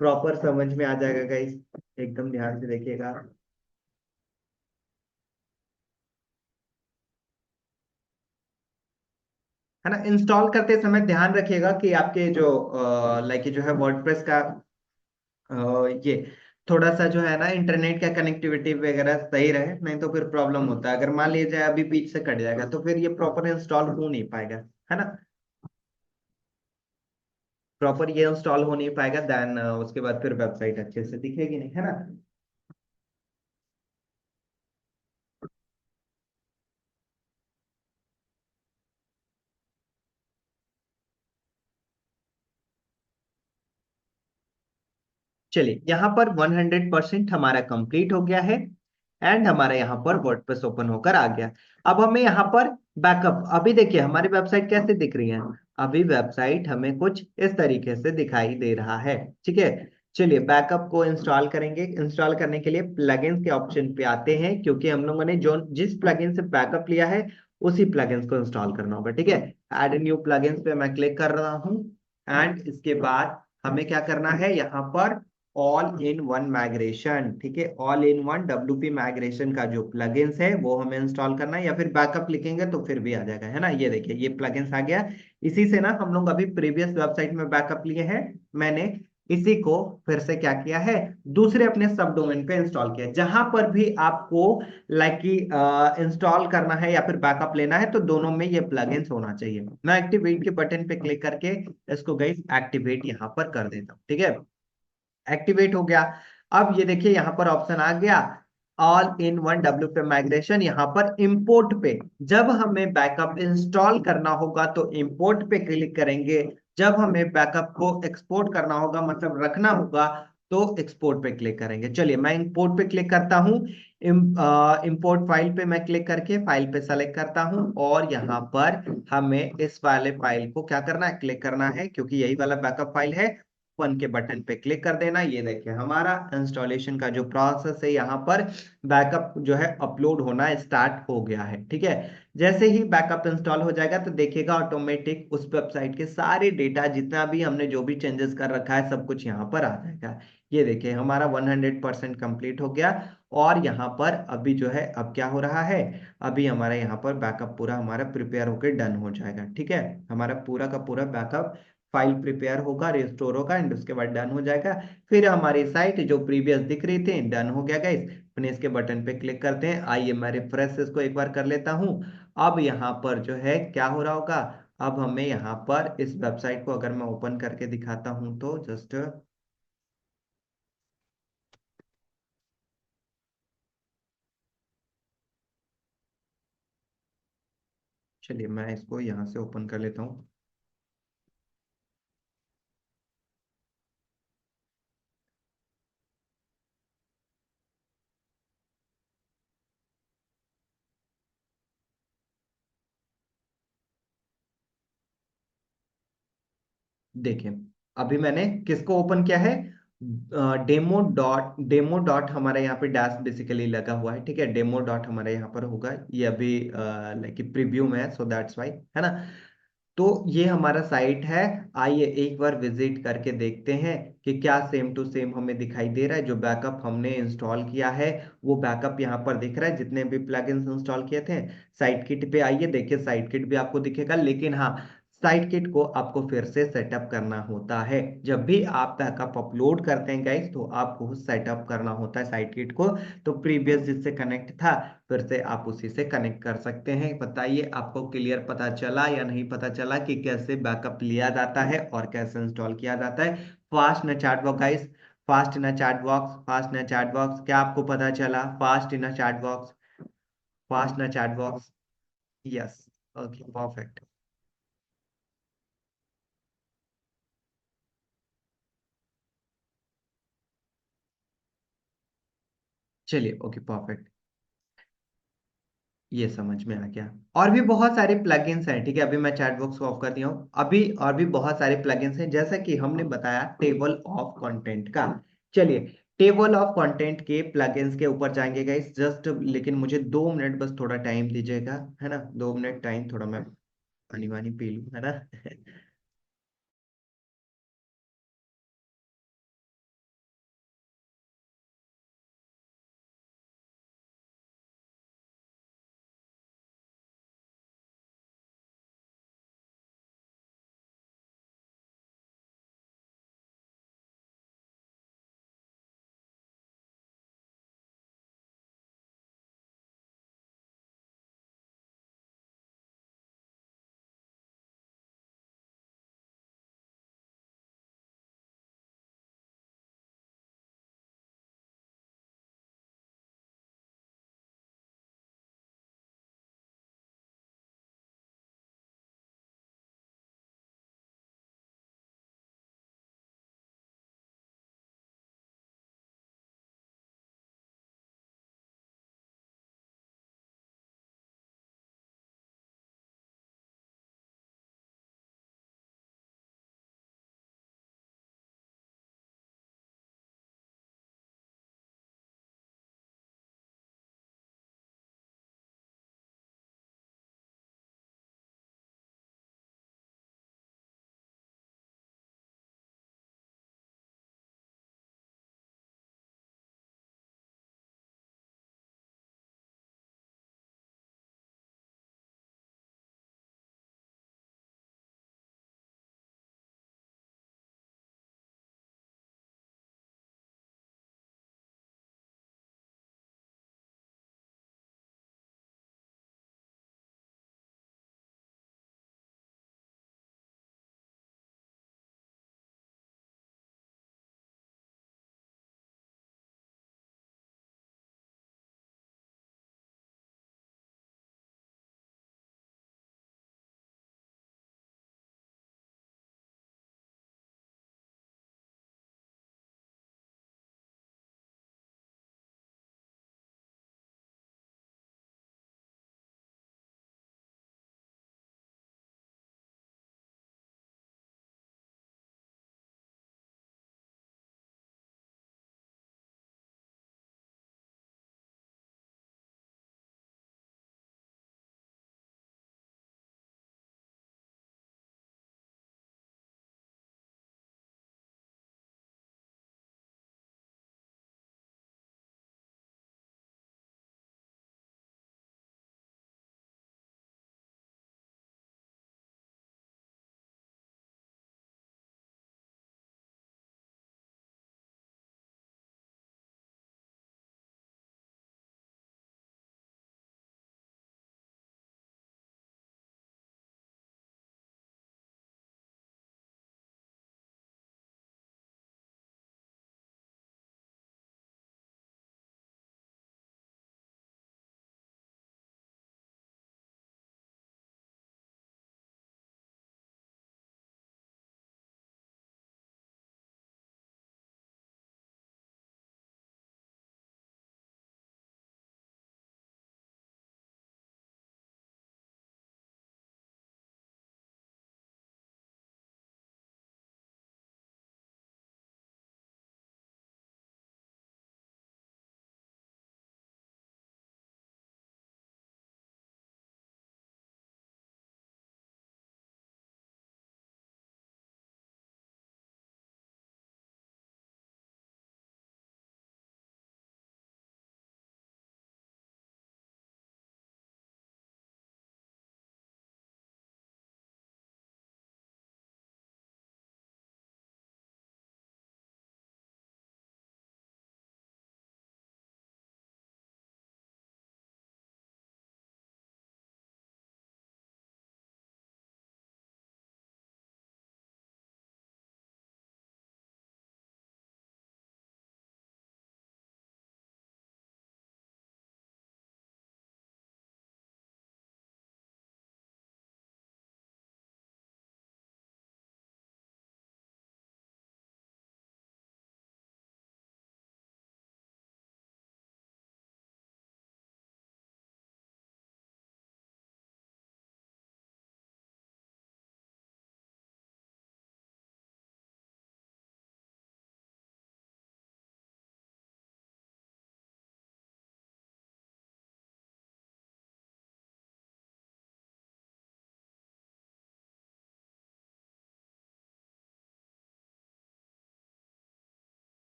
प्रॉपर समझ में आ जाएगा गाइस, एकदम ध्यान से देखिएगा। है ना, इंस्टॉल करते समय ध्यान रखिएगा कि आपके जो लाइक जो है वर्डप्रेस का ये थोड़ा सा जो है ना इंटरनेट का कनेक्टिविटी वगैरह सही रहे, नहीं तो फिर प्रॉब्लम होता है। अगर मान लीजिए अभी बीच से कट जाएगा तो फिर ये प्रॉपर इंस्टॉल हो नहीं पाएगा, है ना। प्रॉपर ये इंस्टॉल हो नहीं पाएगा, देन उसके बाद फिर वेबसाइट अच्छे से दिखेगी नहीं, है ना। चलिए यहाँ पर 100% हमारा कंप्लीट हो गया है एंड हमारा यहाँ पर वर्डप्रेस ओपन होकर आ गया। अब हमें यहाँ पर बैकअप, अभी देखिए हमारी वेबसाइट कैसे दिख रही है, अभी वेबसाइट हमें कुछ इस तरीके से दिखाई दे रहा है, ठीक है। चलिए बैकअप को इंस्टॉल करेंगे। इंस्टॉल करने के लिए प्लगइन्स के ऑप्शन पे आते हैं, क्योंकि हम लोगों ने जो जिस प्लगइन से बैकअप लिया है उसी प्लगइन्स को इंस्टॉल करना होगा, ठीक है। ऐड न्यू प्लगइन्स पे मैं क्लिक कर रहा हूँ एंड इसके बाद हमें क्या करना है, यहाँ पर ऑल इन वन माइग्रेशन, ठीक है, all in one WP migration का जो प्लगइन्स है वो हमें इंस्टॉल करना है, या फिर बैकअप लिखेंगे तो फिर भी आ जाएगा, है ना। ये देखिए ये प्लगइन्स आ गया। इसी से ना हम लोग अभी प्रीवियस वेबसाइट में बैकअप लिए हैं, मैंने इसी को फिर से क्या किया है, दूसरे अपने सब डोमेन पे इंस्टॉल किया। जहां पर भी आपको लाइक कि इंस्टॉल करना है या फिर बैकअप लेना है तो दोनों में ये प्लगइन्स होना चाहिए। मैं एक्टिवेट के बटन पे क्लिक करके इसको गाइस एक्टिवेट यहां पर कर देता हूं, ठीक है। एक्टिवेट हो गया। अब ये देखिए यहाँ पर ऑप्शन आ गया, all in one WP migration. यहाँ पर इंपोर्ट पे जब हमें बैकअप इंस्टॉल करना होगा तो इंपोर्ट पे क्लिक करेंगे, जब हमें बैकअप को एक्सपोर्ट करना होगा मतलब रखना होगा तो एक्सपोर्ट पे क्लिक करेंगे। चलिए मैं इंपोर्ट पे क्लिक करता हूँ। इंपोर्ट फाइल पे मैं क्लिक करके फाइल पे सेलेक्ट करता हूँ और यहाँ पर हमें इस वाले फाइल को क्या करना है, क्लिक करना है, क्योंकि यही वाला बैकअप फाइल है। ओपन के बटन पे क्लिक कर देना। ये देखिए हमारा इंस्टॉलेशन का जो प्रोसेस है यहाँ पर बैकअप जो है अपलोड होना स्टार्ट हो गया है, ठीक है। जैसे ही बैकअप इंस्टॉल हो जाएगा तो देखिएगा ऑटोमेटिक उस वेबसाइट के सारे डेटा जितना भी हमने जो भी चेंजेस कर रखा है सब कुछ यहाँ पर आ जाएगा। ये देखिए हमारा 100% कंप्लीट हो गया। और यहाँ पर अभी जो है अब क्या हो रहा है, अभी हमारा यहाँ पर बैकअप पूरा हमारा प्रिपेयर होकर डन हो जाएगा, ठीक है। हमारा पूरा का पूरा बैकअप फाइल प्रिपेयर होगा, रिस्टोर होगा एंड उसके बाद डन हो जाएगा। फिर हमारी साइट जो प्रीवियस दिख रही थी डन हो गया गाइस। फिनिश के बटन पे क्लिक करते हैं। आइए मैं रिफ्रेश इसको एक बार कर लेता हूँ। अब यहाँ पर जो है क्या हो रहा होगा, अब हमें यहाँ पर इस वेबसाइट को अगर मैं ओपन करके दिखाता हूँ तो जस्ट चलिए मैं इसको यहाँ से ओपन कर लेता हूँ। देखिए अभी मैंने किसको ओपन किया है, डेमो डॉट हमारे यहाँ पे डैश बेसिकली लगा हुआ है, ठीक है। डेमो डॉट हमारे यहाँ पर होगा, ये अभी लाइक प्रीव्यू में है, सो दैट्स वाई, है ना। तो ये हमारा साइट है। आइए एक बार विजिट करके देखते हैं कि क्या सेम टू सेम हमें दिखाई दे रहा है। जो बैकअप हमने इंस्टॉल किया है वो बैकअप यहाँ पर दिख रहा है, जितने भी प्लगइन्स इंस्टॉल किए थे। साइट किट पे आइए, देखिए साइट किट भी आपको दिखेगा, लेकिन हाँ साइट किट को आपको फिर से सेटअप करना होता है। जब भी आप बैकअप अपलोड करते हैं गाइस तो आपको सेटअप करना होता है साइट किट को। तो प्रीवियस जिससे कनेक्ट था फिर से आप उसी से कनेक्ट कर सकते हैं। बताइए आपको क्लियर पता चला या नहीं पता चला कि कैसे बैकअप लिया जाता है और कैसे इंस्टॉल किया जाता है। फास्ट न chat box guys, fast in chat box, fast in chat box, क्या आपको पता चला, fast in chat box, fast in chat box. Yes, okay perfect. चलिए ओके परफेक्ट, ये समझ में आ गया। और भी बहुत सारे प्लगइन्स हैं, ठीक है। अभी मैं चैट बॉक्स को ऑफ कर दिया हूँ। अभी और भी बहुत सारे प्लगइन्स हैं, जैसा कि हमने बताया टेबल ऑफ कंटेंट का। चलिए टेबल ऑफ कंटेंट के प्लगइन्स के ऊपर जाएंगे गाइस जस्ट, लेकिन मुझे 2 मिनट बस थोड़ा टाइम दीजिएगा, है ना। 2 मिनट टाइम, थोड़ा मैं पानी वानी पी लूँ, है ना।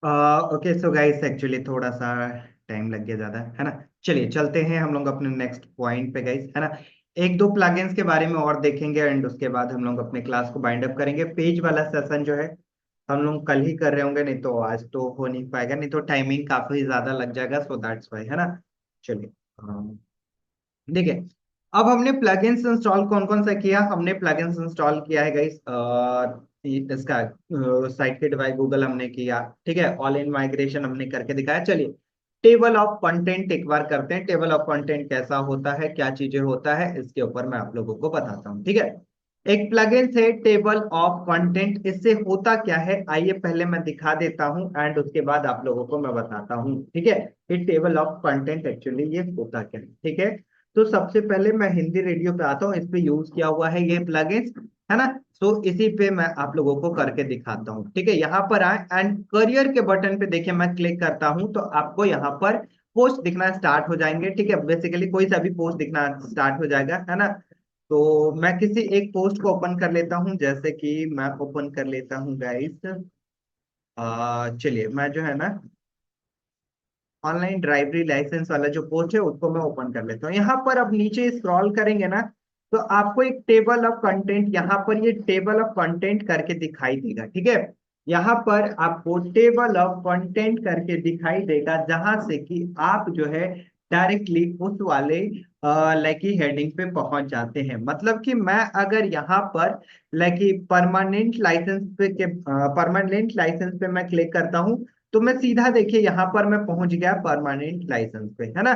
ओके सो गाइस एक्चुअली थोड़ा सा टाइम लग गया ज्यादा, है ना। चलिए चलते हैं हम लोग अपने नेक्स्ट पॉइंट पे गाइस, है ना। एक दो प्लगइन्स के बारे में और देखेंगे एंड उसके बाद हम लोग अपने क्लास को बाइंड अप करेंगे। पेज वाला सेशन जो है हम लोग कल ही कर रहे होंगे, नहीं तो आज तो हो नहीं पाएगा, नहीं तो टाइमिंग काफी ज्यादा लग जाएगा, सो दैट्स वाई, है ना। चलिए देखिए, अब हमने प्लगइन्स इंस्टॉल कौन कौन सा किया। हमने प्लगइन्स इंस्टॉल किया है गाइस, इसका साइट किट बाय गूगल हमने किया, ठीक है। ऑल इन माइग्रेशन हमने करके दिखाया। चलिए टेबल ऑफ कंटेंट एक बार करते हैं। टेबल ऑफ कंटेंट कैसा होता है, क्या चीजें होता है, इसके ऊपर मैं आप लोगों को बताता हूँ, ठीक है। एक प्लगइन है टेबल ऑफ कंटेंट, इससे होता क्या है आइए पहले मैं दिखा देता हूँ एंड उसके बाद आप लोगों को मैं बताता हूँ, ठीक है। ये टेबल ऑफ कंटेंट एक्चुअली ये होता क्या है, ठीक है। तो सबसे पहले मैं हिंदी रेडियो पे आता हूँ, इस पे यूज किया हुआ है ये प्लगइन्स, है ना। तो इसी पे मैं आप लोगों को करके दिखाता हूँ, ठीक है। यहाँ पर आए एंड करियर के बटन पे देखिए मैं क्लिक करता हूँ तो आपको यहाँ पर पोस्ट दिखना स्टार्ट हो जाएंगे, ठीक है। बेसिकली कोई सा भी पोस्ट दिखना स्टार्ट हो जाएगा, है ना। तो मैं किसी एक पोस्ट को ओपन कर लेता हूँ, जैसे कि मैं ओपन कर लेता हूँ गाइस, चलिए मैं जो है ना ऑनलाइन ड्राइवरी लाइसेंस वाला जो पोस्ट है उसको मैं ओपन कर लेता हूँ। यहाँ पर अब नीचे स्क्रॉल करेंगे ना तो आपको एक टेबल ऑफ कंटेंट, यहाँ पर ये टेबल ऑफ कंटेंट करके दिखाई देगा, ठीक है। यहाँ पर आपको टेबल ऑफ कंटेंट करके दिखाई देगा, जहां से कि आप जो है डायरेक्टली उस वाले लाइक हेडिंग पे पहुंच जाते हैं। मतलब कि मैं अगर यहाँ पर लाइक परमानेंट लाइसेंस पे मैं क्लिक करता हूँ तो मैं सीधा देखिए यहाँ पर मैं पहुंच गया परमानेंट लाइसेंस पे, है ना।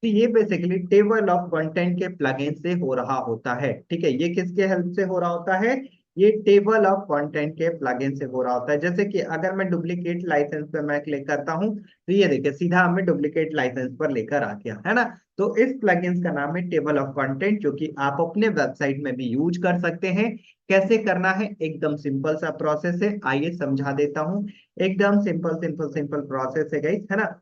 तो ये बेसिकली टेबल ऑफ कंटेंट के प्लगइन से हो रहा होता है, ठीक है। ये किसके हेल्प से हो रहा होता है, ये टेबल ऑफ कंटेंट के प्लगइन से हो रहा होता है। जैसे कि अगर मैं डुप्लीकेट लाइसेंस पे मैं क्लिक करता हूँ तो ये देखिए सीधा हमें डुप्लीकेट लाइसेंस पर लेकर आ गया, है ना। तो इस प्लगइन्स का नाम है टेबल ऑफ कंटेंट, जो कि आप अपने वेबसाइट में भी यूज कर सकते हैं। कैसे करना है, एकदम सिंपल सा प्रोसेस है, आइए समझा देता हूँ। एकदम सिंपल सिंपल सिंपल प्रोसेस है गाइस, है ना।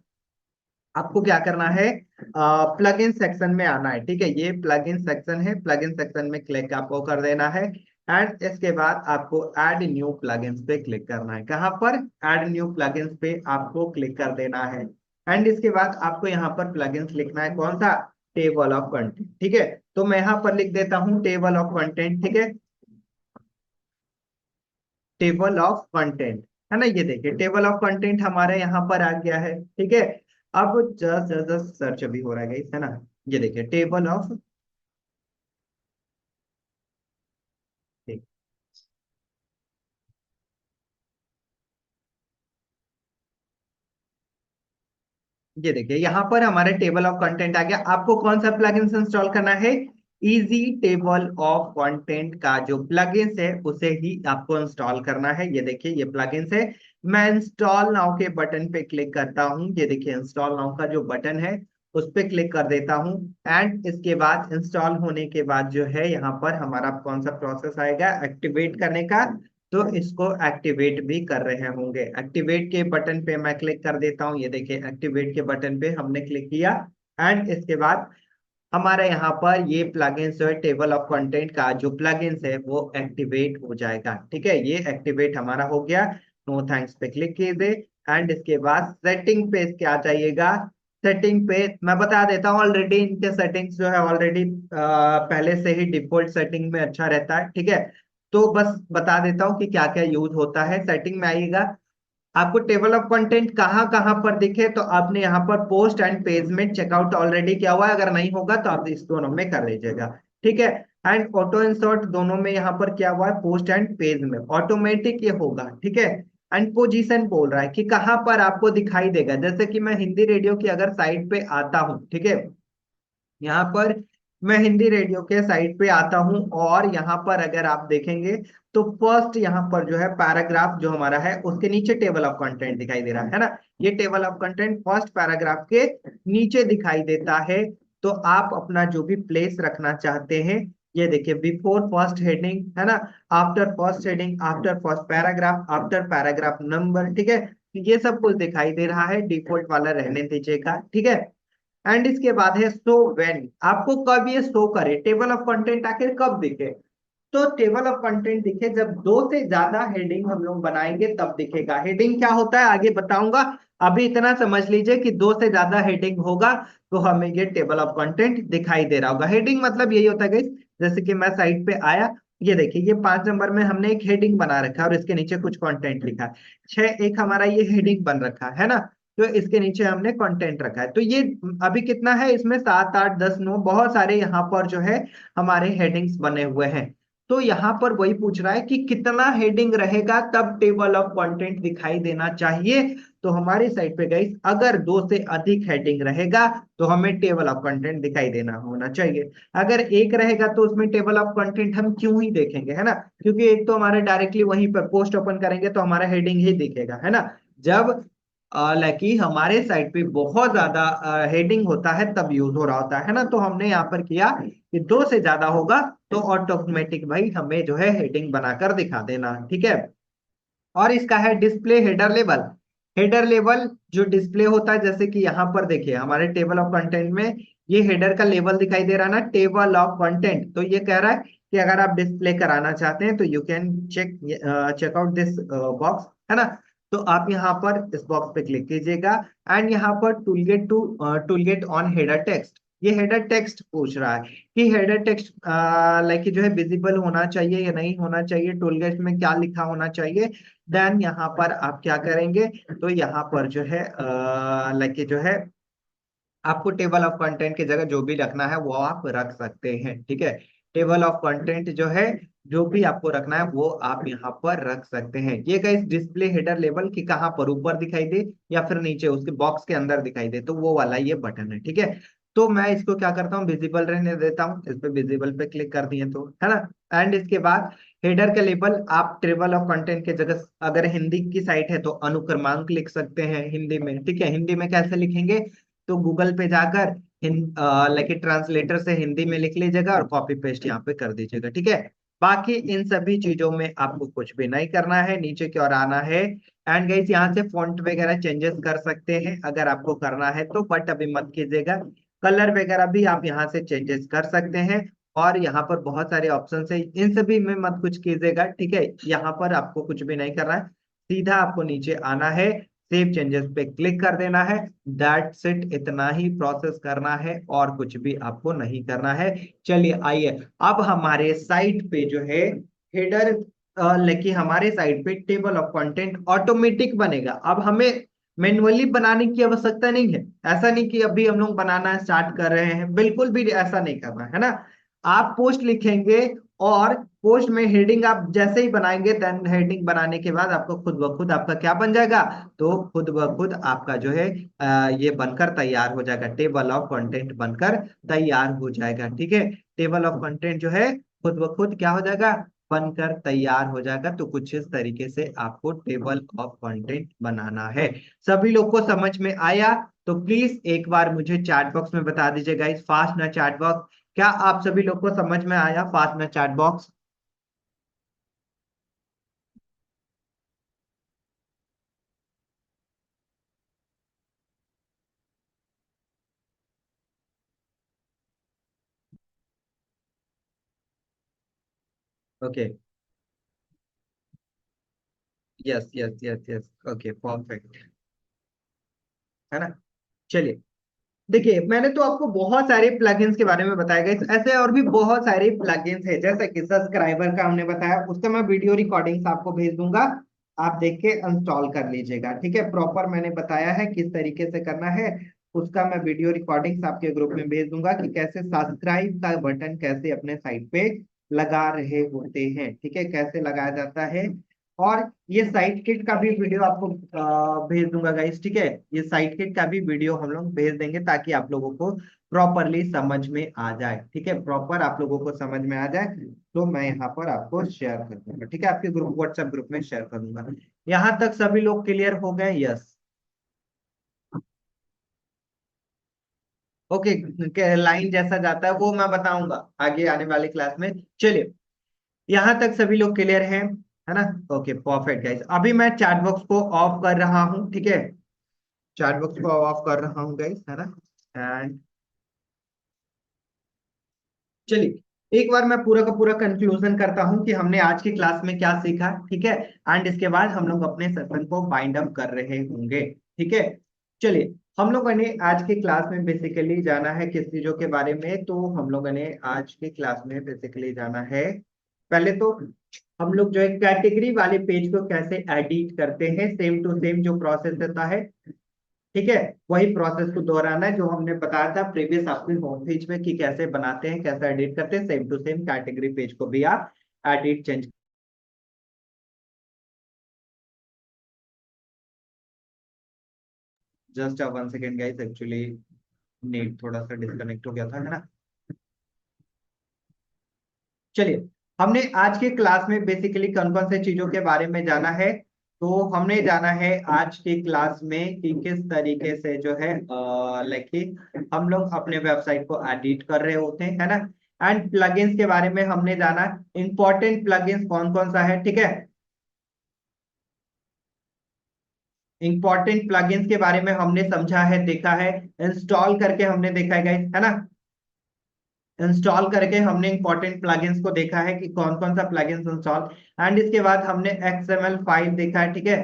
आपको क्या करना है, प्लगइन सेक्शन में आना है, ठीक है। ये प्लगइन सेक्शन है, प्लगइन सेक्शन में क्लिक आपको कर देना है एंड इसके बाद आपको ऐड न्यू प्लगइन्स पे क्लिक करना है। कहां पर, ऐड न्यू प्लगइन्स पे आपको क्लिक कर देना है एंड इसके बाद आपको यहाँ पर प्लगइन्स लिखना है, कौन सा, टेबल ऑफ कंटेंट, ठीक है। तो मैं यहाँ पर लिख देता हूँ टेबल ऑफ कंटेंट, ठीक है। टेबल ऑफ कंटेंट, है ना। ये देखिए टेबल ऑफ कंटेंट हमारे यहाँ पर आ गया है, ठीक है। अब जस्ट जस्ट सर्च अभी हो रहा है guys, है ना। ये देखिए टेबल ऑफ, ये देखिए यहाँ पर हमारे टेबल ऑफ कंटेंट आ गया। आपको कौन सा प्लगइन्स इंस्टॉल करना है, इजी टेबल ऑफ कंटेंट का जो प्लगइन्स है उसे ही आपको इंस्टॉल करना है। ये देखिए ये प्लगइन्स है। मैं इंस्टॉल नाउ के बटन पे क्लिक करता हूँ, ये देखिए इंस्टॉल नाउ का जो बटन है उस पे क्लिक कर देता हूँ एंड इसके बाद इंस्टॉल होने के बाद जो है यहाँ पर हमारा कौन सा प्रोसेस आएगा, एक्टिवेट करने का। तो इसको एक्टिवेट भी कर रहे होंगे। एक्टिवेट के बटन पे मैं क्लिक कर देता हूँ, ये देखिए एक्टिवेट के बटन पे हमने क्लिक किया एंड इसके बाद हमारे यहाँ पर ये प्लगइन्स जो है टेबल ऑफ कंटेंट का जो प्लगइन्स है वो एक्टिवेट हो जाएगा, ठीक है। ये एक्टिवेट हमारा हो गया। नो थैंक्स पे क्लिक कीजिए एंड इसके बाद सेटिंग पे इसके आ जाइएगा। सेटिंग पे मैं बता देता हूँ, ऑलरेडी इनके सेटिंग्स जो है ऑलरेडी पहले से ही डिफॉल्ट सेटिंग में अच्छा रहता है, ठीक है। तो बस बता देता हूँ कि क्या क्या यूज होता है। सेटिंग में आइएगा, आपको टेबल ऑफ कंटेंट कहाँ कहाँ पर दिखे तो आपने यहाँ पर पोस्ट एंड पेज में चेकआउट ऑलरेडी किया हुआ है, अगर नहीं होगा तो आप इस दोनों में कर लीजिएगा, ठीक है। एंड ऑटो इंसर्ट दोनों में यहाँ पर क्या हुआ है, पोस्ट एंड पेज में ऑटोमेटिक ये होगा, ठीक है। एंड पोजीशन बोल रहा है कि कहाँ पर आपको दिखाई देगा। जैसे कि मैं हिंदी रेडियो की अगर साइट पे आता हूँ, ठीक है, यहाँ पर मैं हिंदी रेडियो के साइट पे आता हूं और यहाँ पर अगर आप देखेंगे तो फर्स्ट यहाँ पर जो है पैराग्राफ जो हमारा है उसके नीचे टेबल ऑफ कंटेंट दिखाई दे रहा है ना। ये table of content first paragraph के नीचे दिखाई देता है। तो आप अपना जो भी प्लेस रखना चाहते हैं, ये देखिए बिफोर फर्स्ट हेडिंग, है ना, after first heading, after first paragraph, after paragraph number, ठीक है। ये सब कुछ दिखाई दे रहा है, डिफॉल्ट वाला रहने दीजिएगा, ठीक है। एंड इसके बाद है शो व्हेन, आपको कब ये शो करे, टेबल ऑफ कंटेंट आखिर कब दिखे। तो टेबल ऑफ कंटेंट दिखे जब दो से ज्यादा हेडिंग हम लोग बनाएंगे तब दिखेगा। हेडिंग क्या होता है आगे बताऊंगा, अभी इतना समझ लीजिए कि दो से ज्यादा हेडिंग होगा तो हमें ये टेबल ऑफ कंटेंट दिखाई दे रहा होगा। हेडिंग मतलब यही होता है guys, जैसे कि मैं साइट पे आया, ये देखिए ये 5 नंबर में हमने एक हेडिंग बना रखा है और इसके नीचे कुछ कंटेंट लिखा है। 6 एक हमारा ये हेडिंग बन रखा है ना, तो इसके नीचे हमने कंटेंट रखा है। तो ये अभी कितना है इसमें, 7 8 10 9, बहुत सारे यहाँ पर जो है हमारे हेडिंग्स बने हुए हैं। तो यहाँ पर वही पूछ रहा है कि कितना हेडिंग रहेगा तब टेबल ऑफ कंटेंट दिखाई देना चाहिए। तो हमारी साइट पे गाइस अगर दो से अधिक हेडिंग रहेगा तो हमें टेबल ऑफ कंटेंट दिखाई देना होना चाहिए। अगर एक रहेगा तो उसमें टेबल ऑफ कंटेंट हम क्यों ही देखेंगे, है ना, क्योंकि एक तो हमारे डायरेक्टली वहीं पर पोस्ट ओपन करेंगे तो हमारा हेडिंग ही दिखेगा, है ना। जब लाइक हमारे साइट पे बहुत ज्यादा हेडिंग होता है तब यूज हो रहा होता है ना, तो हमने यहाँ पर किया कि दो से ज्यादा होगा तो ऑटोमेटिक भाई हमें जो है हेडिंग बनाकर दिखा देना, ठीक है। और इसका है display header level. Header level जो डिस्प्ले होता है, जैसे कि यहाँ पर देखिए हमारे टेबल ऑफ कंटेंट में ये हेडर का लेवल दिखाई दे रहा है ना, टेबल ऑफ कंटेंट, तो ये कह रहा है कि अगर आप डिस्प्ले कराना चाहते हैं तो you can check out this box, है ना। तो आप यहाँ पर इस बॉक्स पे क्लिक कीजिएगा एंड यहाँ पर टूलगेट ऑन हेडर टेक्स्ट, ये हेडर टेक्स्ट पूछ रहा है कि हेडर टेक्स्ट लाइक जो है विजिबल होना चाहिए या नहीं होना चाहिए, टूलगेट में क्या लिखा होना चाहिए। देन यहाँ पर आप क्या करेंगे, तो यहाँ पर जो है लाइक जो है आपको टेबल ऑफ कंटेंट की जगह जो भी रखना है वो आप रख सकते हैं, ठीक है। टेबल ऑफ कंटेंट जो है जो भी आपको रखना है वो आप यहाँ पर रख सकते हैं। ये गाइस डिस्प्ले हेडर लेवल की कहाँ पर, ऊपर दिखाई दे या फिर नीचे उसके बॉक्स के अंदर दिखाई दे, तो वो वाला ये बटन है, ठीक है। तो मैं इसको क्या करता हूँ, विजिबल रहने देता हूँ, इस पे विजिबल पे क्लिक कर दिए तो, है ना। एंड इसके बाद हेडर का लेबल आप टेबल ऑफ कंटेंट के जगह अगर हिंदी की साइट है तो अनुक्रमांक लिख सकते हैं हिंदी में, ठीक है। हिंदी में कैसे लिखेंगे, तो गूगल पे जाकर लाइक ट्रांसलेटर से हिंदी में लिख लीजिएगा और कॉपी पेस्ट यहाँ पे कर दीजिएगा, ठीक है। बाकी इन सभी चीजों में आपको कुछ भी नहीं करना है, नीचे की ओर आना है एंड गाइस यहाँ से फॉन्ट वगैरह चेंजेस कर सकते हैं अगर आपको करना है तो, बट अभी मत कीजिएगा। कलर वगैरह भी आप यहाँ से चेंजेस कर सकते हैं और यहाँ पर बहुत सारे ऑप्शन है, इन सभी में मत कुछ कीजिएगा, ठीक है। यहाँ पर आपको कुछ भी नहीं करना है, सीधा आपको नीचे आना है, सेव चेंजेस पे क्लिक कर देना है। दैट्स इट, इतना ही प्रोसेस करना है और कुछ भी आपको नहीं करना है। चलिए आइए अब हमारे साइट पे जो है हेडर, लेकिन हमारे साइट पे टेबल ऑफ कंटेंट ऑटोमेटिक बनेगा। अब हमें मैन्युअली बनाने की आवश्यकता नहीं है, ऐसा नहीं कि अभी हम लोग बनाना स्टार्ट कर रहे हैं, बिल्कुल भी ऐसा नहीं करना है ना। आप पोस्ट लिखेंगे और पोस्ट में हेडिंग आप जैसे ही बनाएंगे देन हेडिंग बनाने के बाद आपको खुद ब खुद आपका क्या बन जाएगा, तो खुद ब खुद आपका जो है ये बनकर तैयार हो जाएगा, टेबल ऑफ कंटेंट बनकर तैयार हो जाएगा, ठीक है। टेबल ऑफ कंटेंट जो है खुद ब खुद क्या हो जाएगा, बनकर तैयार हो जाएगा। तो कुछ इस तरीके से आपको टेबल ऑफ कंटेंट बनाना है। सभी लोग को समझ में आया तो प्लीज एक बार मुझे चैट बॉक्स में बता दीजिए गाइस, फास्ट ना चैट बॉक्स, क्या आप सभी लोग को समझ में आया फास्ट ना chat box. Okay, yes yes yes yes, okay perfect, है ना। चलिए देखिए मैंने तो आपको बहुत सारे प्लगइन्स के बारे में बताया गया, ऐसे और भी बहुत सारे प्लगइन्स है, जैसे कि सब्सक्राइबर का हमने बताया, उसका मैं वीडियो रिकॉर्डिंग्स आपको भेज दूंगा, आप देख के इंस्टॉल कर लीजिएगा, ठीक है। प्रॉपर मैंने बताया है किस तरीके से करना है, उसका मैं वीडियो रिकॉर्डिंग्स आपके ग्रुप में भेज दूंगा कि कैसे सब्सक्राइब का बटन कैसे अपने साइट पे लगा रहे होते हैं, ठीक है, कैसे लगाया जाता है। और ये साइट किट का भी वीडियो आपको भेज दूंगा गाइस, ठीक है। ये साइट किट का भी वीडियो हम लोग भेज देंगे ताकि आप लोगों को प्रॉपरली समझ में आ जाए, ठीक है, प्रॉपर आप लोगों को समझ में आ जाए। तो मैं यहाँ पर आपको शेयर कर दूंगा, ठीक है, आपके ग्रुप व्हाट्सएप ग्रुप में शेयर कर दूंगा। यहाँ तक सभी लोग क्लियर हो गए, यस। ओके, लाइन जैसा जाता है वो मैं बताऊंगा आगे आने वाली क्लास में। चलिए यहाँ तक सभी लोग क्लियर हैं, है ना। ओके परफेक्ट गाइस, अभी मैं चैट बॉक्स को ऑफ कर रहा हूँ, ठीक है, चैट बॉक्स को ऑफ कर रहा हूँ गाइस, है ना। एंड चलिए एक बार मैं पूरा का पूरा कंक्लूजन करता हूं कि हमने आज की क्लास में क्या सीखा, ठीक है। एंड इसके बाद हम लोग अपने सेशन को बाइंड अप कर रहे होंगे, ठीक है। चलिए, हम लोगों ने आज की क्लास में बेसिकली जाना है किस चीजों के बारे में, तो हम लोगों ने आज की क्लास में बेसिकली जाना है, पहले तो हम लोग जो है कैटेगरी वाले पेज को कैसे एडिट करते हैं, सेम टू सेम जो प्रोसेस रहता है, ठीक है। वही प्रोसेस को दोहराना है जो हमने बताया था प्रीवियस आपके होम पेज में कि कैसे बनाते हैं, कैसे एडिट करते हैं, same to same category page को भी आप edit change. Just 1 second guys, actually net थोड़ा सा डिस्कनेक्ट हो गया था, है ना। चलिए, हमने आज के क्लास में बेसिकली कौन कौन से चीजों के बारे में जाना है, तो हमने जाना है आज के क्लास में कि किस तरीके से जो है लाइक हम लोग अपने वेबसाइट को एडिट कर रहे होते हैं, है ना। एंड प्लगइन्स के बारे में हमने जाना, इंपॉर्टेंट प्लगइन्स कौन कौन सा है, ठीक है। इंपॉर्टेंट प्लगइन्स के बारे में हमने समझा है, देखा है, इंस्टॉल करके हमने देखा है guys, है ना। इंस्टॉल करके हमने इंपॉर्टेंट प्लगइन्स को देखा है कि कौन कौन सा प्लगइन्स इंस्टॉल। एंड इसके बाद हमने एक्सएमएल फाइल देखा है, ठीक है।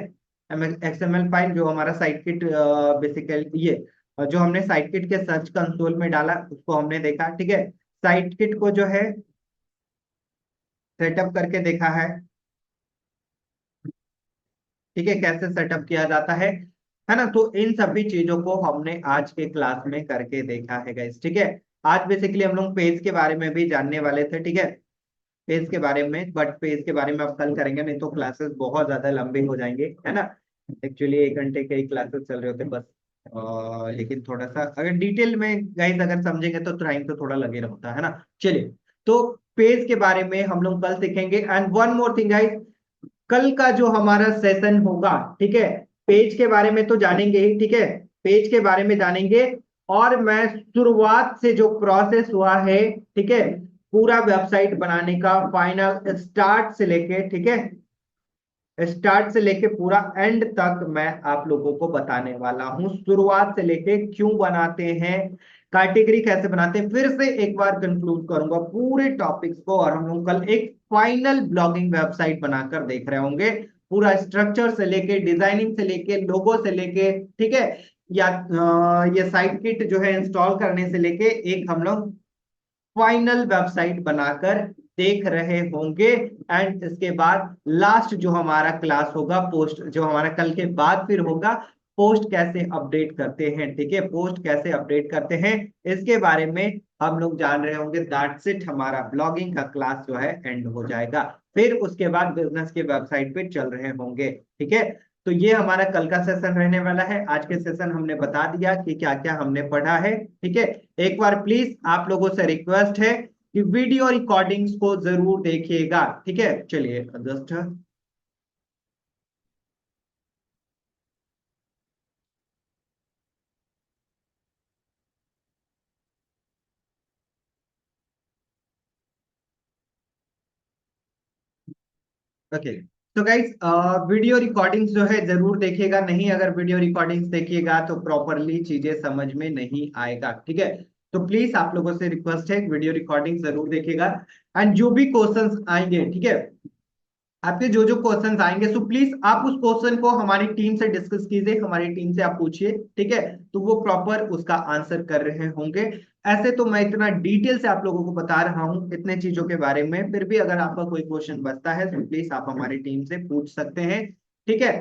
एक्सएमएल फाइल जो हमारा साइट किट बेसिकली ये जो हमने साइट किट के सर्च कंसोल में डाला उसको हमने देखा, ठीक है। साइट किट को जो है सेटअप करके देखा ठीक है, कैसे सेटअप किया जाता है ना। तो इन सभी चीजों को हमने आज के क्लास में करके देखा है गाइस, ठीक है। आज बेसिकली हम लोग पेज के बारे में भी जानने वाले थे, ठीक है। पेज के बारे में, बट पेज के बारे में अब कल करेंगे, नहीं तो क्लासेस बहुत ज्यादा लंबे हो जाएंगे, है ना। एक्चुअली 1 घंटे के ही क्लासेस चल रहे होते बस। लेकिन थोड़ा सा अगर डिटेल में गाइस अगर समझेंगे तो टाइम तो थोड़ा लगे रहता है ना। चलिए, तो पेज के बारे में हम लोग कल सीखेंगे। And one more thing guys, कल का जो हमारा सेशन होगा, ठीक है, पेज के बारे में तो जानेंगे ही, ठीक है। पेज के बारे में जानेंगे, और मैं शुरुआत से जो प्रोसेस हुआ है, ठीक है, पूरा वेबसाइट बनाने का फाइनल स्टार्ट से लेके, ठीक है, स्टार्ट से लेके पूरा एंड तक मैं आप लोगों को बताने वाला हूं। शुरुआत से लेके क्यों बनाते हैं, कैटेगरी कैसे बनाते हैं, फिर से एक बार कंक्लूड करूंगा पूरे टॉपिक्स को, और हम लोग कल एक फाइनल ब्लॉगिंग वेबसाइट बनाकर देख रहे होंगे। पूरा स्ट्रक्चर से लेके, डिजाइनिंग से लेके, लोगो से लेके, ठीक है, या ये साइट किट जो है इंस्टॉल करने से लेके एक हम लोग फाइनल वेबसाइट बनाकर देख रहे होंगे। एंड इसके बाद लास्ट जो हमारा क्लास होगा, पोस्ट जो हमारा कल के बाद फिर होगा, पोस्ट कैसे अपडेट करते हैं, ठीक है, पोस्ट कैसे अपडेट करते हैं, इसके बारे में हम लोग जान रहे होंगे। दैट्स इट, हमारा ब्लॉगिंग का क्लास जो है एंड हो जाएगा। फिर उसके बाद बिजनेस के वेबसाइट पे चल रहे होंगे, ठीक है। तो ये हमारा कल का सेशन रहने वाला है। आज के सेशन हमने बता दिया कि क्या क्या हमने पढ़ा है, ठीक है। एक बार प्लीज आप लोगों से रिक्वेस्ट है कि वीडियो रिकॉर्डिंग्स को जरूर देखिएगा, ठीक है। चलिए जस्ट ओके। तो गाइस, वीडियो रिकॉर्डिंग्स जो है जरूर देखिएगा, नहीं अगर वीडियो रिकॉर्डिंग्स देखिएगा तो प्रॉपरली चीजें समझ में नहीं आएगा, ठीक है। तो प्लीज आप लोगों से रिक्वेस्ट है वीडियो रिकॉर्डिंग जरूर देखिएगा। एंड जो भी क्वेश्चंस आएंगे, ठीक है, आपके जो जो क्वेश्चंस आएंगे, सो प्लीज आप उस क्वेश्चन को हमारी टीम से डिस्कस कीजिए, हमारी टीम से आप पूछिए, ठीक है। तो वो प्रॉपर उसका आंसर कर रहे होंगे। ऐसे तो मैं इतना डिटेल से आप लोगों को बता रहा हूं इतने चीजों के बारे में, फिर भी अगर आपका कोई क्वेश्चन बचता है तो प्लीज आप हमारी टीम से पूछ सकते हैं, ठीक है।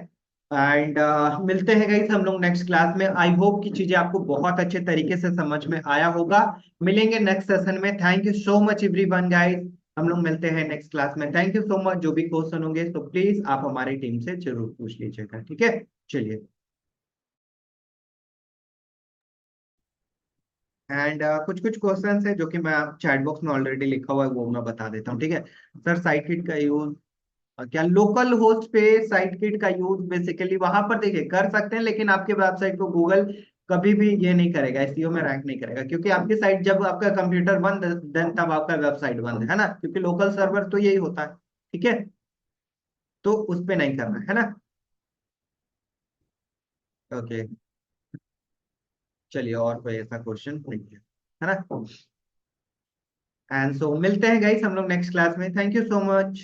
एंड मिलते हैं गाइस हम लोग नेक्स्ट क्लास में। आई होप कि चीजें आपको बहुत अच्छे तरीके से समझ में आया होगा। मिलेंगे नेक्स्ट सेशन में। Thank you so much everyone guys. हम लोग मिलते हैं नेक्स्ट क्लास में। Thank you so much. जो भी क्वेश्चन होंगे तो प्लीज आप हमारी टीम से जरूर पूछ लीजिएगा, ठीक है। चलिए, एंड कुछ कुछ क्वेश्चंस है जो कि मैं चैट बॉक्स में ऑलरेडी लिखा हुआ है, वो मैं बता देता हूँ, ठीक है। सर, साइट किट का यूज क्या लोकल होस्ट पे साइट किट का यूज बेसिकली वहां पर देखिए कर सकते हैं, लेकिन आपके वेबसाइट को गूगल कभी भी ये नहीं करेगा, एसईओ में रैंक नहीं करेगा, क्योंकि आपकी साइट जब आपका कंप्यूटर बंद देन तब आपका वेबसाइट बंद है ना, क्योंकि लोकल सर्वर तो यही होता है, ठीक है। तो उस पे नहीं करना है ना। ओके, चलिए, और कोई ऐसा क्वेश्चन नहीं है ना। एंड सो मिलते हैं गाइस हम लोग नेक्स्ट क्लास में। Thank you so much.